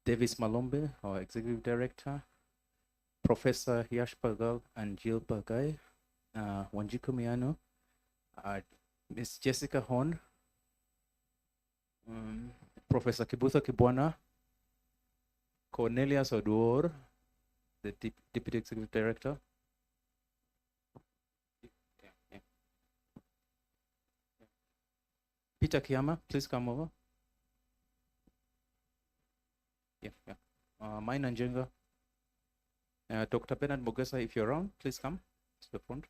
Davis Malombe, our executive director, Professor Yash Pagal and Jill Pagai, Wanjiku Miano, Miss Jessica Horn, Professor Kibutha Kibwana, Cornelius Oduor, the Deputy Executive Director. Peter Kiama, please come over. Mine Njenga. Dr. Bernard Mogesa, if you're around, please come to the front.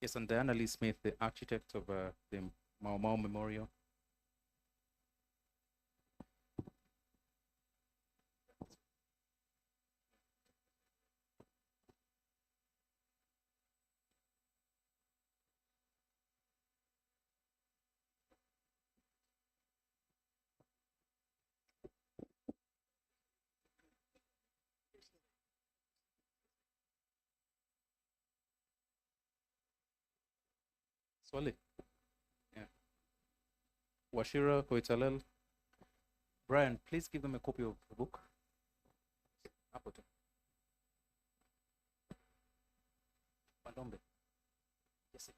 Yes, and Diana Lee Smith, the architect of the Mau Mau Memorial. Swali. Yeah. Washira Koitalel. Brian, please give them a copy of the book. Mandombe. Yes, sir.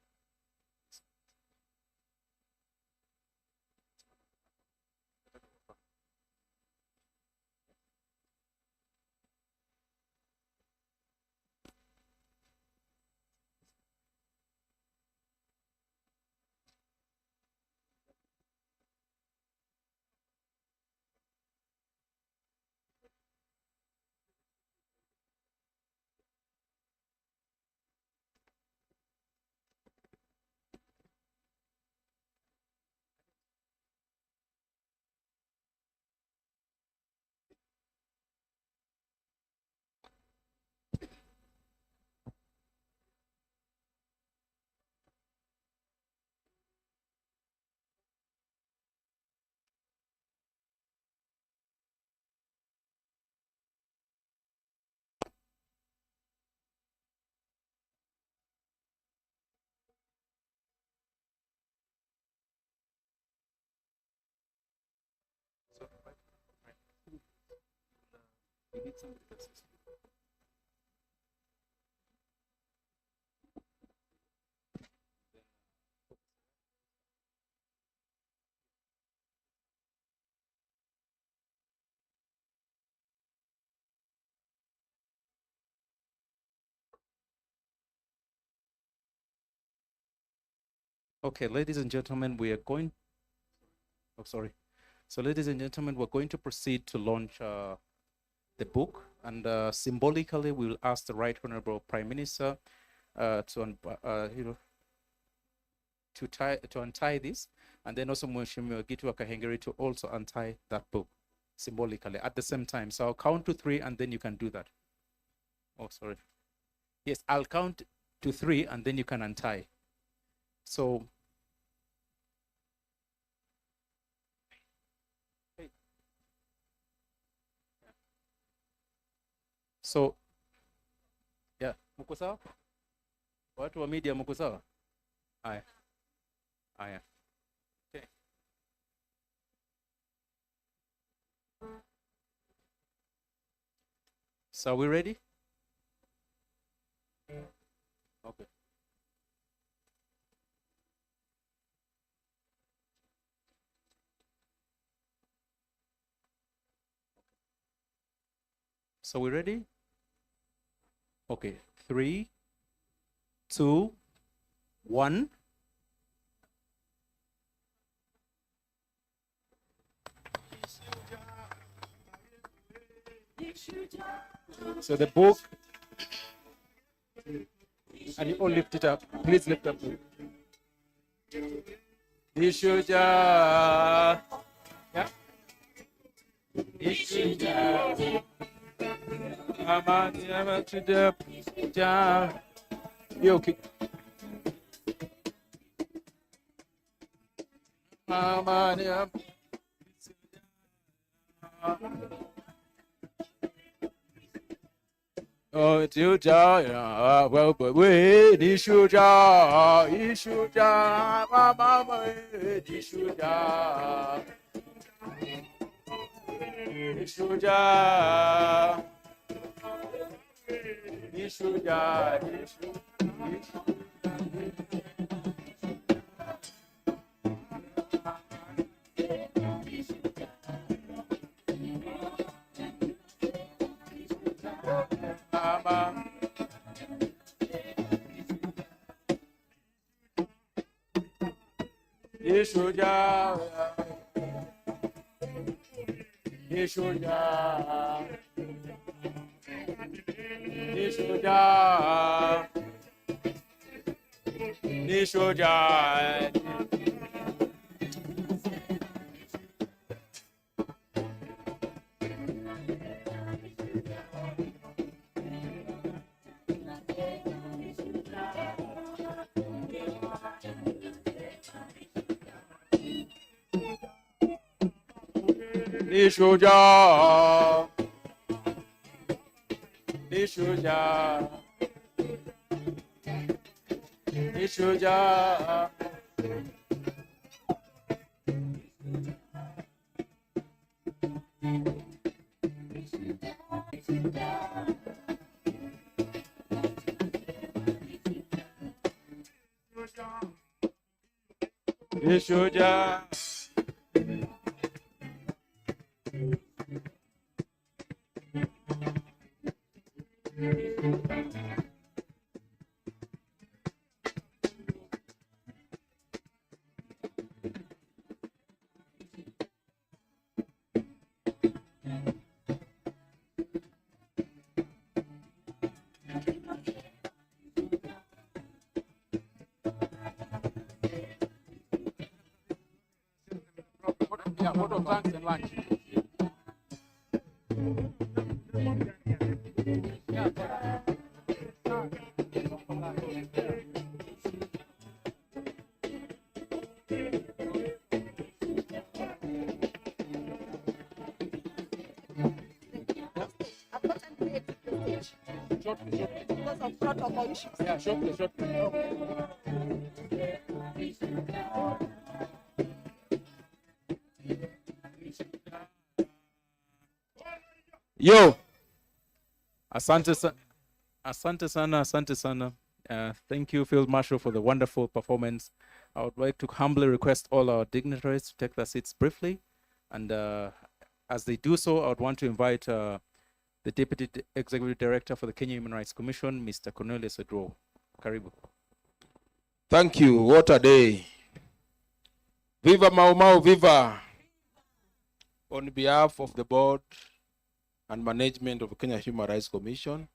Okay, ladies and gentlemen, we are going. Oh, sorry. So, ladies and gentlemen, we're going to proceed to launch the book, and symbolically, we will ask the Right Honorable Prime Minister to untie this, and then also Mheshimiwa Gitu Kahengeri to also untie that book symbolically at the same time. So I'll count to 3, and then you can do that. Oh, sorry. Yes, I'll count to 3, and then you can untie. So. So, yeah, mko sawa? Watu wa media mko sawa? Haya. Haya. Okay. So are we ready? Okay. So we ready? Okay, 3, 2, 1. So the book, and you all lift it up. Please lift up. Ishuja. Yeah. Ishuja. You okay? Oh, Juja, well, but wait, Ishuja, Mama, Ishuja, Ishuja, Mama. Ishuja, Ishuja, Ishuja, Ishuja. Nishuja, Nishuja, Nishuja. Nishuja. Yeah, vote of thanks and lunch. Because of protocol issues. Yeah, shortly. Yo, Asante sana. Thank you, Field Marshal, for the wonderful performance. I would like to humbly request all our dignitaries to take their seats briefly. And as they do so, I would want to invite the Deputy Executive Director for the Kenya Human Rights Commission, Mr. Cornelius Odro. Karibu. Thank you. What a day. Viva Mau Mau, viva. On behalf of the board and management of the Kenya Human Rights Commission,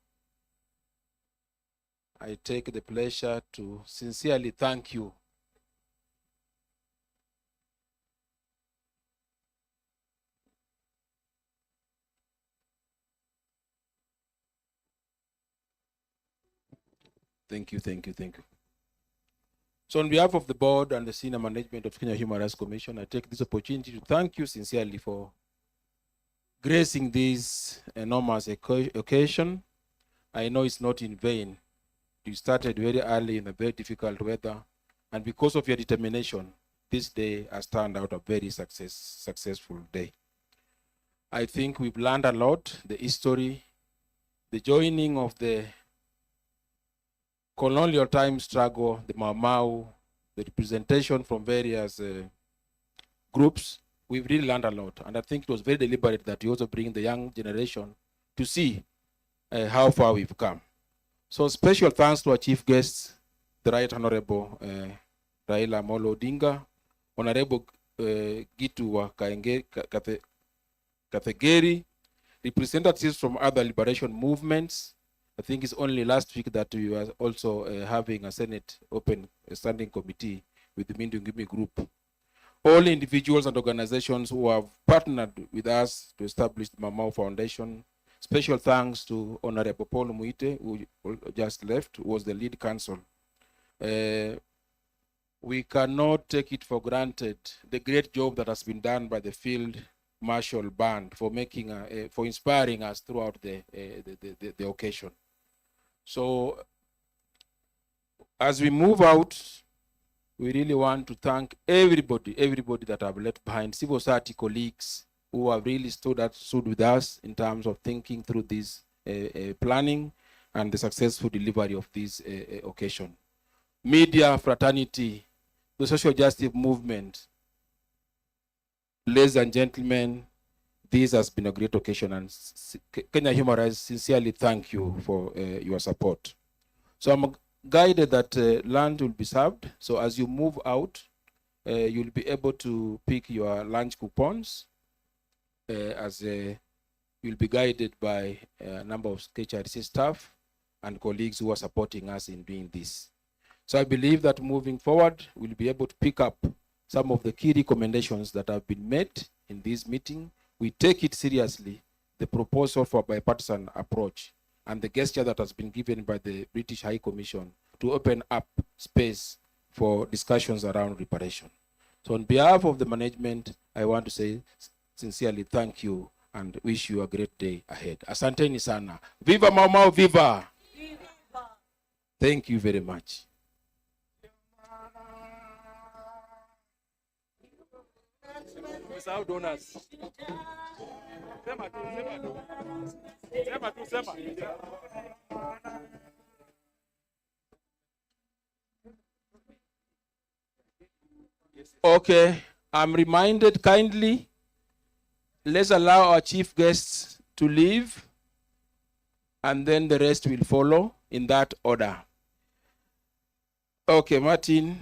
I take the pleasure to sincerely thank you Thank you. So on behalf of the board and the senior management of Kenya Human Rights Commission, I take this opportunity to thank you sincerely for gracing this enormous occasion. I know it's not in vain. You started very early in a very difficult weather, and because of your determination, this day has turned out a very successful day. I think we've learned a lot, the history, the joining of the colonial time struggle, the Mau Mau, the representation from various groups. We've really learned a lot. And I think it was very deliberate that you also bring the young generation to see how far we've come. So special thanks to our chief guests, the Right Honorable Raila Amolo Odinga, Honorable Gitu wa Kathegeri, representatives from other liberation movements. I think it's only last week that we were also having a Senate open standing committee with the Mindu Ngumi group. All individuals and organizations who have partnered with us to establish the Mau Mau Foundation. Special thanks to Honorable Paul Muite, who just left, who was the lead counsel. We cannot take it for granted the great job that has been done by the Field Marshal Band for making, for inspiring us throughout the occasion. So, as we move out, we really want to thank everybody that have left behind, civil society colleagues who have really stood with us in terms of thinking through this planning and the successful delivery of this occasion. Media, fraternity, the social justice movement. Ladies and gentlemen, this has been a great occasion, and Kenya Human Rights sincerely thank you for your support. So I'm guided that lunch will be served. So as you move out, you'll be able to pick your lunch coupons you'll be guided by a number of KHRC staff and colleagues who are supporting us in doing this. So I believe that moving forward, we'll be able to pick up some of the key recommendations that have been made in this meeting. We take it seriously, the proposal for a bipartisan approach and the gesture that has been given by the British High Commission to open up space for discussions around reparation. So on behalf of the management, I want to say sincerely thank you and wish you a great day ahead. Asanteni sana. Viva Mau Mau, viva! Viva! Thank you very much. Okay, I'm reminded kindly, let's allow our chief guests to leave, and then the rest will follow in that order. Okay, Martin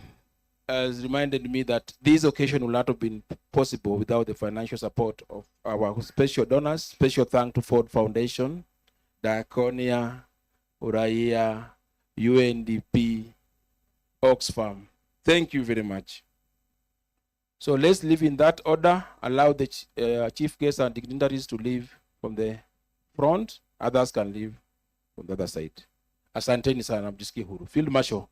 has reminded me that this occasion will not have been possible without the financial support of our special donors. Special thanks to Ford Foundation, Diaconia, Uraia, UNDP, Oxfam. Thank you very much. So let's leave in that order. Allow the chief guests and dignitaries to leave from the front. Others can leave from the other side. Asanteni sana, mjisikie huru. Field Marshal.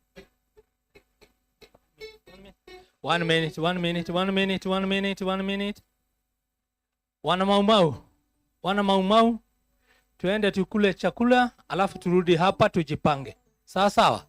1 minute. Wana Mau Mau, tuende tukule chakula, alafu turudi hapa tujipange. Sawa sawa?